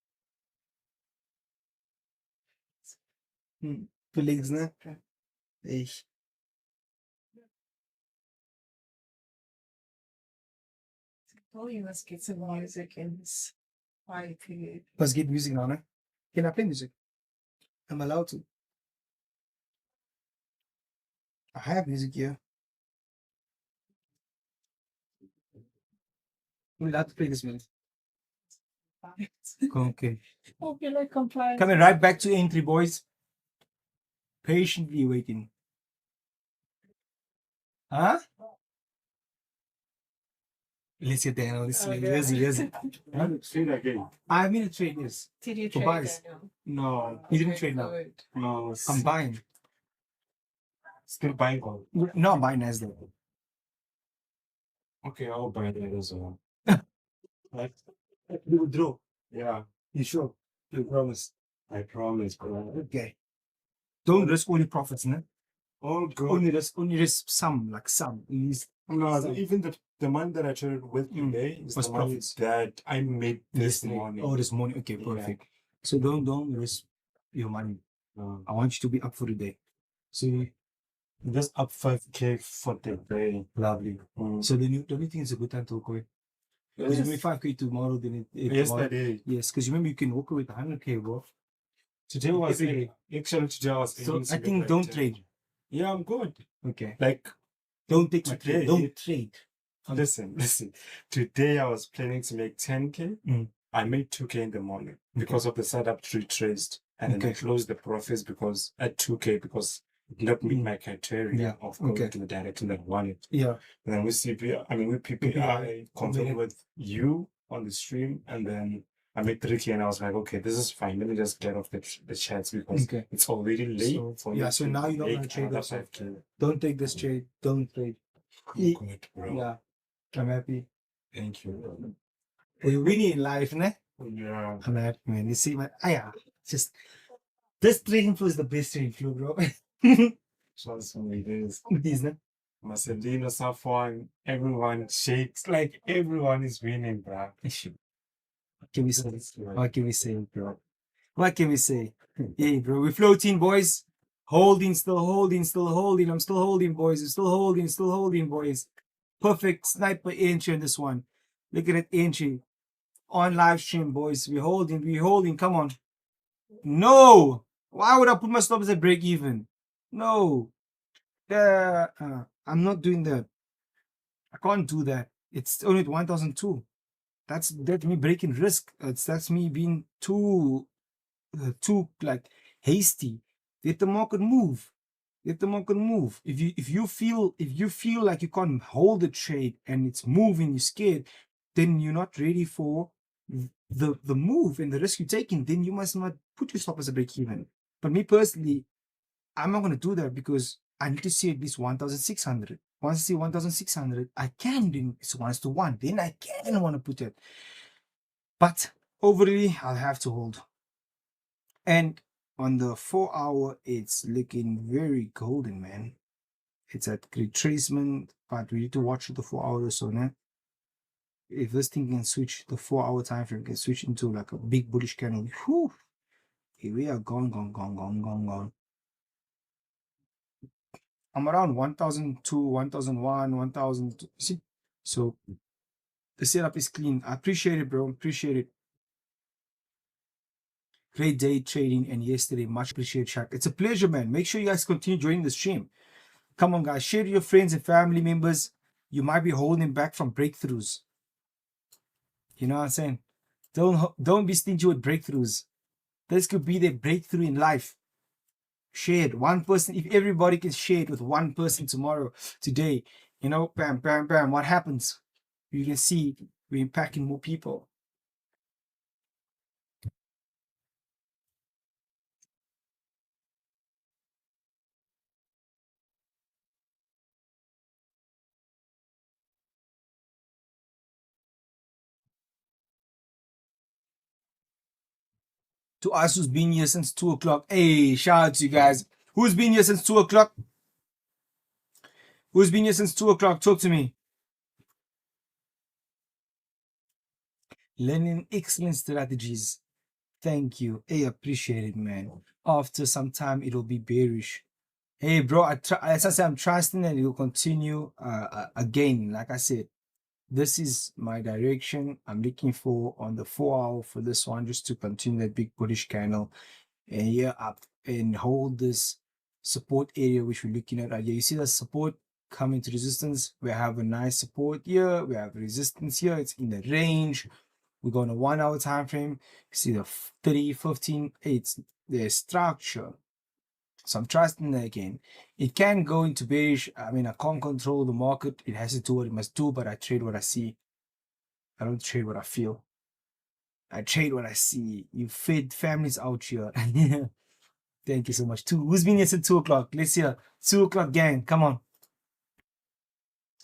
Legs, né? Hey. Oh, you must get some music in this quiet period. Let's get music on, eh? Can I play music? I'm allowed to. I have music here. I'm allowed to play this music. Okay. Hope you like compliance. Coming right back to entry, boys. Patiently waiting. Huh? Let's get there. Let's see. Trade again. I'm in a trade this. Did you For trade, buys. Daniel? No, You didn't Okay, trade now. good. no. I'm buying. Still buying gold. No, I'm buying Nasdaq. Okay, I'll buy that as well. Like, You withdraw. yeah, You sure? You promise. I promise, bro. Okay. Don't risk all your profits, no? Oh god. Only risk some, like some. At least. No, some. even the money that I traded with today is Was the money profits. that I made this Yesterday. morning. Oh, this morning. Okay, Yeah. perfect. So don't risk your money. I want you to be up for the day. So Just up 5K for the day. lovely. Mm. So the only thing is a good time to walk away. Because you make 5K tomorrow, then tomorrow. Yesterday. Yes, because remember you can walk away with 100K, bro. Today was Every actually today I was So aiming to I get think like don't 10. trade. Yeah, I'm good. Okay. Like, Don't take to Today- trade. Don't trade. listen. Today I was planning to make 10K. Mm. I made 2K in the morning because of the setup tree traced. And then I Okay. closed the profits because at 2K because it did not meet my criteria Yeah. of going Okay. to the direction that I wanted. Yeah. And then with with PPI, PPI, confirmed minute. with you on the stream, and then I made 3K, and I was like, okay, this is fine. Let me just get off the chats because Okay. it's already late So, for yeah, me. so to now you're not make gonna trade another also. 5K. Don't take this trade. Don't trade. I'm good, bro. Yeah. I'm happy. Thank you. We're winning in life, ne? Yeah. I'm happy, man. You see, man. Yeah. Just this trading flow is the best trading flow, bro. Trust me, it is. It is, ne? Marcelino, Safwan, everyone shakes. Like, everyone is winning, bro. What can we say? What can we say, bro? What can we say? Yeah, bro. We're floating, boys. Holding, still holding, still holding. I'm still holding, boys. I'm still holding, boys. Perfect sniper entry on this one. Look at that entry. On live stream, boys. We're holding. Come on. No! Why would I put my stop as a break even? No. I'm not doing that. I can't do that. It's only at 1002. That's me breaking risk. That's me being too like hasty. Let the market move. Let the market move. If you feel like you can't hold the trade and it's moving, you're scared, then you're not ready for the move and the risk you're taking. Then you must not put your stop as a break even. But me personally, I'm not gonna do that because I need to see at least 1,600. Once I see 1,600, I can do it's 1:1. Then I can want to put it. But overly, I'll have to hold. And on the 4-hour, it's looking very golden, man. It's at retracement, but we need to watch the 4-hour or so, now. If this thing can switch, the 4-hour time frame can switch into like a big bullish candle. Whew, here we are gone. I'm around 1,002, 1,001, 1,000. See? So the setup is clean. I appreciate it, bro. Appreciate it. Great day trading and yesterday. Much appreciated, Shaq. It's a pleasure, man. Make sure you guys continue joining the stream. Come on, guys. Share to your friends and family members. You might be holding back from breakthroughs. You know what I'm saying? Don't be stingy with breakthroughs. This could be their breakthrough in life. Share it. One person, if everybody can share it with one person today, you know, bam, bam, bam. What happens? You can see we're impacting more people. To us who's been here since 2 o'clock. Hey, shout out to you guys. Who's been here since 2 o'clock? Who's been here since 2 o'clock? Talk to me. Learning excellent strategies. Thank you. Hey, appreciate it, man. After some time, it'll be bearish. Hey, bro, as I said, I'm trusting that it will continue again. Like I said, this is my direction. I'm looking for on the 4 hour for this one, just to continue that big bullish candle and here up and hold this support area which we're looking at right here. You see the support coming to resistance. We have a nice support here, we have resistance here, it's in the range. We go on a 1 hour time frame. You see the 30, 15, 8, the structure. So I'm trusting that again. It can go into bearish. I mean, I can't control the market. It has to do what it must do, but I trade what I see. I don't trade what I feel. I trade what I see. You fed families out here. Thank you so much. Who's been here since 2 o'clock? Let's hear. 2 o'clock gang. Come on.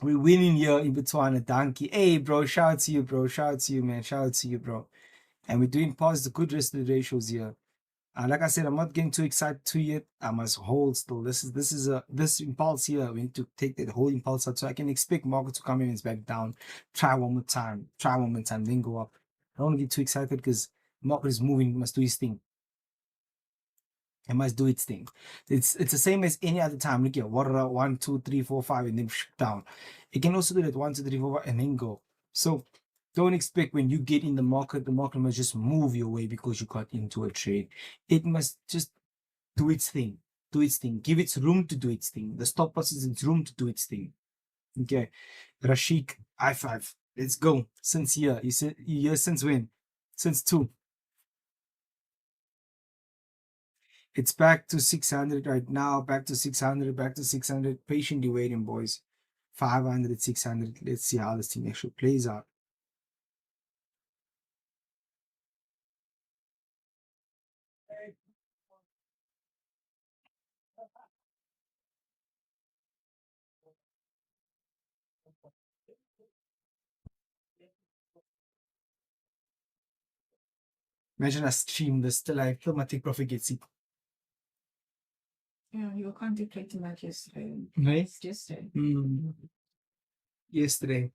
We're winning here in Botswana. Donkey. Hey, bro. Shout out to you, bro. Shout out to you, man. Shout out to you, bro. And we're doing positive, good risk to ratios here. Like I said, I'm not getting too excited too yet. I must hold still. This impulse here. We need to take that whole impulse out, so I can expect market to come in and back down. Try one more time, then go up. I don't want to get too excited because market is moving. It must do its thing. It must do its thing. It's the same as any other time. Look here, water 1, 2, 3, 4, 5, and then down. It can also do that 1, 2, 3, 4, 5, and then go. So don't expect when you get in the market must just move your way because you got into a trade. It must just do its thing. Do its thing. Give it room to do its thing. The stop loss is its room to do its thing. Okay. Rashik, I5. Let's go. Since here. You said here since when? Since 2. It's back to 600 right now. Back to 600. Back to 600. Patiently waiting, boys. 500, 600. Let's see how this thing actually plays out. Imagine I stream this till I feel my take profit gets it. Yeah, you were contemplating that yesterday. Right? Yesterday. Yesterday.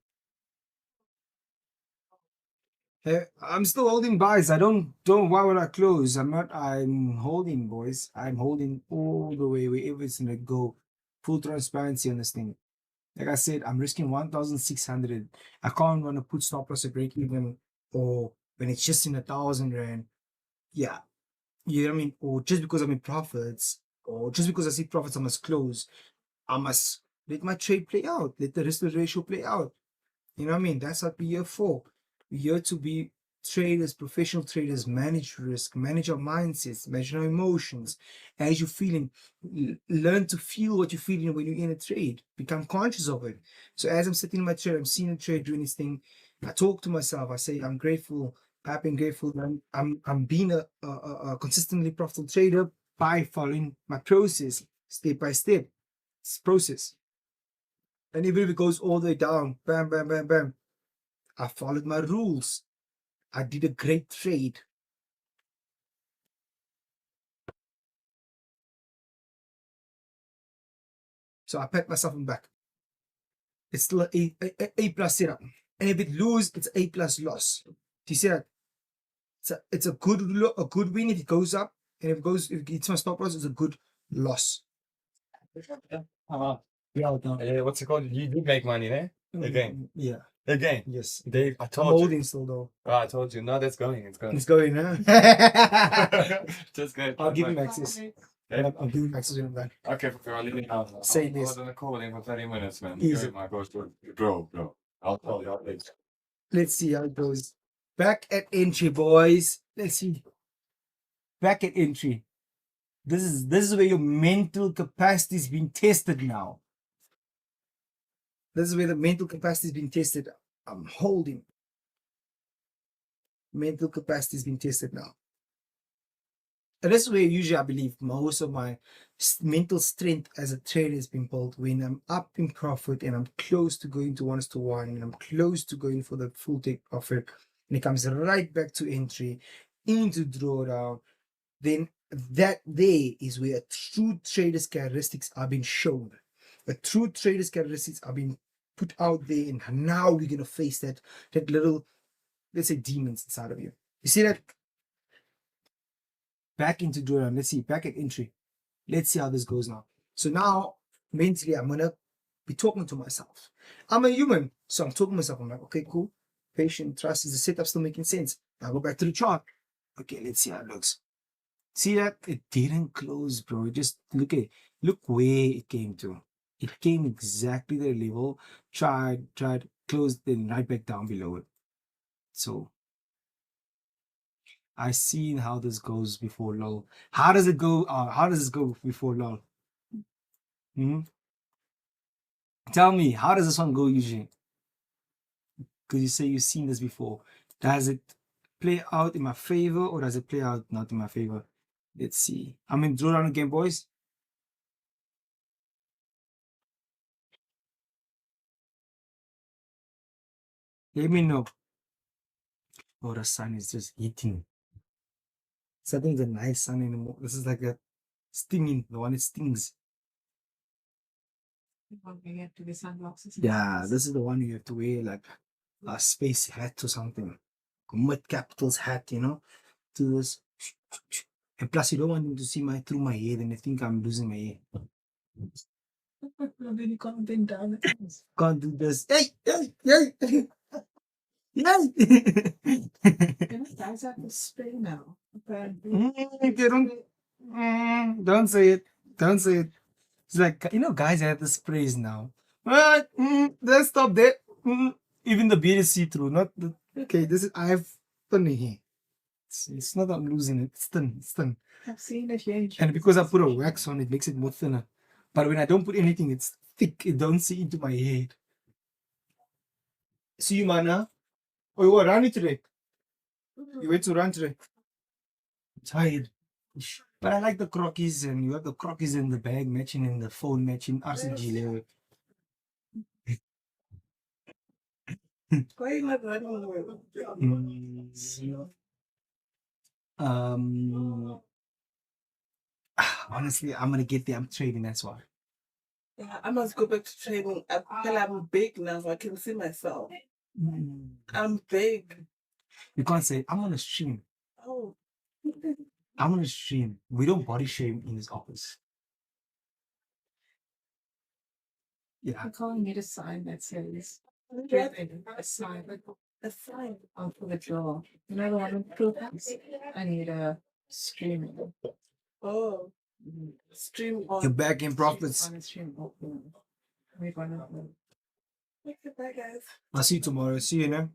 I'm still holding buys. I don't why would I close? I'm holding, boys. I'm holding all the way wherever it's gonna go. Full transparency on this thing. Like I said, I'm risking 1,600. I can't want to put stop loss at break even, or when it's just in 1,000 rand. Yeah. You know what I mean? Or just because I'm in profits, or just because I see profits, I must close. I must let my trade play out. Let the risk to ratio play out. You know what I mean? That's what we're here for. We're here to be traders, professional traders, manage risk, manage our mindsets, manage our emotions. As you're feeling, learn to feel what you're feeling when you're in a trade. Become conscious of it. So as I'm sitting in my trade, I'm seeing a trade doing this thing. I talk to myself. I say, I'm grateful, happy and grateful. I'm being a consistently profitable trader by following my process, step by step. It's process. And even if it goes all the way down, bam, bam, bam, bam, I followed my rules. I did a great trade. So I pat myself on the back. It's still a plus setup. And if it lose, it's A plus loss. Do you see that? It's a good win if it goes up. And if it's my stop loss, it's a good loss. What's it called? You do make money, eh? Again. Yeah. Again. Yes. Dave, I I'm told you. holding still though. Oh, I told you. No, that's going. It's going. It's going, huh? Just good. I'll give him access. Okay. I'll give him access in the back. Okay, I'll leave it now. Say I this. was on a call in for 30 minutes, man. Easy. My gosh, bro. I'll tell you later. Let's see how it goes. Back at entry, boys. Let's see. Back at entry. This is where your mental capacity is being tested now. This is where the mental capacity is being tested. I'm holding. Mental capacity is being tested now. And this is where usually I believe most of my mental strength as a trader has been built, when I'm up in profit and I'm close to going to 1:1 and I'm close to going for the full take profit, and it comes right back to entry into drawdown. Then that there is where a true trader's characteristics are being shown. A true trader's characteristics are being put out there, and now we're gonna face that little, let's say, demons inside of you. You see that? Back into drawdown. Let's see. Back at entry. Let's see how this goes now. So now mentally, I'm gonna be talking to myself. I'm a human, so I'm talking to myself. I'm like, okay, cool. Patient, trust. Is the setup still making sense? I go back to the chart. Okay, let's see how it looks. See that? It didn't close, bro. Just look where it came to. It came exactly the level. Tried, closed, then right back down below it. So I seen how this goes before lol. How does it go? How does this go before lol? Hmm? Tell me, how does this one go usually? Because you say you've seen this before. Does it play out in my favor or does it play out not in my favor? Let's see. I'm in drawdown again, boys. Let me know. Oh, the sun is just hitting. So I think it's a nice sun anymore. This is like a stinging, the one that stings. You have to wear sunglasses. Yeah, this is the one you have to wear like a space hat or something. Comit Capital's hat, you know, to this. And plus, you don't want them to see through my hair, and they think I'm losing my hair. Then you can't bend down. Can't do this. Hey, hey, hey, hey. Guys have to spray now. Apparently. Don't say it. Don't say it. It's like, you know, guys have the sprays now. Let's stop there. Even the beard is see-through. Not the, okay, this is, I have thin hair. It's not that I'm losing it. It's thin. It's thin. I've seen it here. And because I put a wax on, it makes it more thinner. But when I don't put anything, it's thick. It don't see into my head. See you, mana. Oh, you were running today. You went to run today. I'm tired. But I like the crockies, and you have the crockies in the bag matching and the phone matching RCG level. Why are you not running away? Honestly, I'm gonna get there. I'm trading. That's why. Yeah, I must go back to training. I feel I'm big now. I can see myself. I'm big. You can't say I'm on a stream. Oh. I'm on a stream. We don't body shame in this office. Yeah. I'm calling it a sign that says a sign. A sign. For the draw. You know the one with proof? I need a stream. Oh. Stream on. You're back in profits. On a stream open. We're gonna. Okay, bye guys. I'll see you tomorrow. See you now.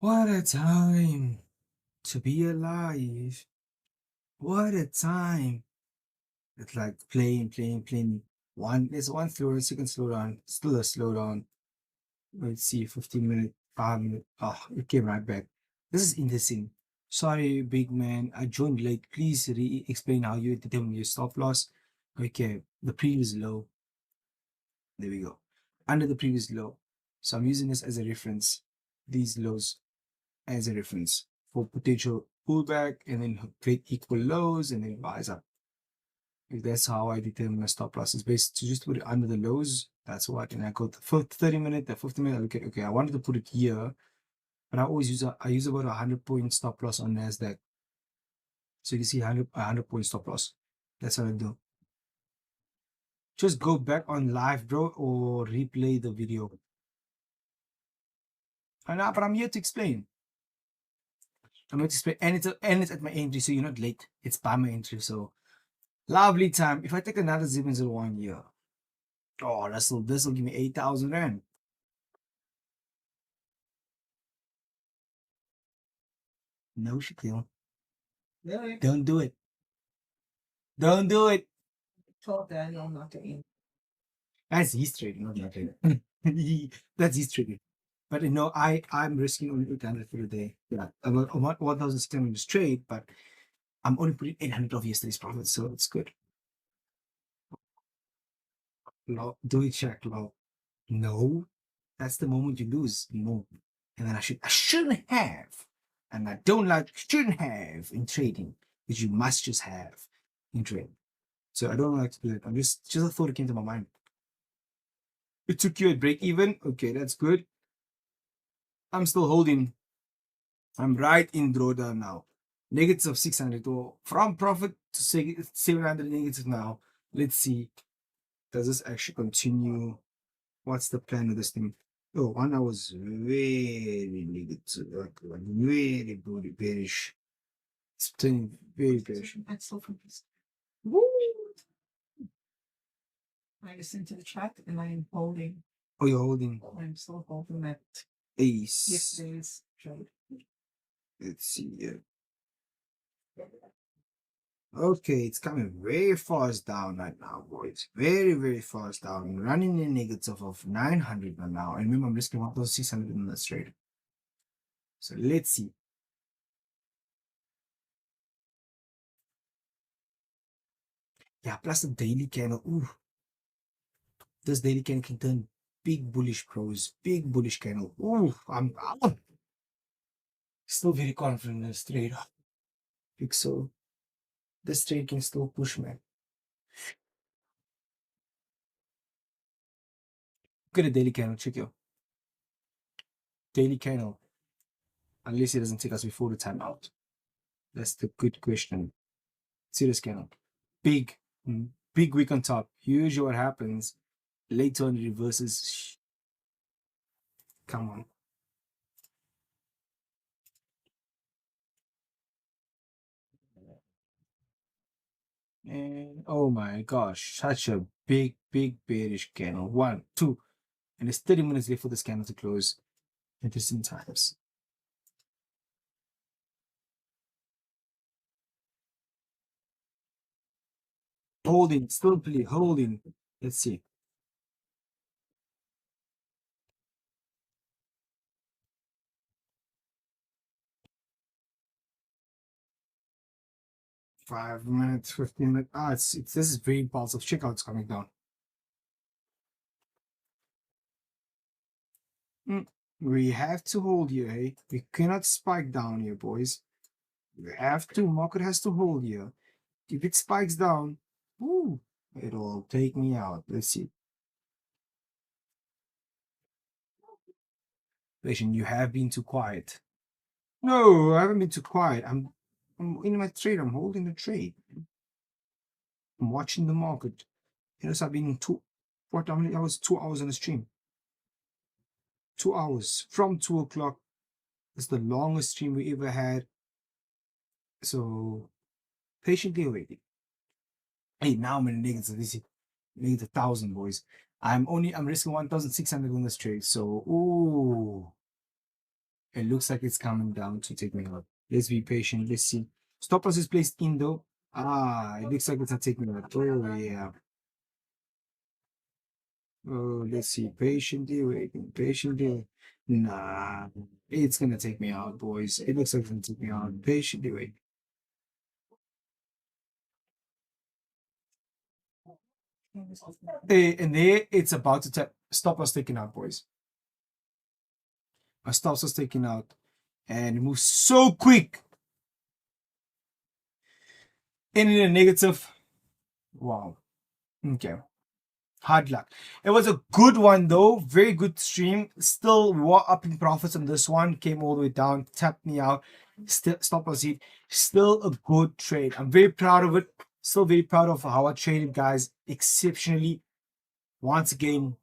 What a time to be alive. What a time. It's like playing. There's one slow, second slow down, still a slow down. Let's see, 15 minute, 5 minute. Oh, it came right back. This is interesting. Sorry, big man. I joined late. Please explain how you determine your stop loss. Okay, the previous low. There we go. Under the previous low. So I'm using this as a reference. These lows as a reference for potential pullback and then create equal lows and then rise up. If that's how I determine my stop loss. It's based to just put it under the lows. That's what. And I go the 30 minute, the 50 minute. I look at, okay, I wanted to put it here, but I always use I use about 100-point stop loss on NASDAQ. So you can see 100-point stop loss. That's what I do. Just go back on live, bro, or replay the video. But I'm here to explain. I'm going to explain, and it's at my entry, so you're not late. It's by my entry, so lovely time. If I take another 0.01 year, oh, this will give me 8,000 rand. No, Shaquel. Really? Don't do it. Don't do it. Told Daniel not to eat. That's his trading, not my trading. That's his trading. But you know, I'm risking only 800 for the day. Yeah, about 1,600 trade, but I'm only putting 800 of yesterday's profits, so it's good. Law, do it, Shaq. Law. No, that's the moment you lose. No, and then I shouldn't have, and I don't like shouldn't have in trading, which you must just have in trading. So I don't like to do it. I'm just a thought that came to my mind. It took you at break even. Okay, that's good. I'm still holding. I'm right in drawdown now. negative 600 or from profit to say 700 negative now. Let's see. Does this actually continue? What's the plan of this thing? Oh, 1 hour was very negative, like very bearish. It's turning very bearish. That's so from this. Woo! I listened to the chat and I'm holding. Oh, you're holding I'm still holding that ace. yesterday's trade. Let's see here. Okay, it's coming very fast down right now, boys. Very, very fast down. Running a negative of 900 right now. And remember, I'm risking 1,600 in this trade. So let's see. Yeah, plus the daily candle. Ooh. This daily candle can turn big bullish pros. Big bullish candle. Ooh, I'm still very confident in this trade. Think so. This trade can still push, man. Look at the daily candle, check yo. Daily candle. Unless it doesn't take us before the timeout. That's the good question. See this candle. Big wick on top. Usually what happens later on it reverses. Come on. And oh my gosh, such a big bearish candle. 1, 2. And it's 30 minutes left for this candle to close. Interesting times. Holding, still holding. Let's see. Five minutes, 15 minutes. This is very impulsive. Checkout's coming down. We have to hold here, hey. We cannot spike down here, boys. We have to. Market has to hold here. If it spikes down, ooh, it'll take me out. Let's see. Patient, you have been too quiet. No, I haven't been too quiet. I'm in my trade. I'm holding the trade. I'm watching the market. You know, so I've been how many hours? 2 hours on the stream. 2 hours from 2 o'clock. It's the longest stream we ever had. So patiently waiting. Hey, now I'm in a negative. This is negative 1,000, boys. I'm risking 1,600 on this trade. So ooh, it looks like it's coming down to take me out. Let's be patient. Let's see. Stop loss is placed in though. It looks like it's not taking me out. Oh yeah. Oh, let's see. Patiently waiting. Patiently. Nah, it's gonna take me out, boys. It looks like it's gonna take me out. Patiently waiting. Hey, and there it's about to stop us taking out, boys. My stops was taken out and it moves so quick. In a negative. Wow. Okay. Hard luck. It was a good one though. Very good stream. Still up in profits on this one. Came all the way down. Tapped me out. Still stop loss hit. Still a good trade. I'm very proud of it. Still very proud of how I traded, guys. Exceptionally. Once again,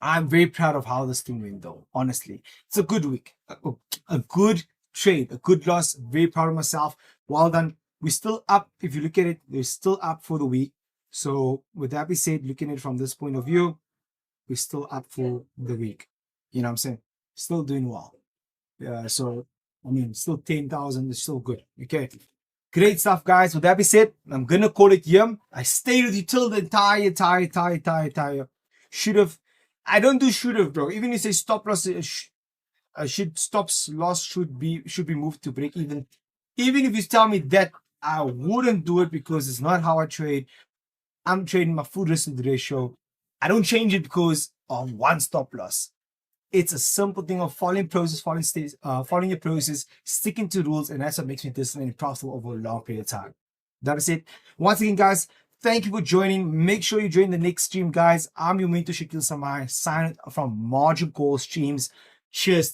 I'm very proud of how this thing went though. Honestly. It's a good week. A good trade. A good loss. Very proud of myself. Well done. We're still up. If you look at it, we're still up for the week. So with that being said, looking at it from this point of view, we're still up for the week. You know what I'm saying? Still doing well. So, I mean, still 10,000 is still good. Okay. Great stuff, guys. With that being said, I'm going to call it here. I stayed with you till the entire. Should have. I don't do should have, bro. Even if you say stop loss, loss should be moved to break even. Even if you tell me that, I wouldn't do it because it's not how I trade. I'm trading my full risk to the ratio. I don't change it because of one stop loss. It's a simple thing of following your process, sticking to rules, and that's what makes me disciplined and profitable over a long period of time. That is it. Once again, guys, thank you for joining. Make sure you join the next stream, guys. I'm your mentor, Shaquel Samaai, signing from Margin Call Streams. Cheers.